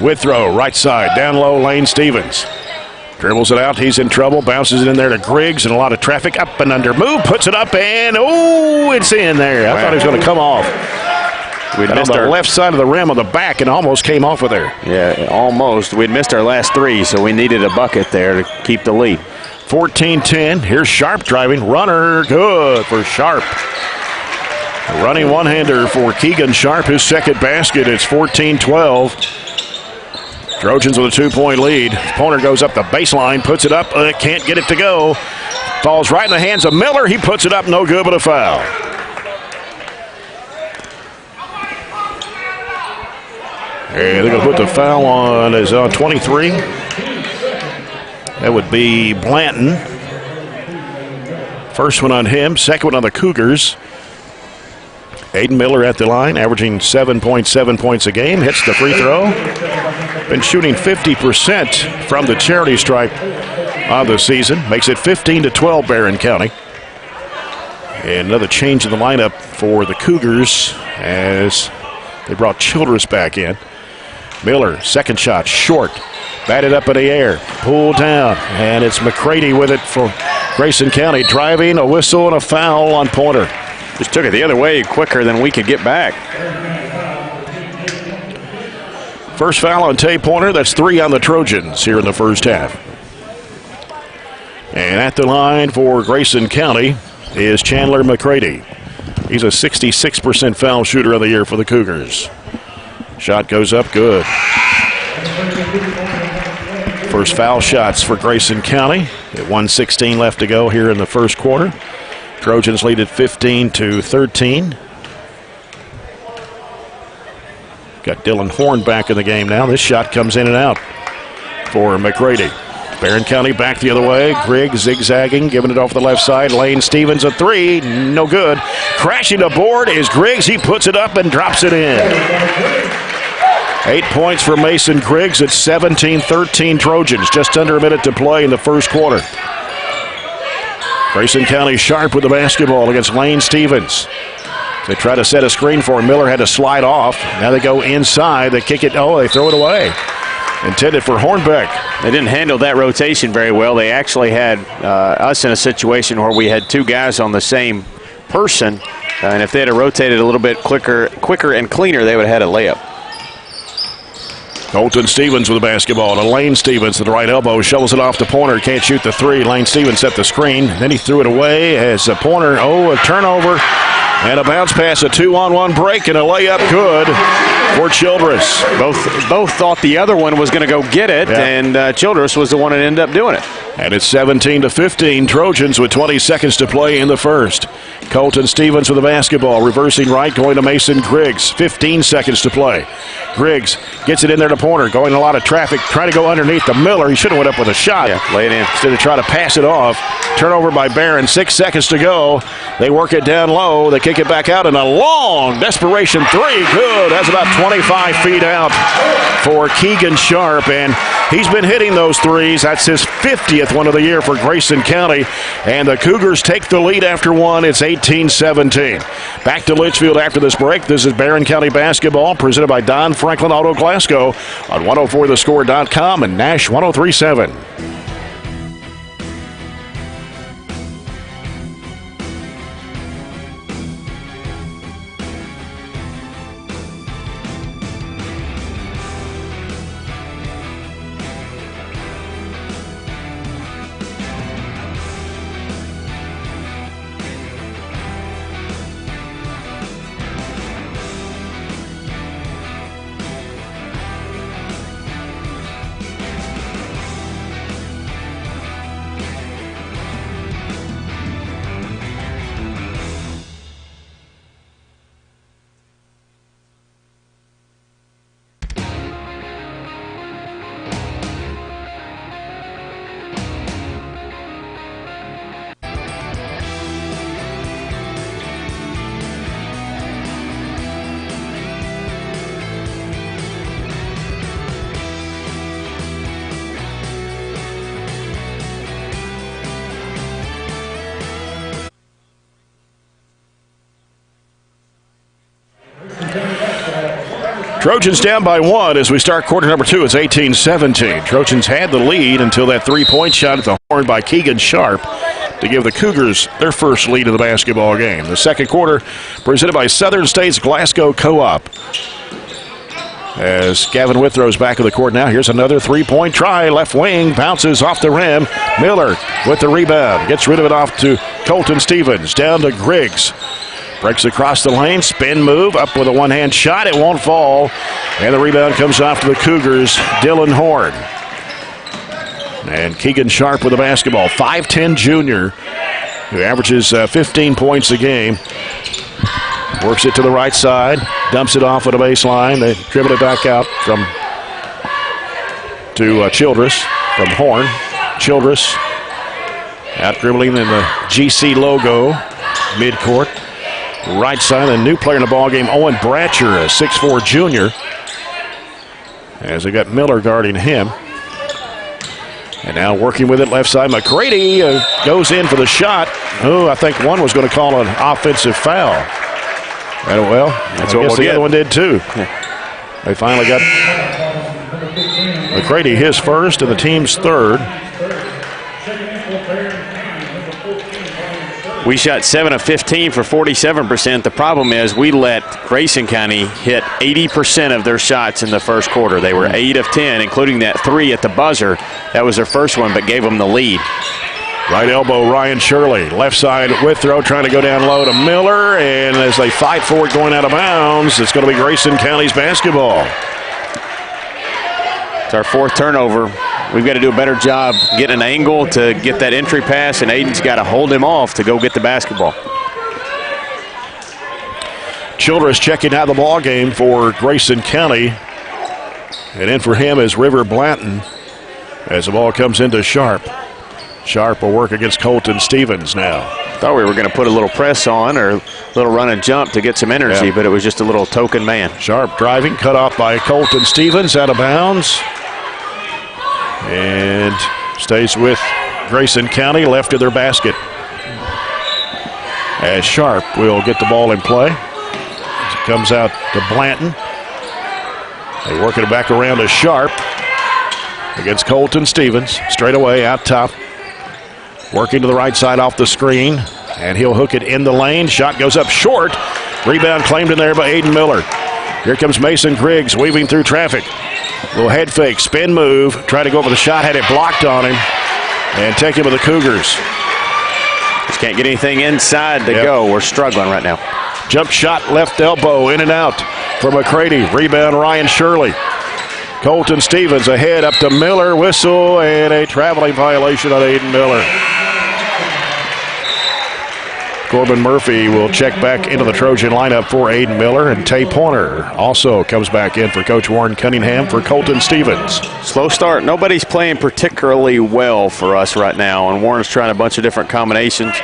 Withrow, right side, down low, Lane Stevens. Dribbles it out, he's in trouble, bounces it in there to Griggs, and a lot of traffic, up and under, move, puts it up, and it's in there. I thought he was going to come off. We'd missed on the left side of the rim on the back and almost came off of there. Yeah, almost. We'd missed our last 3, so we needed a bucket there to keep the lead. 14-10, here's Sharp driving, runner, good for Sharp. A running one-hander for Keegan Sharp, his second basket. It's 14-12. Trojans with a 2-point lead. Pointer goes up the baseline, puts it up, can't get it to go. Falls right in the hands of Miller. He puts it up, no good, but a foul. And they're going to put the foul on, is on 23. That would be Blanton. First one on him, second one on the Cougars. Aiden Miller at the line, averaging 7.7 points a game, hits the free throw. Been shooting 50% from the charity stripe of the season. Makes it 15-12 Barren County. And another change in the lineup for the Cougars as they brought Childress back in. Miller, second shot, short. Batted up in the air, pulled down, and it's McCready with it for Grayson County. Driving, a whistle, and a foul on Pointer. Just took it the other way quicker than we could get back. First foul on Tay Pointer. That's 3 on the Trojans here in the first half. And at the line for Grayson County is Chandler McCready. He's a 66% foul shooter of the year for the Cougars. Shot goes up, good. First foul shots for Grayson County. At 1:16 left to go here in the first quarter. Trojans lead at 15-13. Got Dylan Horn back in the game now. This shot comes in and out for McCready. Barren County back the other way. Griggs zigzagging, giving it off the left side. Lane Stevens a 3, no good. Crashing the board is Griggs. He puts it up and drops it in. 8 points for Mason Griggs at 17-13 Trojans. Just under a minute to play in the first quarter. Grayson County Sharp with the basketball against Lane Stevens. They try to set a screen for him. Miller had to slide off. Now they go inside. They kick it. They throw it away. intended for Hornbeck. They didn't handle that rotation very well. They actually had us in a situation where we had two guys on the same person, and if they had rotated a little bit quicker and cleaner, they would have had a layup. Colton Stevens with the basketball to Lane Stevens at the right elbow. Shovels it off to Pointer. Can't shoot the three. Lane Stevens set the screen. Then he threw it away as Pointer, a turnover. And a bounce pass, a 2-on-1 break, and a layup good for Childress. Both thought the other one was going to go get it, and Childress was the one that ended up doing it. And it's 17-15. Trojans with 20 seconds to play in the first. Colton Stevens with the basketball, reversing right, going to Mason Griggs. 15 seconds to play. Griggs gets it in there to Pointer, going a lot of traffic, trying to go underneath the Miller. He should have went up with a shot. Yeah, lay it in. Instead of trying to pass it off. Turnover by Barren. 6 seconds to go. They work it down low. They kick it back out, and a long desperation three. Good. That's about 25 feet out for Keegan Sharp, and he's been hitting those threes. That's his 50th one of the year for Grayson County, and the Cougars take the lead after one. It's 18-17. Back to Litchfield after this break. This is Barren County basketball presented by Don Franklin Auto Glasgow on 104thescore.com and Nash 103.7. Trojans down by one as we start quarter number two. It's 18-17. Trojans had the lead until that three-point shot at the horn by Keegan Sharp to give the Cougars their first lead of the basketball game. The second quarter presented by Southern States Glasgow Co-op. As Gavin Withrow's back of the court now. Here's another three-point try. Left wing bounces off the rim. Miller with the rebound. Gets rid of it off to Colton Stevens. Down to Griggs. Breaks across the lane, spin move, up with a one-hand shot. It won't fall. And the rebound comes off to the Cougars, Dylan Horn. And Keegan Sharp with the basketball, 5'10 junior, who averages 15 points a game. Works it to the right side, dumps it off at a baseline. They dribble it back out to Childress from Horn. Childress out dribbling in the GC logo, midcourt. Right side, a new player in the ballgame, Owen Bratcher, a 6'4 junior. As they got Miller guarding him. And now working with it left side, McCready goes in for the shot. I think one was going to call an offensive foul. And that's what we'll the other one did too. Yeah. They finally got McCready his first and the team's third. We shot 7 of 15 for 47%. The problem is we let Grayson County hit 80% of their shots in the first quarter. They were 8 of 10, including that three at the buzzer. That was their first one, but gave them the lead. Right elbow, Ryan Shirley. Left side, Withrow trying to go down low to Miller. And as they fight for it going out of bounds, it's going to be Grayson County's basketball. It's our fourth turnover. We've got to do a better job getting an angle to get that entry pass, and Aiden's got to hold him off to go get the basketball. Childress checking out the ball game for Grayson County. And in for him is River Blanton as the ball comes into Sharp. Sharp will work against Colton Stevens now. Thought we were going to put a little press on or a little run and jump to get some energy, but it was just a little token man. Sharp driving, cut off by Colton Stevens, out of bounds. And stays with Grayson County, left of their basket. As Sharp will get the ball in play. As it comes out to Blanton. They working it back around to Sharp. against Colton Stevens. Straight away out top. Working to the right side off the screen. And he'll hook it in the lane. Shot goes up short. Rebound claimed in there by Aiden Miller. Here comes Mason Griggs weaving through traffic. Little head fake, spin move. Tried to go for the shot, had it blocked on him. And take him with the Cougars. Just can't get anything inside to go. We're struggling right now. Jump shot, left elbow, in and out for McCready. Rebound, Ryan Shirley. Colton Stevens ahead up to Miller. Whistle and a traveling violation on Aiden Miller. Corbin Murphy will check back into the Trojan lineup for Aiden Miller, and Tay Pointer also comes back in for Coach Warren Cunningham for Colton Stevens. Slow start. Nobody's playing particularly well for us right now, and Warren's trying a bunch of different combinations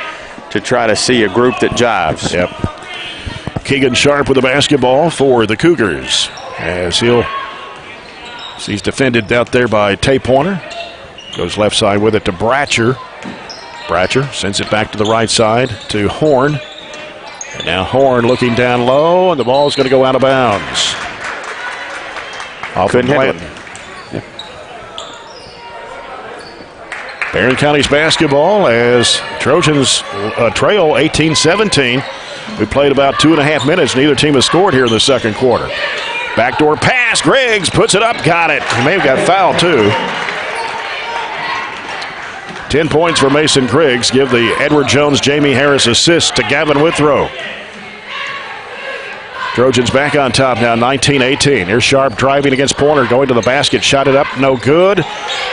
to try to see a group that jives. Yep. Keegan Sharp with the basketball for the Cougars as he's defended out there by Tay Pointer. Goes left side with it to Bratcher. Bratcher sends it back to the right side to Horn. And now Horn looking down low, and the ball's going to go out of bounds. Off in Blanton. Barren County's basketball as Trojans trail 18-17. We played about 2.5 minutes. Neither team has scored here in the second quarter. Backdoor pass. Griggs puts it up. Got it. He may have got fouled too. 10 points for Mason Griggs. Give the Edward Jones, Jamie Harris assist to Gavin Withrow. Trojans back on top now, 19-18. Here's Sharp driving against Pointer, going to the basket. Shot it up, no good.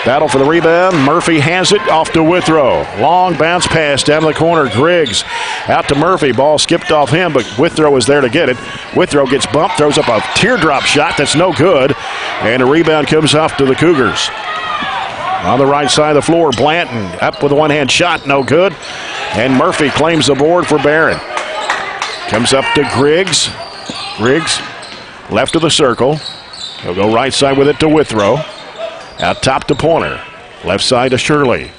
Battle for the rebound. Murphy has it, off to Withrow. Long bounce pass down the corner. Griggs out to Murphy. Ball skipped off him, but Withrow is there to get it. Withrow gets bumped, throws up a teardrop shot that's no good. And a rebound comes off to the Cougars. On the right side of the floor, Blanton up with a one-hand shot, no good. And Murphy claims the board for Barren. Comes up to Griggs. Griggs left of the circle. He'll go right side with it to Withrow. Out top to Pointer. Left side to Shirley.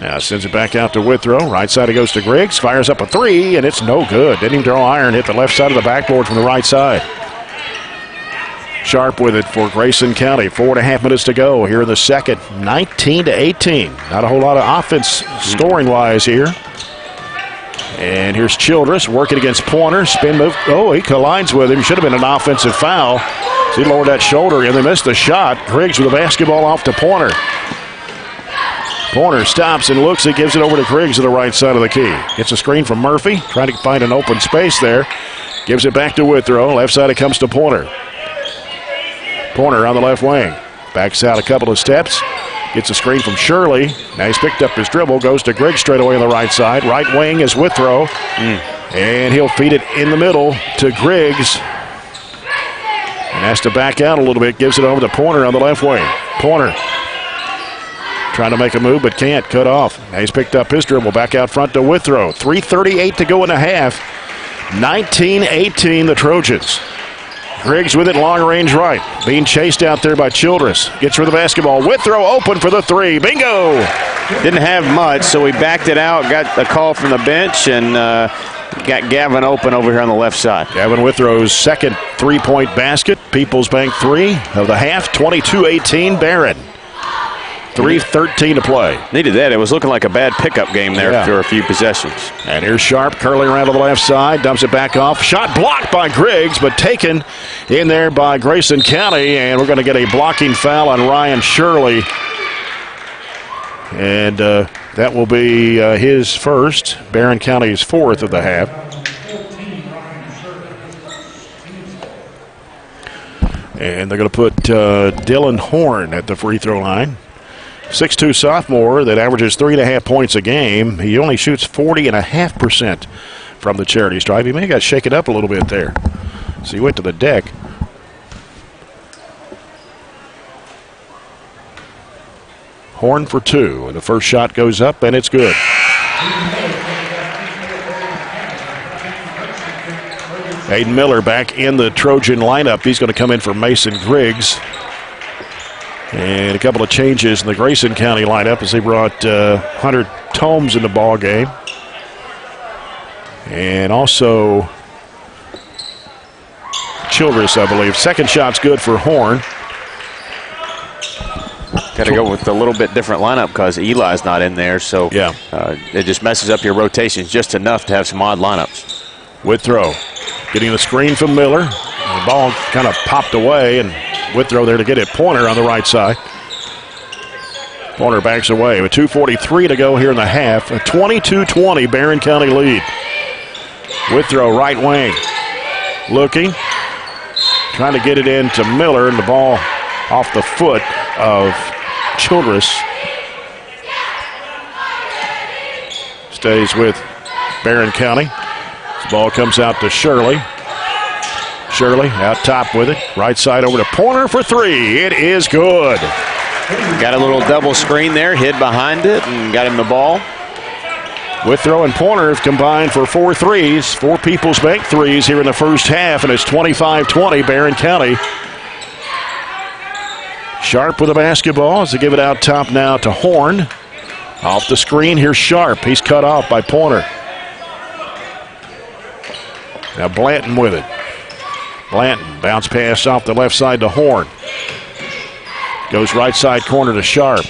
Now sends it back out to Withrow. Right side it goes to Griggs. Fires up a three, and it's no good. Didn't even draw iron. Hit the left side of the backboard from the right side. Sharp with it for Grayson County. 4.5 minutes to go here in the second. 19-18. Not a whole lot of offense scoring-wise here. And here's Childress working against Pointer. Spin move. Oh, he collides with him. Should have been an offensive foul. So he lowered that shoulder, and they missed the shot. Griggs with the basketball off to Pointer. Pointer stops and looks. He gives it over to Griggs to the right side of the key. Gets a screen from Murphy. Trying to find an open space there. Gives it back to Withrow. Left side it comes to Pointer. Pointer on the left wing. Backs out a couple of steps. Gets a screen from Shirley. Now he's picked up his dribble. Goes to Griggs straight away on the right side. Right wing is Withrow. And he'll feed it in the middle to Griggs. And has to back out a little bit. Gives it over to Pointer on the left wing. Pointer trying to make a move but can't. Cut off. Now he's picked up his dribble. Back out front to Withrow. 3:38 to go in the half. 19-18 the Trojans. Griggs with it, long range right. Being chased out there by Childress. Gets rid of the basketball. Withrow open for the three. Bingo! Didn't have much, so he backed it out, got a call from the bench, and got Gavin open over here on the left side. Gavin Withrow's second three-point basket. Peoples Bank three of the half. 22-18 Barren. 3:13 to play. Needed that. It was looking like a bad pickup game there for a few possessions. And here's Sharp curling around to the left side. Dumps it back off. Shot blocked by Griggs, but taken in there by Grayson County. And we're going to get a blocking foul on Ryan Shirley. And that will be his first. Barren County's fourth of the half. And they're going to put Dylan Horn at the free throw line. 6'2 sophomore that averages 3.5 points a game. He only shoots 40.5% from the charity stripe. He may have got shaken up a little bit there. So he went to the deck. Horn for two. And the first shot goes up, and it's good. Aiden Miller back in the Trojan lineup. He's going to come in for Mason Griggs. And a couple of changes in the Grayson County lineup as they brought Hunter Tomes in the ball game. And also Childress, I believe. Second shot's good for Horn. Got to go with a little bit different lineup because Eli's not in there, so it just messes up your rotations just enough to have some odd lineups. Withrow getting the screen from Miller. The ball kind of popped away, and Withrow there to get it. Pointer on the right side. Pointer backs away with 2:43 to go here in the half. A 22-20 Barren County lead. Withrow right wing. Looking. Trying to get it into Miller, and the ball off the foot of Childress. Stays with Barren County. The ball comes out to Shirley. Shirley out top with it. Right side over to Pointer for three. It is good. Got a little double screen there, hid behind it, and got him the ball. Withrow and Pointer have combined for 4 threes. 4 People's Bank threes here in the first half, and it's 25-20 Barren County. Sharp with the basketball as they give it out top now to Horn. Off the screen, here's Sharp. He's cut off by Pointer. Now Blanton with it. Blanton bounce pass off the left side to Horn. Goes right side corner to Sharp.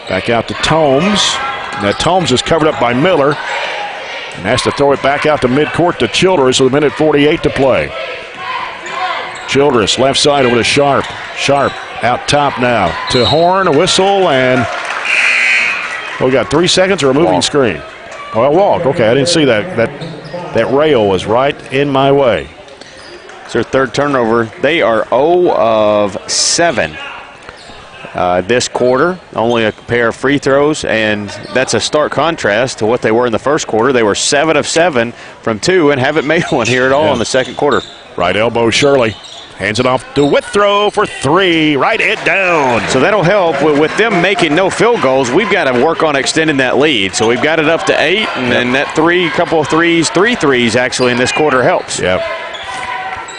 Back out to Tomes. Now Tomes is covered up by Miller and has to throw it back out to midcourt to Childress with 1:48 to play. Childress left side over to Sharp. Sharp out top now to Horn. A whistle, and we got 3 seconds or a moving screen. Oh, a walk. Okay, I didn't see that. That rail was right in my way. It's their third turnover. They are 0 of 7 this quarter. Only a pair of free throws, and that's a stark contrast to what they were in the first quarter. They were 7 of 7 from 2 and haven't made one here at all in the second quarter. Right elbow Shirley. Hands it off to Withrow for 3. Write it down. So that'll help. With them making no field goals, we've got to work on extending that lead. So we've got it up to 8, and then that couple of threes, 3 threes actually in this quarter helps. Yep.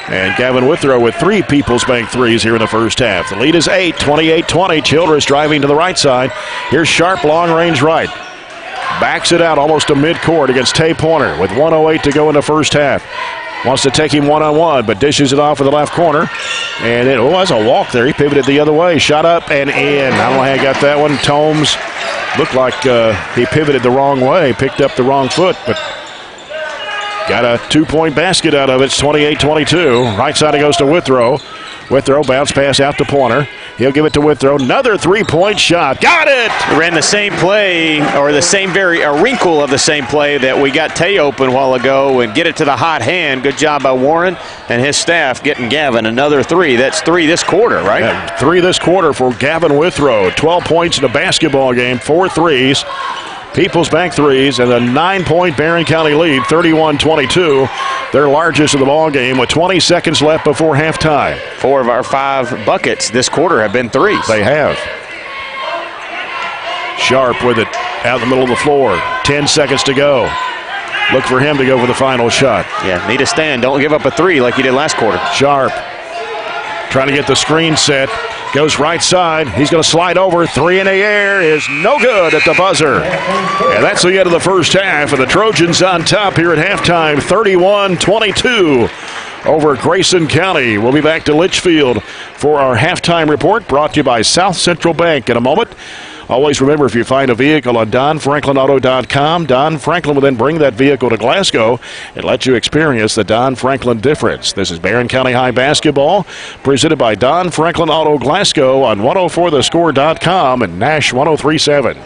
And Gavin Withrow with 3 People's Bank threes here in the first half. The lead is 8, 28-20. Childress driving to the right side. Here's Sharp, long range right. Backs it out almost to midcourt against Tay Pointer with 1:08 to go in the first half. Wants to take him one-on-one, but dishes it off in the left corner. And it was a walk there. He pivoted the other way. Shot up and in. I don't know how he got that one. Tomes looked like he pivoted the wrong way, picked up the wrong foot, but got a 2-point basket out of it. It's 28-22. Right side it goes to Withrow. Withrow bounce pass out to Pointer. He'll give it to Withrow. Another 3-point shot. Got it! Ran the same play, or the same a wrinkle of the same play that we got Tay open a while ago, and get it to the hot hand. Good job by Warren and his staff getting Gavin another 3. That's 3 this quarter, right? Yeah, 3 this quarter for Gavin Withrow. 12 points in a basketball game, 4 threes. People's Bank threes, and a 9-point Barren County lead, 31-22. Their largest of the ball game with 20 seconds left before halftime. 4 of our 5 buckets this quarter have been threes. They have. Sharp with it out in the middle of the floor. 10 seconds to go. Look for him to go for the final shot. Yeah, need to stand. Don't give up a 3 like you did last quarter. Sharp trying to get the screen set. Goes right side. He's going to slide over. 3 in the air is no good at the buzzer. And that's the end of the first half. And the Trojans on top here at halftime, 31-22 over Grayson County. We'll be back to Litchfield for our halftime report, brought to you by South Central Bank in a moment. Always remember, if you find a vehicle on DonFranklinAuto.com, Don Franklin will then bring that vehicle to Glasgow and let you experience the Don Franklin difference. This is Barren County High Basketball, presented by Don Franklin Auto Glasgow on 104thescore.com and Nash 103.7.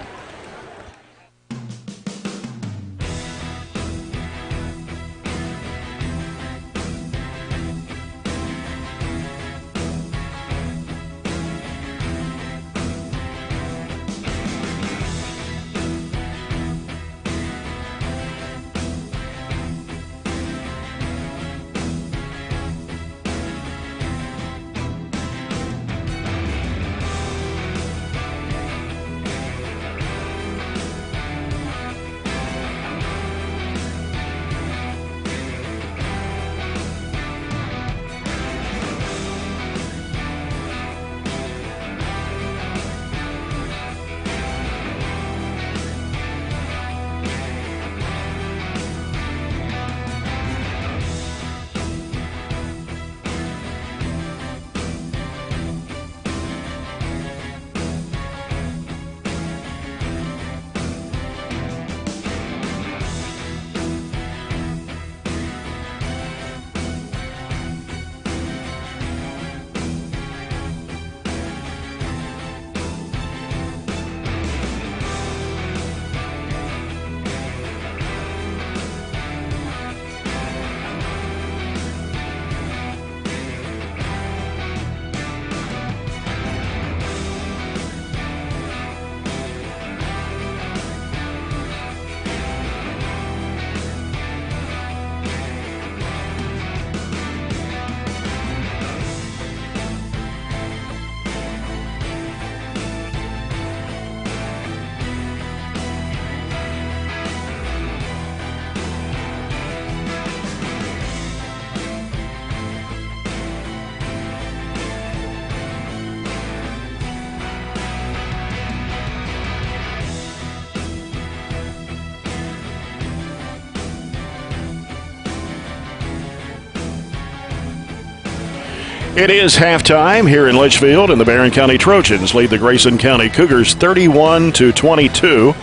It is halftime here in Litchfield, and the Barren County Trojans lead the Grayson County Cougars 31-22.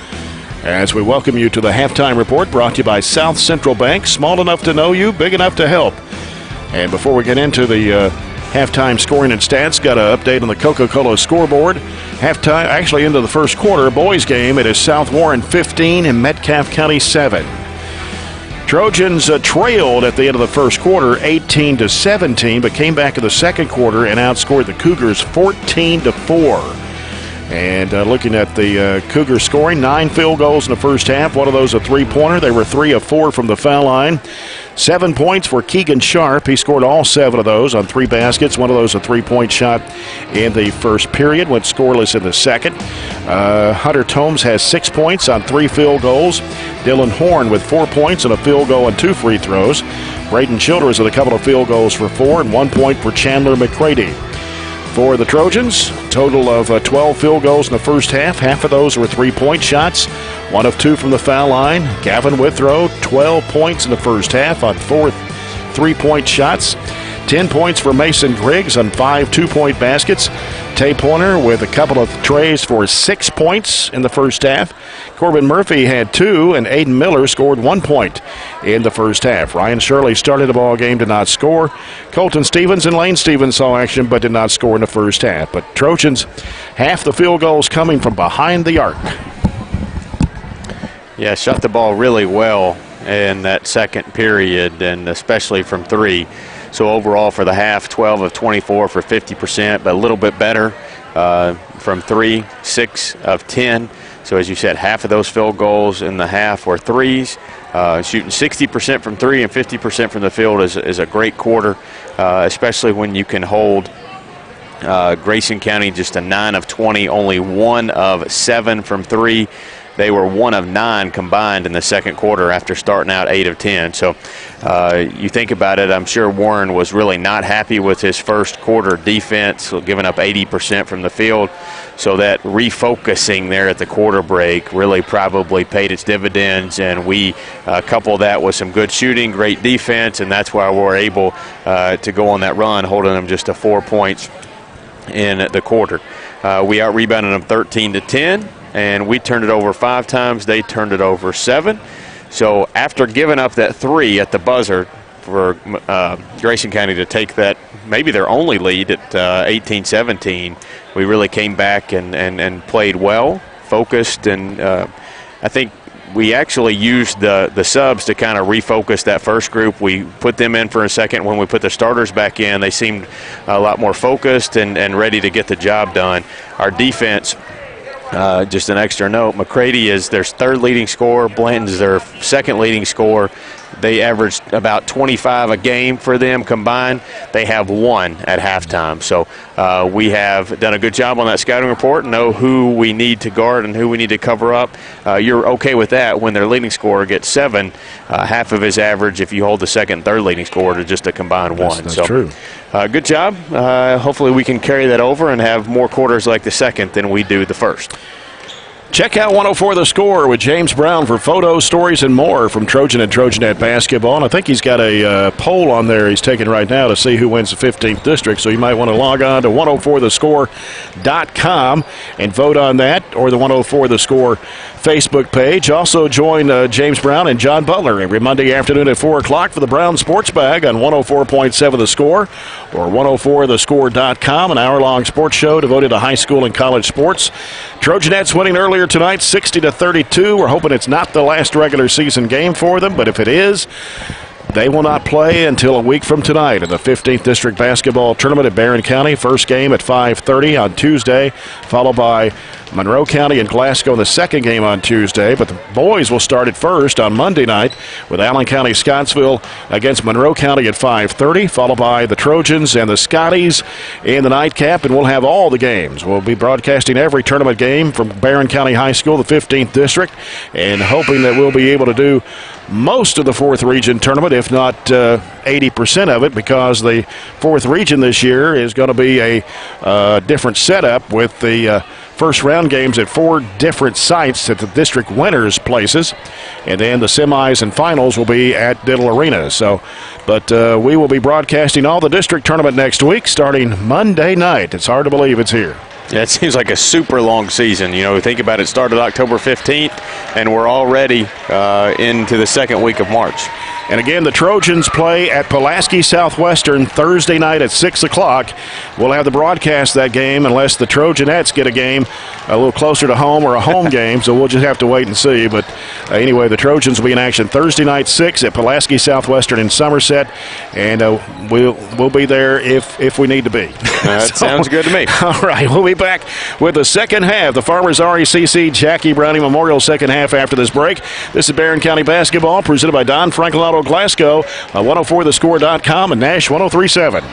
As we welcome you to the halftime report brought to you by South Central Bank, small enough to know you, big enough to help. And before we get into the halftime scoring and stats, got an update on the Coca-Cola scoreboard. Halftime, actually into the first quarter, boys game, it is South Warren 15 and Metcalfe County 7. Trojans trailed at the end of the first quarter 18-17, but came back in the second quarter and outscored the Cougars 14-4. And looking at the Cougar scoring, 9 field goals in the first half, one of those a three-pointer. They were 3 of 4 from the foul line. 7 points for Keegan Sharp. He scored all 7 of those on 3 baskets. One of those a three-point shot in the first period. Went scoreless in the second. Hunter Tomes has 6 points on 3 field goals. Dylan Horn with 4 points and a field goal and 2 free throws. Braden Childers with a couple of field goals for 4 and 1 point for Chandler McCready. For the Trojans, total of 12 field goals in the first half. Half of those were three-point shots. 1 of 2 from the foul line. Gavin Withrow, 12 points in the first half on 4 three-point shots. 10 points for Mason Griggs on 5 two-point baskets. Tay Pointer with a couple of trays for 6 points in the first half. Corbin Murphy had 2, and Aiden Miller scored 1 point in the first half. Ryan Shirley started the ball game, did not score. Colton Stevens and Lane Stevens saw action but did not score in the first half. But Trojans, half the field goals coming from behind the arc. Yeah, shot the ball really well in that second period, and especially from 3. So overall for the half, 12 of 24 for 50%, but a little bit better from 3, 6 of 10. So as you said, half of those field goals in the half were threes. Shooting 60% from 3 and 50% from the field is a great quarter, especially when you can hold Grayson County just a 9 of 20, only 1 of 7 from 3. They were 1 of 9 combined in the second quarter after starting out 8 of 10. So you think about it, I'm sure Warren was really not happy with his first quarter defense, giving up 80% from the field. So that refocusing there at the quarter break really probably paid its dividends, and we couple that with some good shooting, great defense, and that's why we're able to go on that run, holding them just to 4 points in the quarter. We out-rebounded them 13-10. And we turned it over 5 times. They turned it over 7. So after giving up that 3 at the buzzer for Grayson County to take that, maybe their only lead at 18-17, we really came back and played well, focused, and I think we actually used the subs to kind of refocus that first group. We put them in for a second. When we put the starters back in, they seemed a lot more focused and ready to get the job done. Our defense, just an extra note, McCready is their 3rd leading scorer. Blanton's their 2nd leading scorer. They averaged about 25 a game for them combined. They have 1 at halftime. So we have done a good job on that scouting report, know who we need to guard and who we need to cover up. You're okay with that when their leading scorer gets 7, half of his average if you hold the 2nd and 3rd leading scorer to just a combined 1. That's true. Good job. Hopefully we can carry that over and have more quarters like the second than we do the first. Check out 104 The Score with James Brown for photos, stories, and more from Trojan and Trojanette basketball. And I think he's got a poll on there he's taking right now to see who wins the 15th district. So you might want to log on to 104thescore.com and vote on that, or the 104 The Score Facebook page. Also join James Brown and John Butler every Monday afternoon at 4 o'clock for the Brown Sports Bag on 104.7 The Score or 104thescore.com, an hour-long sports show devoted to high school and college sports. Trojanettes winning earlier tonight, 60-32. We're hoping it's not the last regular season game for them, but if it is, they will not play until a week from tonight in the 15th District Basketball Tournament at Barren County. First game at 5:30 on Tuesday, followed by Monroe County and Glasgow in the second game on Tuesday. But the boys will start at first on Monday night with Allen County Scottsville against Monroe County at 5:30, followed by the Trojans and the Scotties in the nightcap. And we'll have all the games. We'll be broadcasting every tournament game from Barren County High School, the 15th District, and hoping that we'll be able to do most of the 4th Region tournament, if not 80% of it, because the 4th Region this year is going to be a different setup with the first-round games at 4 different sites at the district winners' places. And then the semis and finals will be at Diddle Arena. But we will be broadcasting all the district tournament next week starting Monday night. It's hard to believe it's here. Yeah, it seems like a super long season. Think about it, started October 15th, and we're already into the second week of March. And again, the Trojans play at Pulaski Southwestern Thursday night at 6 o'clock. We'll have the broadcast that game unless the Trojanettes get a game a little closer to home or a home game, so we'll just have to wait and see. But anyway, the Trojans will be in action Thursday night 6 at Pulaski Southwestern in Somerset, and we'll be there if we need to be. That sounds good to me. All right, we'll be back with the second half. The Farmers RECC Jackie Browning Memorial second half after this break. This is Barren County Basketball presented by Don Franklin Auto Glasgow on 104thescore.com and Nash 103.7.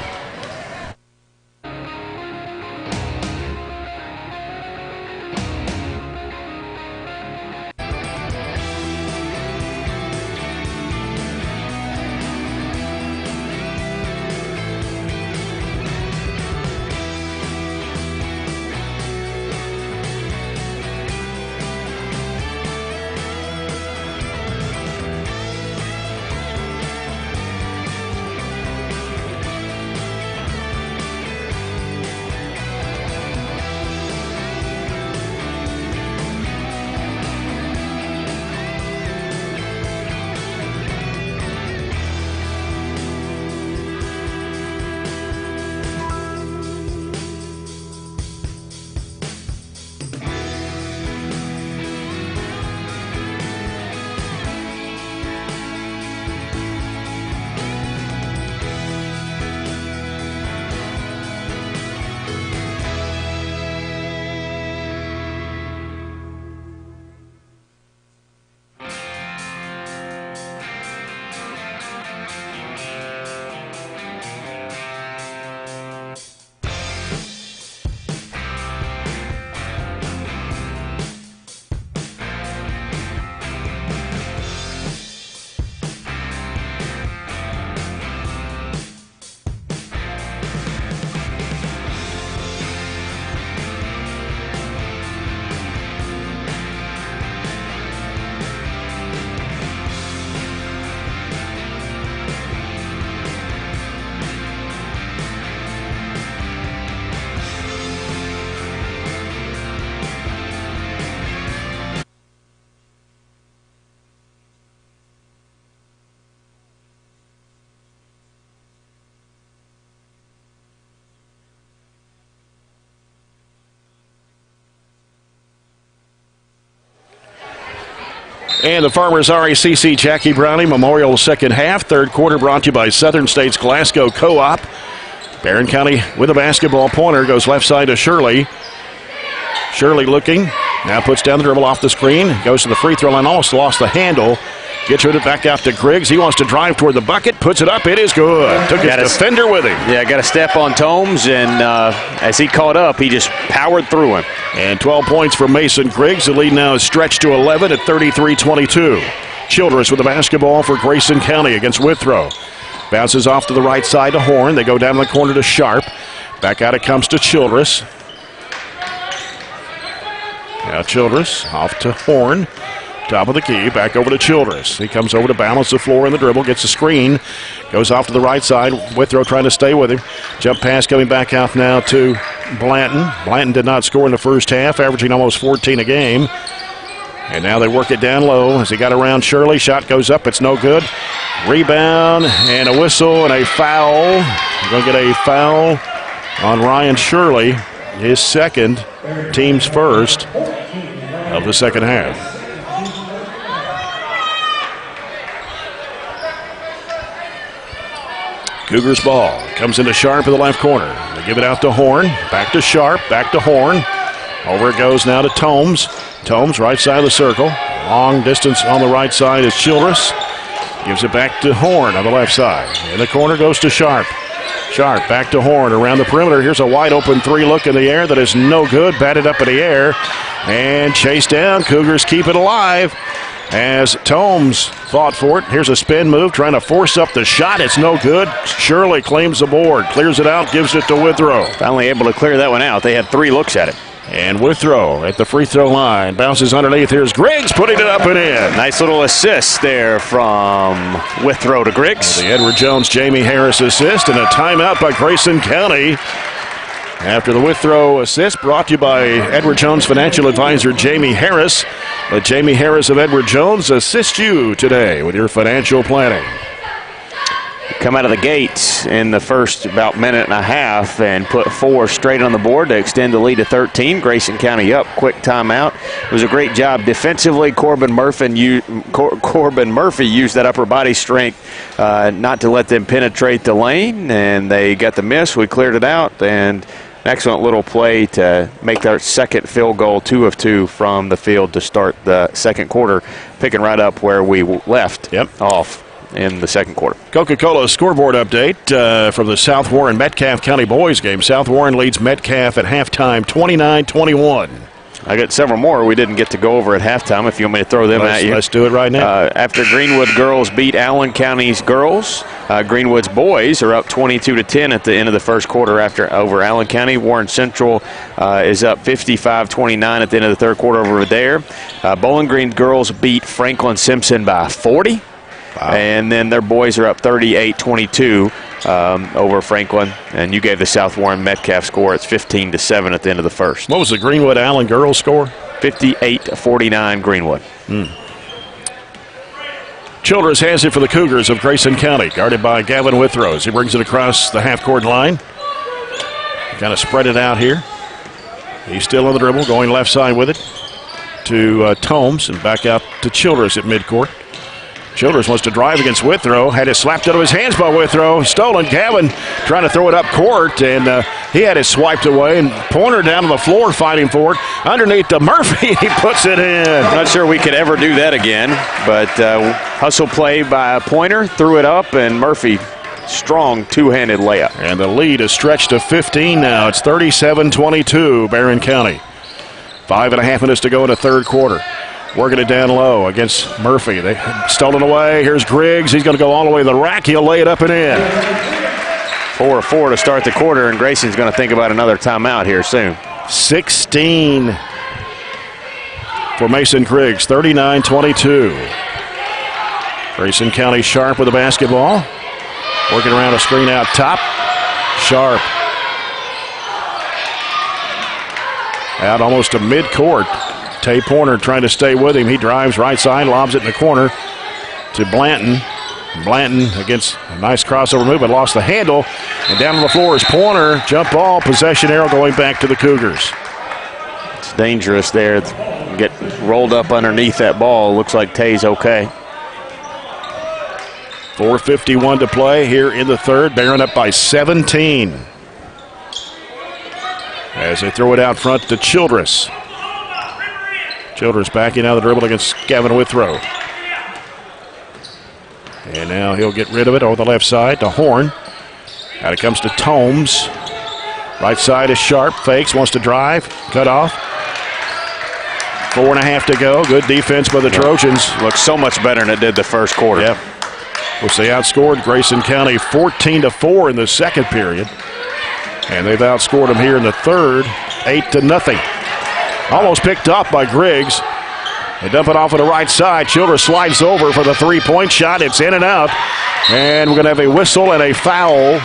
And the Farmers RECC Jackie Browning Memorial second half. Third quarter brought to you by Southern States Glasgow Co-op. Barren County with a basketball pointer goes left side to Shirley. Shirley looking. Now puts down the dribble off the screen. Goes to the free throw line. Almost lost the handle. Gets rid of it back out to Griggs. He wants to drive toward the bucket. Puts it up. It is good. Took his defender with him. Yeah, got a step on Tomes, and as he caught up, he just powered through him. And 12 points for Mason Griggs. The lead now is stretched to 11 at 33-22. Childress with the basketball for Grayson County against Withrow. Bounces off to the right side to Horn. They go down the corner to Sharp. Back out it comes to Childress. Now Childress off to Horn. Top of the key, back over to Childress. He comes over to balance the floor in the dribble, gets a screen, goes off to the right side. Withrow trying to stay with him. Jump pass coming back out now to Blanton. Blanton did not score in the first half, averaging almost 14 a game. And now they work it down low as he got around Shirley. Shot goes up, it's no good. Rebound and a whistle and a foul. We're going to get a foul on Ryan Shirley, his second, team's first of the second half. Cougars ball. Comes into Sharp in the left corner. They give it out to Horn. Back to Sharp. Back to Horn. Over it goes now to Tomes. Tomes, right side of the circle. Long distance on the right side is Childress. Gives it back to Horn on the left side. In the corner goes to Sharp. Sharp back to Horn around the perimeter. Here's a wide open three look in the air that is no good. Batted up in the air and chased down. Cougars keep it alive as Tomes fought for it. Here's a spin move trying to force up the shot. It's no good. Shirley claims the board. Clears it out. Gives it to Withrow. Finally able to clear that one out. They had 3 looks at it. And Withrow at the free throw line. Bounces underneath. Here's Griggs putting it up and in. Nice little assist there from Withrow to Griggs. The Edward Jones, Jamie Harris assist, and a timeout by Grayson County. After the Withrow assist, brought to you by Edward Jones financial advisor Jamie Harris. Let Jamie Harris of Edward Jones assist you today with your financial planning. Come out of the gates in the first about minute and a half and put 4 straight on the board to extend the lead to 13. Grayson County up, quick timeout. It was a great job defensively. Corbin Murphy used that upper body strength not to let them penetrate the lane, and they got the miss. We cleared it out, and an excellent little play to make their second field goal, 2 of 2 from the field to start the second quarter, picking right up where we left off in the second quarter. Coca-Cola scoreboard update from the South Warren Metcalfe County boys game. South Warren leads Metcalfe at halftime 29-21. I got several more we didn't get to go over at halftime if you want me to throw them at you. Let's do it right now. After Greenwood girls beat Allen County's girls, Greenwood's boys are up 22-10 at the end of the first quarter over Allen County. Warren Central is up 55-29 at the end of the third quarter over there. Bowling Green girls beat Franklin Simpson by 40. Wow. And then their boys are up 38-22 over Franklin. And you gave the South Warren Metcalfe score. It's 15-7 at the end of the first. What was the Greenwood Allen girls score? 58-49 Greenwood. Childress has it for the Cougars of Grayson County, guarded by Gavin Withrows. He brings it across the half-court line. Kind of spread it out here. He's still on the dribble, going left side with it to Tomes and back out to Childress at midcourt. Childress wants to drive against Withrow. Had it slapped out of his hands by Withrow. Stolen. Gavin trying to throw it up court, and he had it swiped away. And Pointer down on the floor fighting for it. Underneath to Murphy, he puts it in. Not sure we could ever do that again, but hustle play by Pointer, threw it up, and Murphy, strong two-handed layup. And the lead is stretched to 15 now. It's 37-22, Barren County. 5.5 minutes to go in the third quarter. Working it down low against Murphy. They stolen away. Here's Griggs. He's going to go all the way to the rack. He'll lay it up and in. 4-4 to start the quarter, and Grayson's going to think about another timeout here soon. 16 for Mason Griggs, 39-22. Grayson County Sharp with the basketball. Working around a screen out top. Sharp. Out almost to midcourt. Tay Pointer trying to stay with him. He drives right side, lobs it in the corner to Blanton. Blanton against a nice crossover move, but lost the handle. And down on the floor is Pointer. Jump ball, possession arrow going back to the Cougars. It's dangerous there. Get rolled up underneath that ball. Looks like Tay's okay. 4:51 to play here in the third. Barren up by 17. As they throw it out front to Childress. Childress backing out of the dribble against Gavin Withrow. And now he'll get rid of it over the left side to Horn. Out it comes to Tomes. Right side is Sharp. Fakes, wants to drive. Cut off. 4.5 to go. Good defense by the Trojans. Looks so much better than it did the first quarter. Yep. Which they outscored Grayson County 14-4 in the second period. And they've outscored them here in the third, 8-0. Almost picked up by Griggs. They dump it off on the right side. Childress slides over for the three-point shot. It's in and out. And we're going to have a whistle and a foul.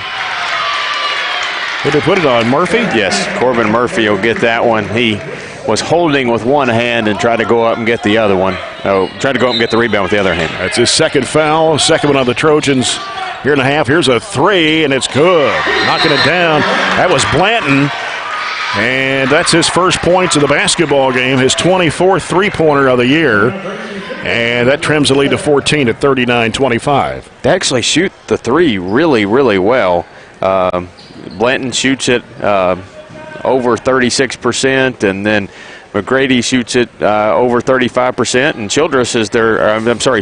Who did they put it on, Murphy? Yes, Corbin Murphy will get that one. He was holding with one hand and tried to go up and get the other one. Tried to go up and get the rebound with the other hand. That's his second foul. Second one on the Trojans here in the half. Here's a three, and it's good. Knocking it down. That was Blanton. And that's his first points of the basketball game, his 24th three-pointer of the year. And that trims the lead to 14 at 39-25. They actually shoot the three really, really well. Blanton shoots it over 36%, and then McGrady shoots it over 35%, and Childress is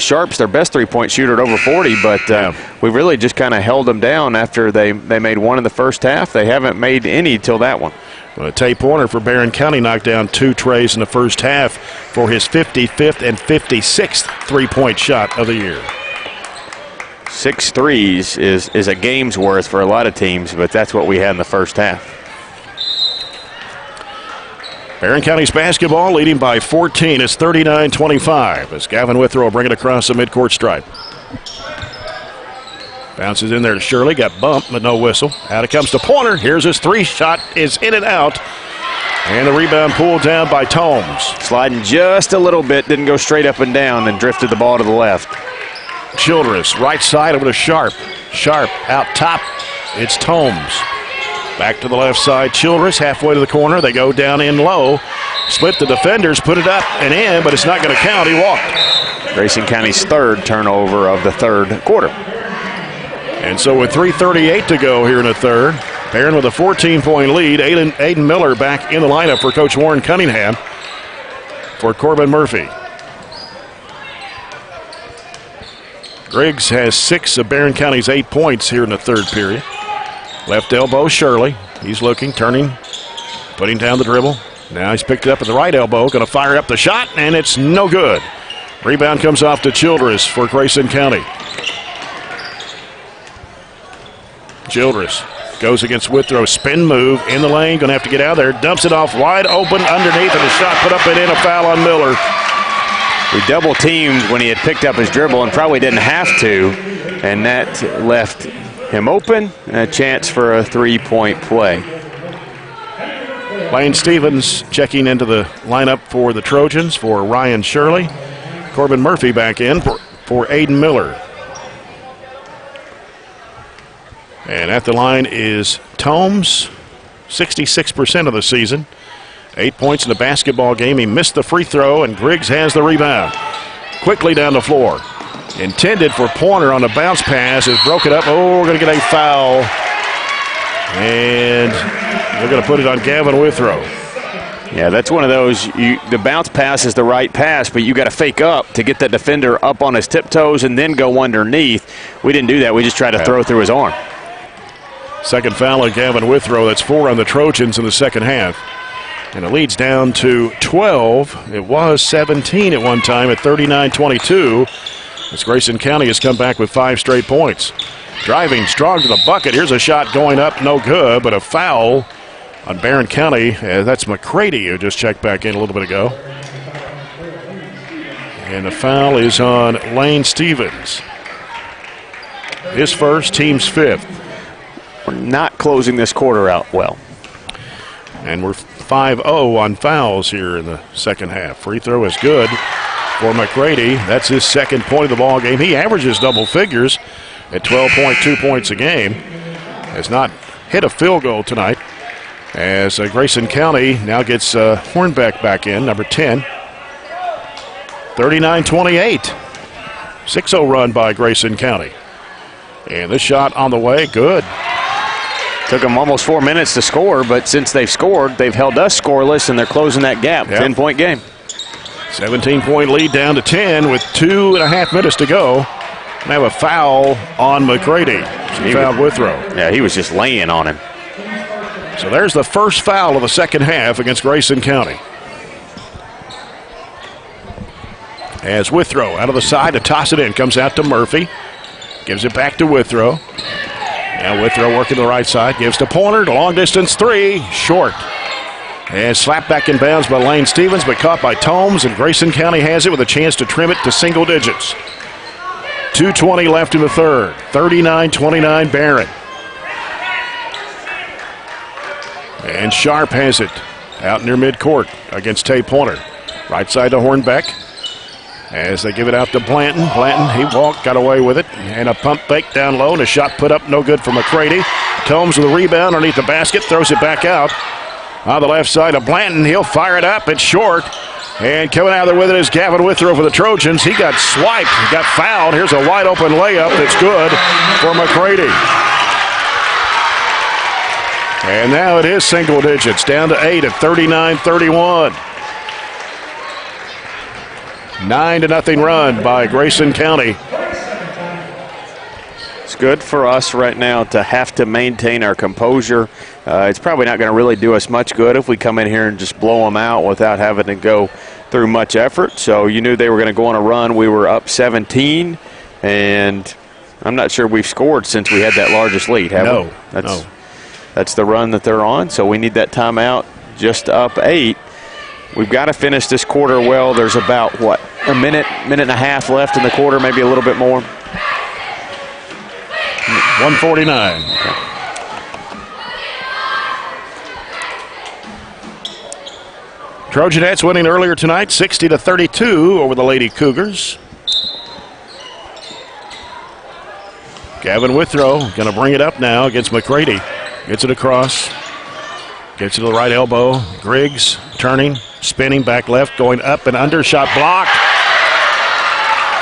Sharp's their best three-point shooter at over 40, but we really just kind of held them down after they made one in the first half. They haven't made any till that one. Well, Tay Pointer for Barren County knocked down 2 trays in the first half for his 55th and 56th three-point shot of the year. 6 threes is a game's worth for a lot of teams, but that's what we had in the first half. Barren County's basketball leading by 14. It's 39-25 as Gavin Withrow will bring it across the midcourt stripe. Bounces in there to Shirley. Got bumped, but no whistle. Out it comes to Pointer. Here's his three shot. Is in and out. And the rebound pulled down by Tomes. Sliding just a little bit. Didn't go straight up and down and drifted the ball to the left. Childress, right side over to Sharp. Sharp out top. It's Tomes. Back to the left side. Childress halfway to the corner. They go down in low. Split the defenders. Put it up and in, but it's not going to count. He walked. Grayson County's third turnover of the third quarter. And so with 3:38 to go here in the third, Barren with a 14-point lead. Aiden Miller back in the lineup for Coach Warren Cunningham for Corbin Murphy. Griggs has 6 of Barren County's 8 points here in the third period. Left elbow, Shirley. He's looking, turning, putting down the dribble. Now he's picked it up at the right elbow, going to fire up the shot, and it's no good. Rebound comes off to Childress for Grayson County. Childress goes against Withrow. Spin move in the lane. Going to have to get out of there. Dumps it off wide open underneath, and a shot put up and in. A foul on Miller. We double teamed when he had picked up his dribble and probably didn't have to, and that left him open and a chance for a three-point play. Lane Stevens checking into the lineup for the Trojans for Ryan Shirley. Corbin Murphy back in for Aiden Miller. And at the line is Tomes, 66% of the season. 8 points in the basketball game. He missed the free throw, and Griggs has the rebound. Quickly down the floor. Intended for Pointer on the bounce pass. Is broken up. Oh, we're going to get a foul. And they're going to put it on Gavin Withrow. Yeah, that's one of those, the bounce pass is the right pass, but you got to fake up to get that defender up on his tiptoes and then go underneath. We didn't do that. We just tried to throw through his arm. Second foul on Gavin Withrow. That's 4 on the Trojans in the second half. And it leads down to 12. It was 17 at one time at 39-22. As Grayson County has come back with 5 straight points. Driving strong to the bucket. Here's a shot going up, no good, but a foul on Barren County. That's McCready who just checked back in a little bit ago. And the foul is on Lane Stevens. His first, team's 5th. We're not closing this quarter out well. And we're 5-0 on fouls here in the second half. Free throw is good for McCready. That's his second point of the ball game. He averages double figures at 12.2 points a game. Has not hit a field goal tonight. As Grayson County now gets Hornbeck back in, number 10. 39-28. 6-0 run by Grayson County. And this shot on the way, good. Took them almost 4 minutes to score, but since they've scored, they've held us scoreless, and they're closing that gap. Yep. 10-point game. 17-point lead down to 10 with 2.5 minutes to go. And have a foul on McCready. He fouled Withrow. Yeah, he was just laying on him. So there's the first foul of the second half against Grayson County. As Withrow out of the side to toss it in. Comes out to Murphy. Gives it back to Withrow. Now Withrow working the right side. Gives to Pointer. Long distance three. Short. And slapped back in bounds by Lane Stevens, but caught by Tomes. And Grayson County has it with a chance to trim it to single digits. 2:20 left in the third. 39-29 Barren. And Sharp has it out near midcourt against Tay Pointer. Right side to Hornbeck. As they give it out to Blanton. Blanton, he walked, got away with it. And a pump fake down low, and a shot put up no good for McCready. Tomes with a rebound underneath the basket, throws it back out. On the left side of Blanton, he'll fire it up. It's short. And coming out there with it is Gavin Withrow for the Trojans. He got swiped, he got fouled. Here's a wide open layup that's good for McCready. And now it is single digits, down to 8 at 39-31. 9-0 run by Grayson County. It's good for us right now to have to maintain our composure. It's probably not going to really do us much good if we come in here and just blow them out without having to go through much effort. So you knew they were going to go on a run. We were up 17, and I'm not sure we've scored since we had that largest lead, have we? That's the run that they're on, so we need that timeout just up 8. We've got to finish this quarter well. There's about, what, a minute and a half left in the quarter, maybe a little bit more. 1:49. Trojanettes winning earlier tonight, 60-32 over the Lady Cougars. Gavin Withrow going to bring it up now against McCready. Gets it across. Gets it to the right elbow. Griggs turning, spinning back left, going up and under. Shot blocked.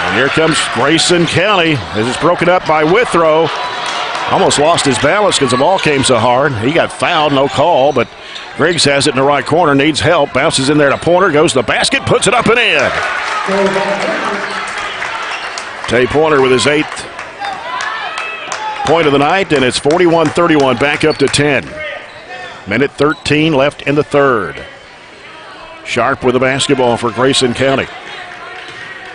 And here comes Grayson County as it's broken up by Withrow. Almost lost his balance because the ball came so hard. He got fouled, no call, but Griggs has it in the right corner, needs help. Bounces in there to Pointer, goes to the basket, puts it up and in. Tay Pointer with his 8th point of the night, and it's 41-31, back up to 10. Minute 13 left in the third. Sharp with the basketball for Grayson County.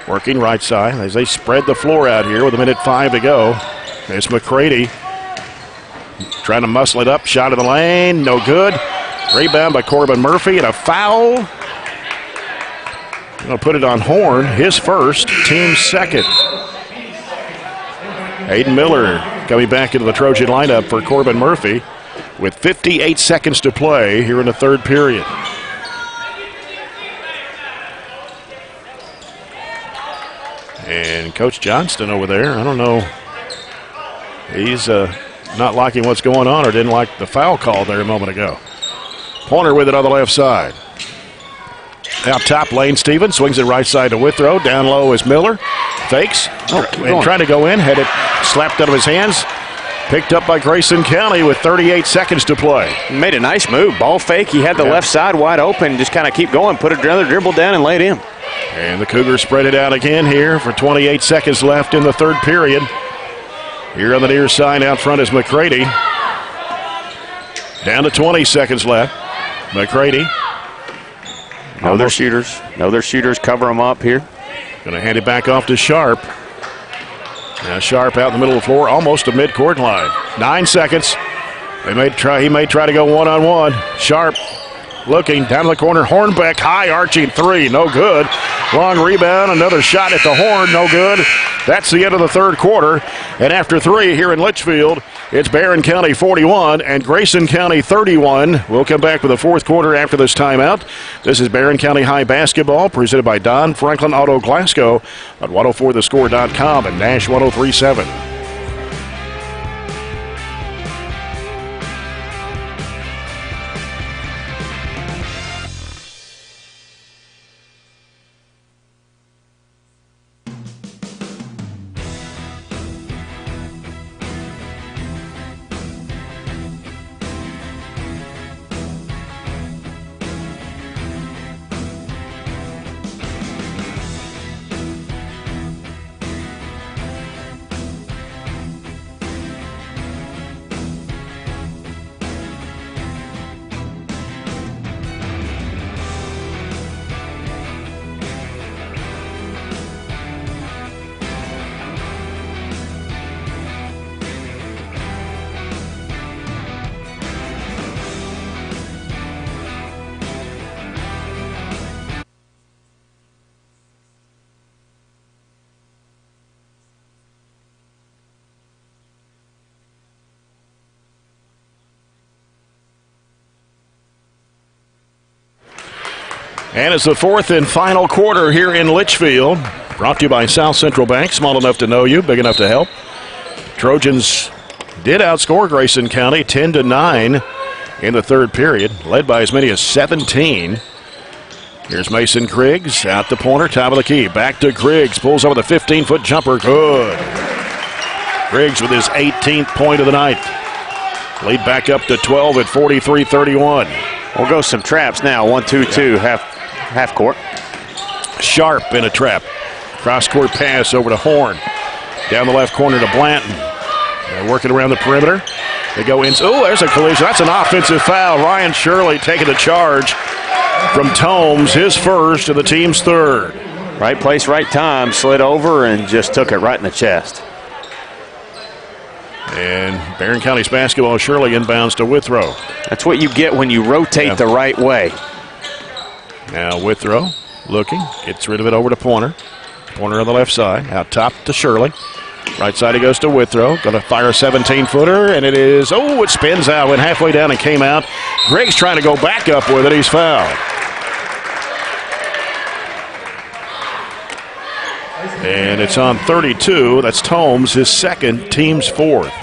Working right side as they spread the floor out here with 1:05 to go. There's McCready trying to muscle it up. Shot in the lane, no good. Rebound by Corbin Murphy and a foul. Going to put it on Horn, his first, team's second. Aiden Miller coming back into the Trojan lineup for Corbin Murphy with 58 seconds to play here in the third period. And Coach Johnston over there, I don't know. He's not liking what's going on or didn't like the foul call there a moment ago. Pointer with it on the left side. Out top, Lane Stevens swings it right side to Withrow. Down low is Miller. Fakes. And trying to go in. Had it slapped out of his hands. Picked up by Grayson County with 38 seconds to play. Made a nice move. Ball fake. He had the left side wide open. Just kind of keep going. Put another dribble down and lay it in. And the Cougars spread it out again here for 28 seconds left in the third period. Here on the near side out front is McCready. Down to 20 seconds left. McCready. Know their shooters. Know their shooters. Cover them up here. Going to hand it back off to Sharp. Now Sharp out in the middle of the floor, almost to midcourt line. 9 seconds. He may try to go one-on-one. Sharp looking down to the corner. Hornbeck high arching three, no good. Long rebound, another shot at the horn, no good. That's the end of the third quarter. And after three here in Litchfield, it's Barren County 41 and Grayson County 31. We'll come back with the fourth quarter after this timeout. This is Barren County High Basketball presented by Don Franklin Auto Glasgow on 104thescore.com and Nash 103.7. And it's the fourth and final quarter here in Litchfield. Brought to you by South Central Bank. Small enough to know you, big enough to help. Trojans did outscore Grayson County 10-9 in the third period, led by as many as 17. Here's Mason Griggs out to Pointer, top of the key. Back to Griggs, pulls over the 15-foot jumper. Good. Griggs with his 18th point of the night. Lead back up to 12 at 43-31. We'll go some traps now. 1-2-2, half court. Sharp in a trap. Cross-court pass over to Horn. Down the left corner to Blanton. They're working around the perimeter. They go in. Oh, there's a collision. That's an offensive foul. Ryan Shirley taking the charge from Tomes, his first and the team's third. Right place, right time. Slid over and just took it right in the chest. And Barren County's basketball, Shirley inbounds to Withrow. That's what you get when you rotate the right way. Now Withrow looking, gets rid of it over to Pointer. Pointer on the left side, out top to Shirley. Right side he goes to Withrow. Going to fire a 17-footer, and it is, it spins out, went halfway down and came out. Griggs trying to go back up with it. He's fouled. And it's on 32. That's Tomes, his second, team's fourth.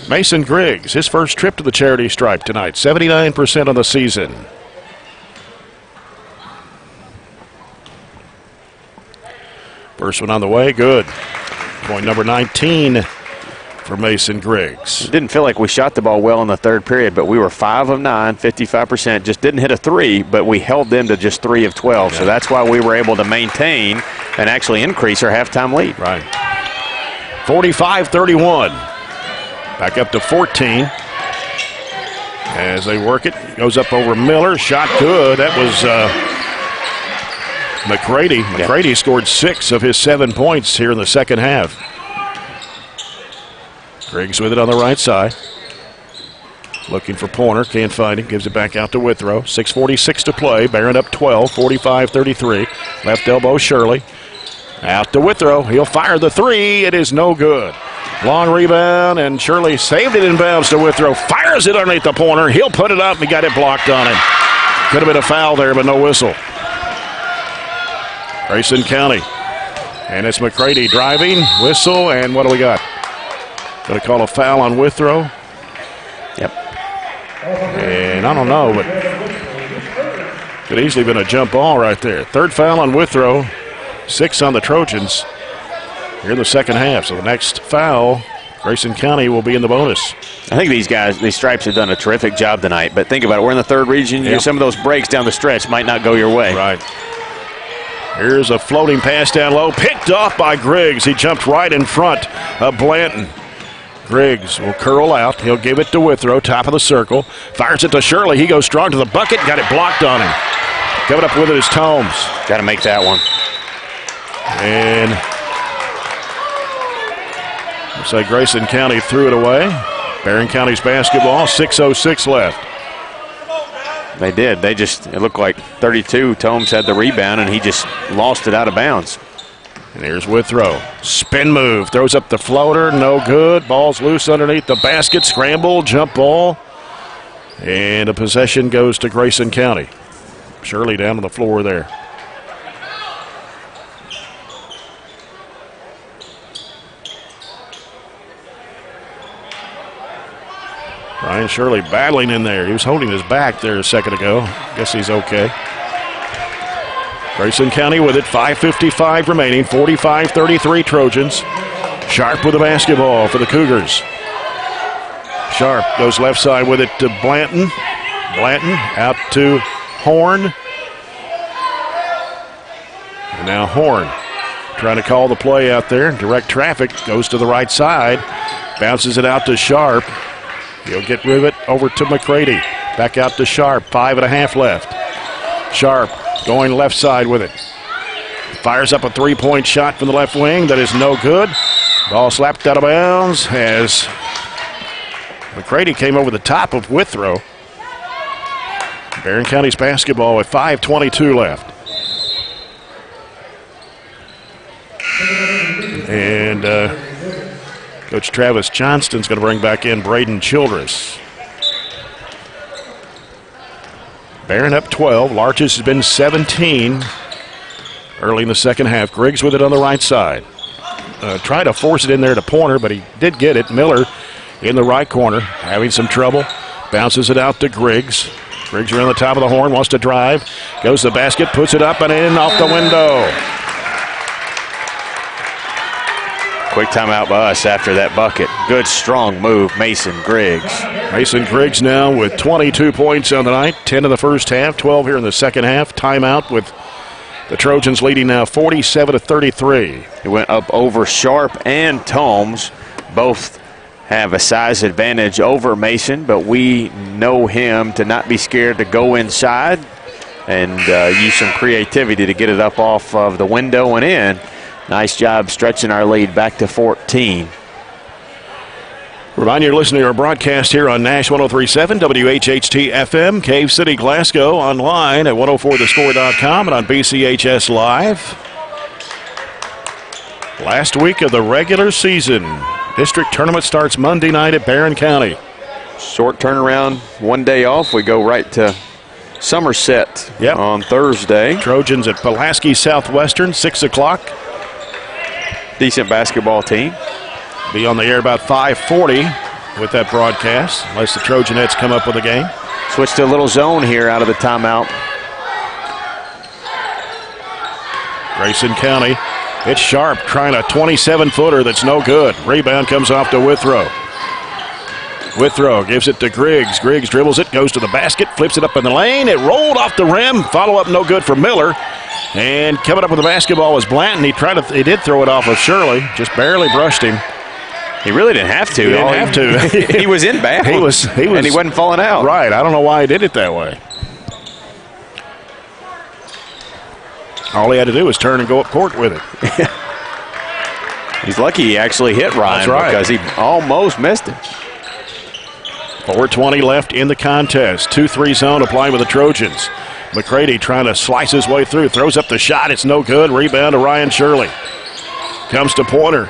Mason Griggs, his first trip to the charity stripe tonight, 79% on the season. First one on the way, good. Point number 19 for Mason Griggs. It didn't feel like we shot the ball well in the third period, but we were 5 of 9, 55%. Just didn't hit a 3, but we held them to just 3 of 12. Yeah. So that's why we were able to maintain and actually increase our halftime lead. Right. 45-31. Back up to 14. As they work it, goes up over Miller. Shot good. That was McCready. McCready scored 6 of his 7 points here in the second half. Griggs with it on the right side. Looking for Pointer. Can't find him. Gives it back out to Withrow. 6:46 to play. Barren up 12. 45-33. Left elbow Shirley. Out to Withrow. He'll fire the 3. It is no good. Long rebound, and Shirley saved it in bounds to Withrow. Fires it underneath the Pointer. He'll put it up. He got it blocked on him. Could have been a foul there, but no whistle. Grayson County. And it's McCready driving. Whistle, and what do we got? Going to call a foul on Withrow. Yep. And I don't know, but could easily been a jump ball right there. Third foul on Withrow. 6 on the Trojans here in the second half. So the next foul, Grayson County will be in the bonus. I think these guys, these Stripes, have done a terrific job tonight. But think about it. We're in the third region. Yep. Some of those breaks down the stretch might not go your way. Right. Here's a floating pass down low. Picked off by Griggs. He jumped right in front of Blanton. Griggs will curl out. He'll give it to Withrow, top of the circle. Fires it to Shirley. He goes strong to the bucket. Got it blocked on him. Coming up with it is Tomes. Got to make that one. And looks like Grayson County threw it away. Barren County's basketball, 6:06 left. They did. It looked like 32. Tomes had the rebound, and he just lost it out of bounds. And here's Withrow. Spin move. Throws up the floater. No good. Ball's loose underneath the basket. Scramble. Jump ball. And a possession goes to Grayson County. Shirley down on the floor there. Ryan Shirley battling in there. He was holding his back there a second ago. Guess he's okay. Grayson County with it. 5:55 remaining. 45-33 Trojans. Sharp with the basketball for the Cougars. Sharp goes left side with it to Blanton. Blanton out to Horn. And now Horn trying to call the play out there. Direct traffic. Goes to the right side. Bounces it out to Sharp. He'll get rid of it over to McCready. Back out to Sharp. 5.5 left. Sharp going left side with it. Fires up a three-point shot from the left wing. That is no good. Ball slapped out of bounds as McCready came over the top of Withrow. Barren County's basketball with 5:22 left. And Coach Travis Johnston's going to bring back in Braden Childress. Barren up 12. Larches has been 17 early in the second half. Griggs with it on the right side. Tried to force it in there to Pointer, but he did get it. Miller in the right corner, having some trouble. Bounces it out to Griggs. Griggs around the top of the horn, wants to drive. Goes to the basket, puts it up and in off the window. Quick timeout by us after that bucket. Good, strong move, Mason Griggs. Mason Griggs now with 22 points on the night. 10 in the first half, 12 here in the second half. Timeout with the Trojans leading now 47-33. He went up over Sharp and Tomes. Both have a size advantage over Mason, but we know him to not be scared to go inside and use some creativity to get it up off of the window and in. Nice job stretching our lead back to 14. Remind you to listen to our broadcast here on Nash 103.7, WHHT FM, Cave City, Glasgow, online at 104thescore.com and on BCHS Live. Last week of the regular season. District tournament starts Monday night at Barren County. Short turnaround, 1 day off. We go right to Somerset on Thursday. Trojans at Pulaski Southwestern, 6 o'clock. Decent basketball team. Be on the air about 5:40 with that broadcast, unless the Trojanettes come up with a game. Switch to a little zone here out of the timeout. Grayson County, it's Sharp trying a 27-footer that's no good. Rebound comes off to Withrow. Withrow gives it to Griggs. Griggs dribbles it, goes to the basket, flips it up in the lane. It rolled off the rim. Follow-up no good for Miller. And coming up with the basketball was Blanton. He did throw it off of Shirley, just barely brushed him. He really didn't have to. He didn't have to. He was inbound. He was, and he wasn't falling out. Right. I don't know why he did it that way. All he had to do was turn and go up court with it. He's lucky he actually hit Ryan. That's right. Because he almost missed it. 4:20 left in the contest. 2-3 zone applied with the Trojans. McCready trying to slice his way through. Throws up the shot. It's no good. Rebound to Ryan Shirley. Comes to Pointer.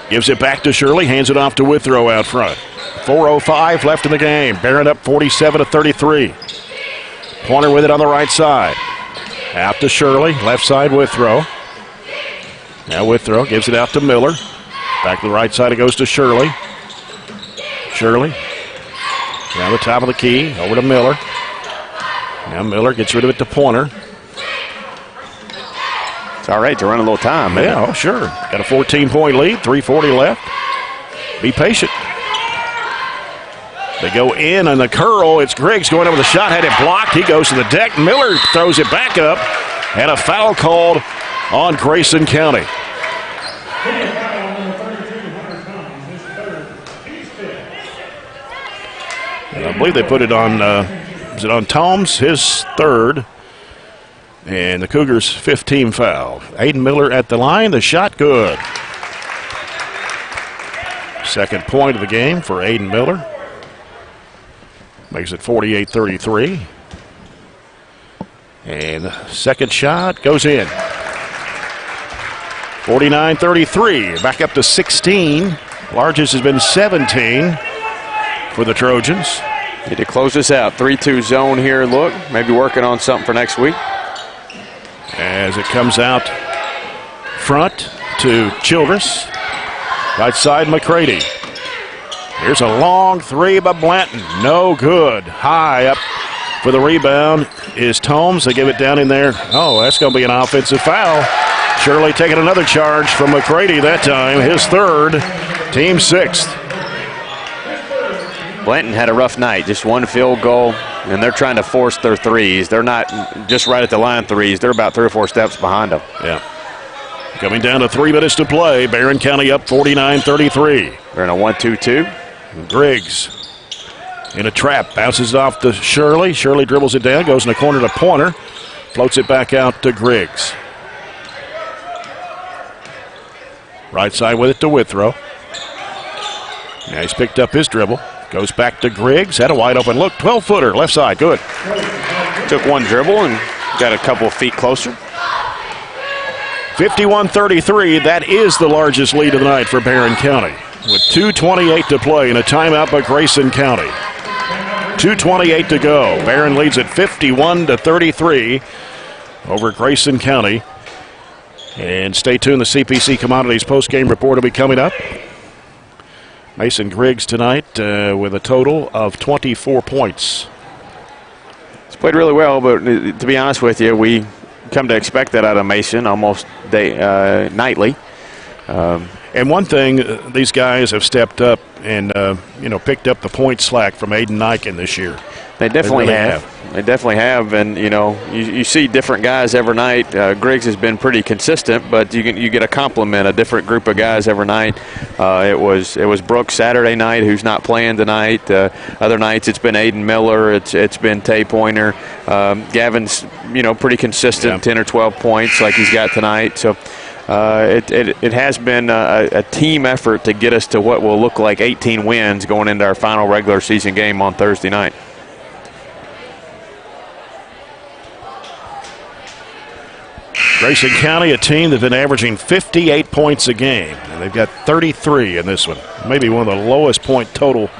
Gives it back to Shirley. Hands it off to Withrow out front. 4:05 left in the game. Barren up 47-33. Pointer with it on the right side. Out to Shirley. Left side Withrow. Now Withrow gives it out to Miller. Back to the right side it goes to Shirley. Shirley. Down the top of the key. Over to Miller. Now Miller gets rid of it to Pointer. It's all right to run a little time. Yeah, oh, sure. Got a 14-point lead. 3:40 left. Be patient. They go in on the curl. It's Griggs going over the shot. Had it blocked. He goes to the deck. Miller throws it back up. And a foul called on Grayson County. And I believe they put it on, is it on Toms? His third. And the Cougars' 15 foul. Aiden Miller at the line. The shot good. Second point of the game for Aiden Miller. Makes it 48-33. And the second shot goes in. 49-33. Back up to 16. Largest has been 17 for the Trojans. Need to close this out. 3-2 zone here. Look, maybe working on something for next week. As it comes out front to Childress. Right side, McCready. Here's a long three by Blanton. No good. High up for the rebound is Tomes. They give it down in there. Oh, that's going to be an offensive foul. Shirley taking another charge from McCready that time. His third, team sixth. Blanton had a rough night. Just one field goal, and they're trying to force their threes. They're not just right at the line threes. They're about 3 or 4 steps behind them. Yeah. Coming down to 3 minutes to play. Barren County up 49-33. They're in a 1-2-2. Griggs in a trap. Bounces it off to Shirley. Shirley dribbles it down. Goes in the corner to Pointer. Floats it back out to Griggs. Right side with it to Withrow. Now he's picked up his dribble. Goes back to Griggs. Had a wide open look. 12-footer. Left side. Good. Took one dribble and got a couple of feet closer. 51-33. That is the largest lead of the night for Barren County. With 2:28 to play and a timeout by Grayson County. 2:28 to go. Barren leads at 51-33 over Grayson County. And stay tuned. The CPC Commodities postgame report will be coming up. Mason Griggs tonight with a total of 24 points. He's played really well, but to be honest with you, we come to expect that out of Mason almost nightly. And one thing, these guys have stepped up and picked up the point slack from Aiden Niken this year. They definitely have. They definitely have, and you see different guys every night. Griggs has been pretty consistent, but you get a compliment, a different group of guys every night. It was Brooks Saturday night, who's not playing tonight. Other nights it's been Aiden Miller, it's been Tay Pointer. Gavin's pretty consistent, 10 or 12 points like he's got tonight. So It has been a team effort to get us to what will look like 18 wins going into our final regular season game on Thursday night. Grayson County, a team that's been averaging 58 points a game, and they've got 33 in this one. Maybe one of the lowest point total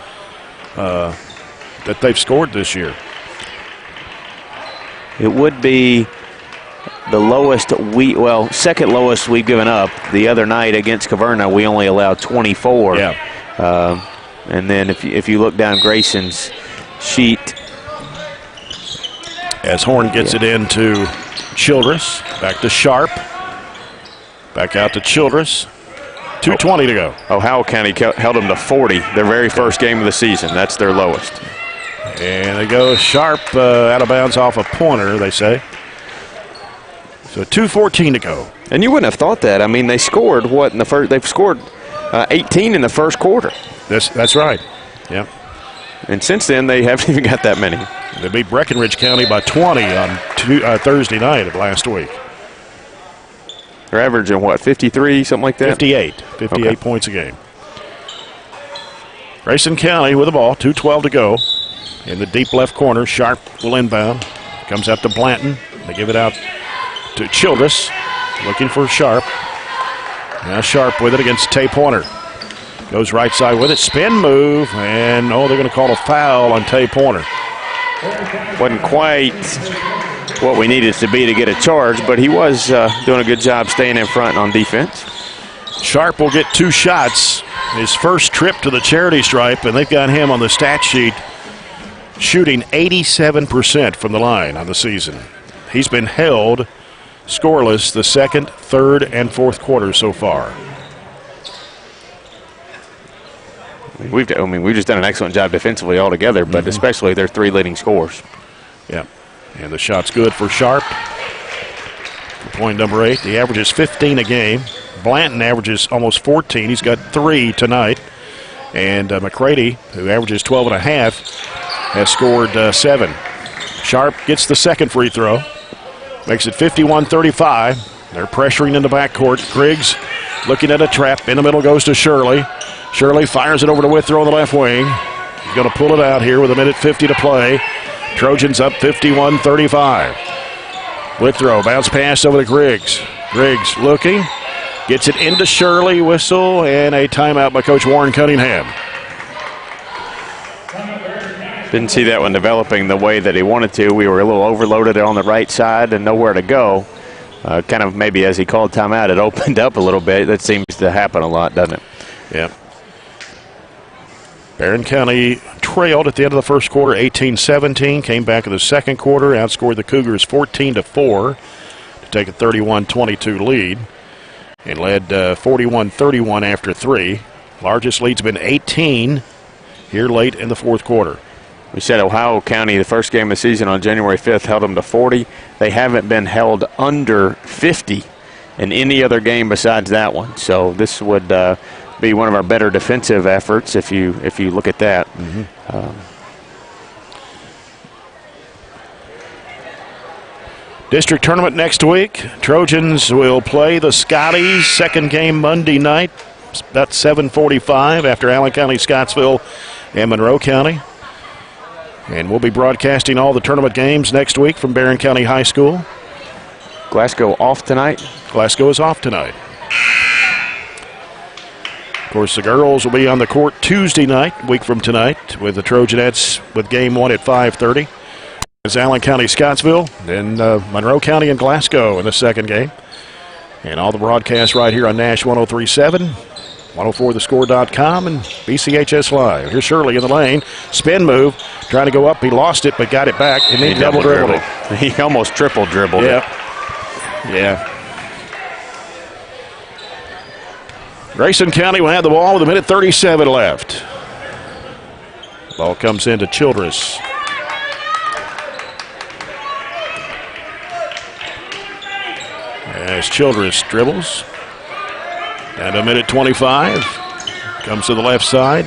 that they've scored this year. It would be the lowest second lowest we've given up. The other night against Caverna, we only allowed 24. Yeah. And then if you look down Grayson's sheet. As Horn gets it into Childress, back to Sharp, back out to Childress. 2:20 to go. Ohio County held them to 40, their very first game of the season. That's their lowest. And they go Sharp out of bounds off a pointer, they say. So 2:14 to go. And you wouldn't have thought that. I mean, they scored what in the first? They've scored 18 in the first quarter. That's right. Yep. And since then, they haven't even got that many. They beat Breckenridge County by 20 on Thursday night of last week. They're averaging what, 53, something like that? 58 okay. Points a game. Grayson County with the ball, 2:12 to go. In the deep left corner, Sharp will inbound. Comes out to Blanton. They give it out to Childress, looking for Sharp. Now Sharp with it against Tay Pointer. Goes right side with it, spin move, and they're going to call a foul on Tay Pointer. Wasn't quite what we needed to be to get a charge, but he was doing a good job staying in front on defense. Sharp will get 2 shots. His first trip to the charity stripe, and they've got him on the stat sheet shooting 87% from the line on the season. He's been held scoreless the second, third, and fourth quarters so far. We've just done an excellent job defensively altogether, but especially their 3 leading scorers. Yeah, and the shot's good for Sharp. For point number 8, he averages 15 a game. Blanton averages almost 14. He's got 3 tonight. And McCready, who averages 12 and a half, has scored 7. Sharp gets the second free throw. Makes it 51-35. They're pressuring in the backcourt. Griggs looking at a trap. In the middle goes to Shirley. Shirley fires it over to Withrow on the left wing. He's going to pull it out here with 1:50 to play. Trojans up 51-35. Withrow, bounce pass over to Griggs. Griggs looking. Gets it into Shirley. Whistle and a timeout by Coach Warren Cunningham. Didn't see that one developing the way that he wanted to. We were a little overloaded on the right side and nowhere to go. Kind of maybe as he called timeout, it opened up a little bit. That seems to happen a lot, doesn't it? Yeah. Barren County trailed at the end of the first quarter 18-17. Came back in the second quarter, outscored the Cougars 14-4 to take a 31-22 lead. And led 41-31 after 3. Largest lead's been 18 here late in the fourth quarter. We said Ohio County, the first game of the season on January 5th, held them to 40. They haven't been held under 50 in any other game besides that one. So this would be one of our better defensive efforts if you look at that. District tournament next week. Trojans will play the Scotties. Second game Monday night. About 7:45 after Allen County, Scottsville, and Monroe County. And we'll be broadcasting all the tournament games next week from Barren County High School. Glasgow off tonight? Glasgow is off tonight. Of course, the girls will be on the court Tuesday night, a week from tonight, with the Trojanettes with game 1 at 5:30. It's Allen County, Scottsville, then Monroe County and Glasgow in the second game. And all the broadcasts right here on Nash 103.7, 104thescore.com, and BCHS Live. Here's Shirley in the lane. Spin move, trying to go up. He lost it, but got it back, and he double dribbled it. He almost triple dribbled it. Yeah. Grayson County will have the ball with 1:37 left. Ball comes into Childress. As Childress dribbles. And 1:25. Comes to the left side.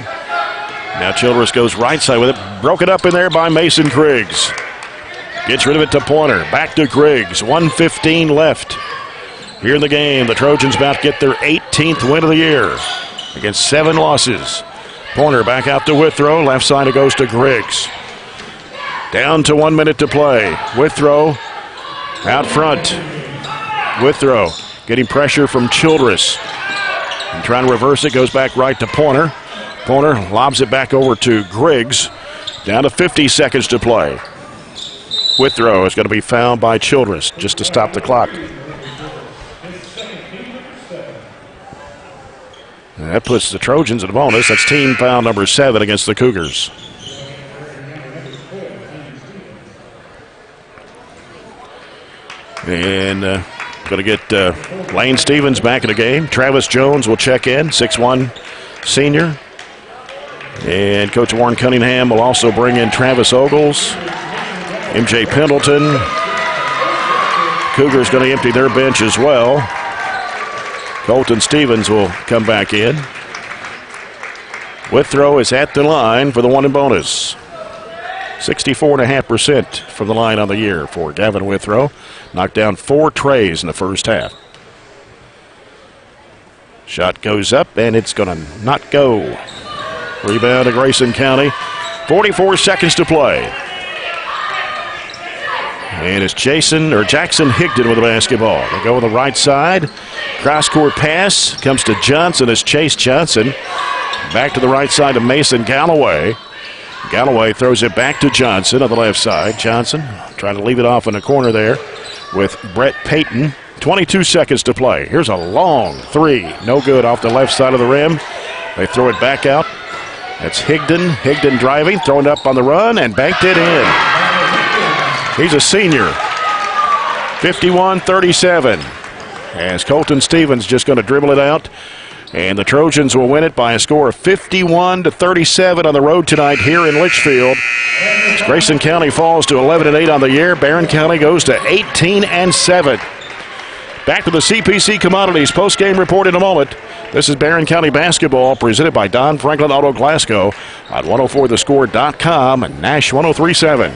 Now Childress goes right side with it. Broken up in there by Mason Griggs. Gets rid of it to Pointer. Back to Griggs. 1:15 left here in the game. The Trojans about to get their 18th win of the year against 7 losses. Pointer back out to Withrow. Left side it goes to Griggs. Down to 1 minute to play. Withrow out front. Withrow getting pressure from Childress. And trying to reverse it, goes back right to Pointer. Pointer lobs it back over to Griggs. Down to 50 seconds to play. Withrow is going to be fouled by Childress just to stop the clock. And that puts the Trojans at a bonus. That's team foul number 7 against the Cougars. And going to get Lane Stevens back in the game. Travis Jones will check in, 6'1" senior. And Coach Warren Cunningham will also bring in Travis Ogles, MJ Pendleton. Cougars going to empty their bench as well. Colton Stevens will come back in. Withrow is at the line for the 1 and bonus. 64.5% from the line on the year for Gavin Withrow. Knocked down 4 trays in the first half. Shot goes up, and it's going to not go. Rebound to Grayson County. 44 seconds to play. And it's Jackson Higdon with the basketball. They go on the right side. Cross-court pass comes to Johnson as Chase Johnson. Back to the right side to Mason Galloway. Galloway throws it back to Johnson on the left side. Johnson trying to leave it off in the corner there with Brett Payton. 22 seconds to play. Here's a long 3. No good off the left side of the rim. They throw it back out. That's Higdon. Higdon driving, throwing it up on the run, and banked it in. He's a senior. 51-37. As Colton Stevens just going to dribble it out. And the Trojans will win it by a score of 51-37 on the road tonight here in Litchfield. As Grayson County falls to 11-8 on the year. Barren County goes to 18-7. Back to the CPC Commodities post-game report in a moment. This is Barren County basketball presented by Don Franklin Auto Glasgow on 104thescore.com and Nash 103.7.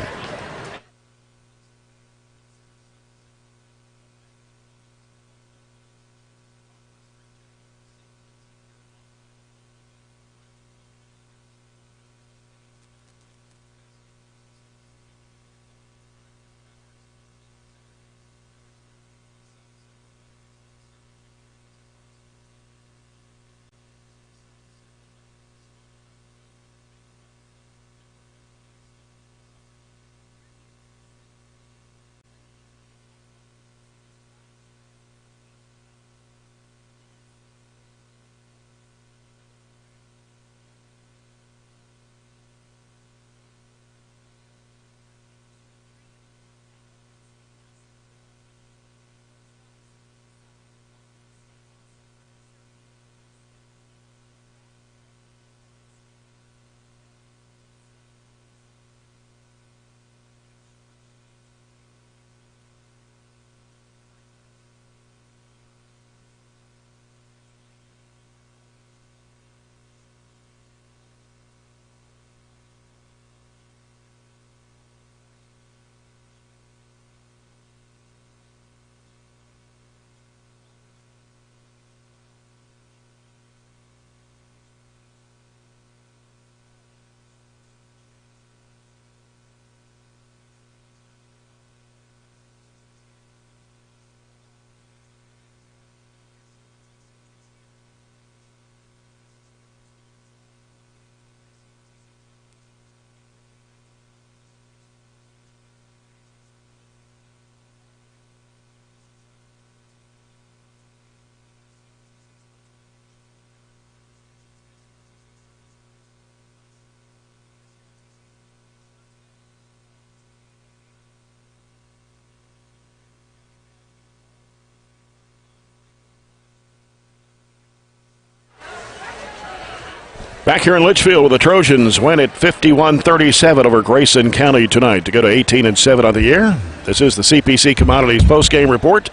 Back here in Litchfield with the Trojans win at 51-37 over Grayson County tonight to go to 18-7 on the year. This is the CPC Commodities postgame report.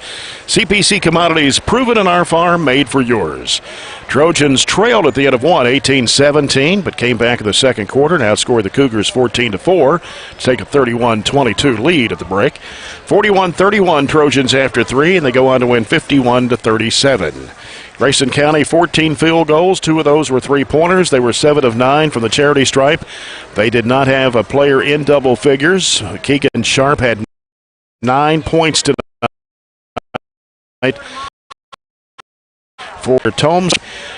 CPC Commodities, proven in our farm, made for yours. Trojans trailed at the end of one, 18-17, but came back in the second quarter and outscored the Cougars 14-4 to take a 31-22 lead at the break. 41-31 Trojans after three, and they go on to win 51-37. Grayson County, 14 field goals. 2 of those were three-pointers. They were 7 of 9 from the charity stripe. They did not have a player in double figures. Keegan Sharp had 9 points tonight for Tomes.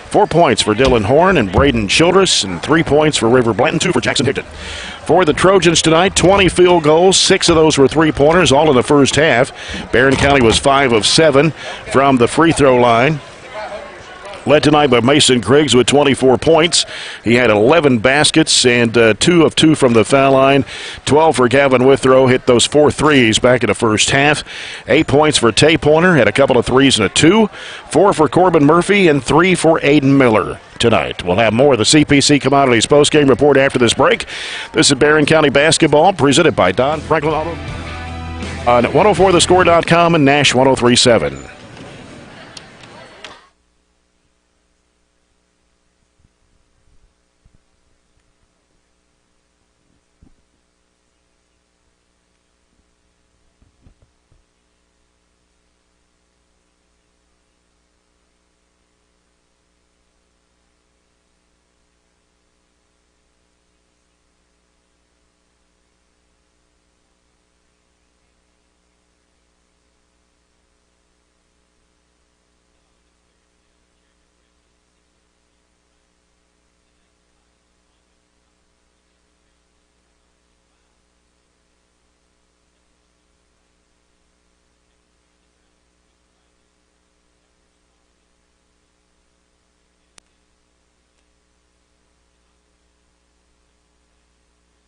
4 points for Dylan Horn and Braden Childress, and 3 points for River Blanton, 2 for Jackson Hickton. For the Trojans tonight, 20 field goals. 6 of those were three-pointers, all in the first half. Barren County was 5 of 7 from the free throw line. Led tonight by Mason Griggs with 24 points. He had 11 baskets and 2 of 2 from the foul line. 12 for Gavin Withrow, hit those 4 threes back in the first half. 8 points for Tay Pointer, had a couple of threes and a 2. 4 for Corbin Murphy and 3 for Aiden Miller tonight. We'll have more of the CPC Commodities postgame report after this break. This is Barren County Basketball, presented by Don Franklin Auto on 104thescore.com and Nash 103.7.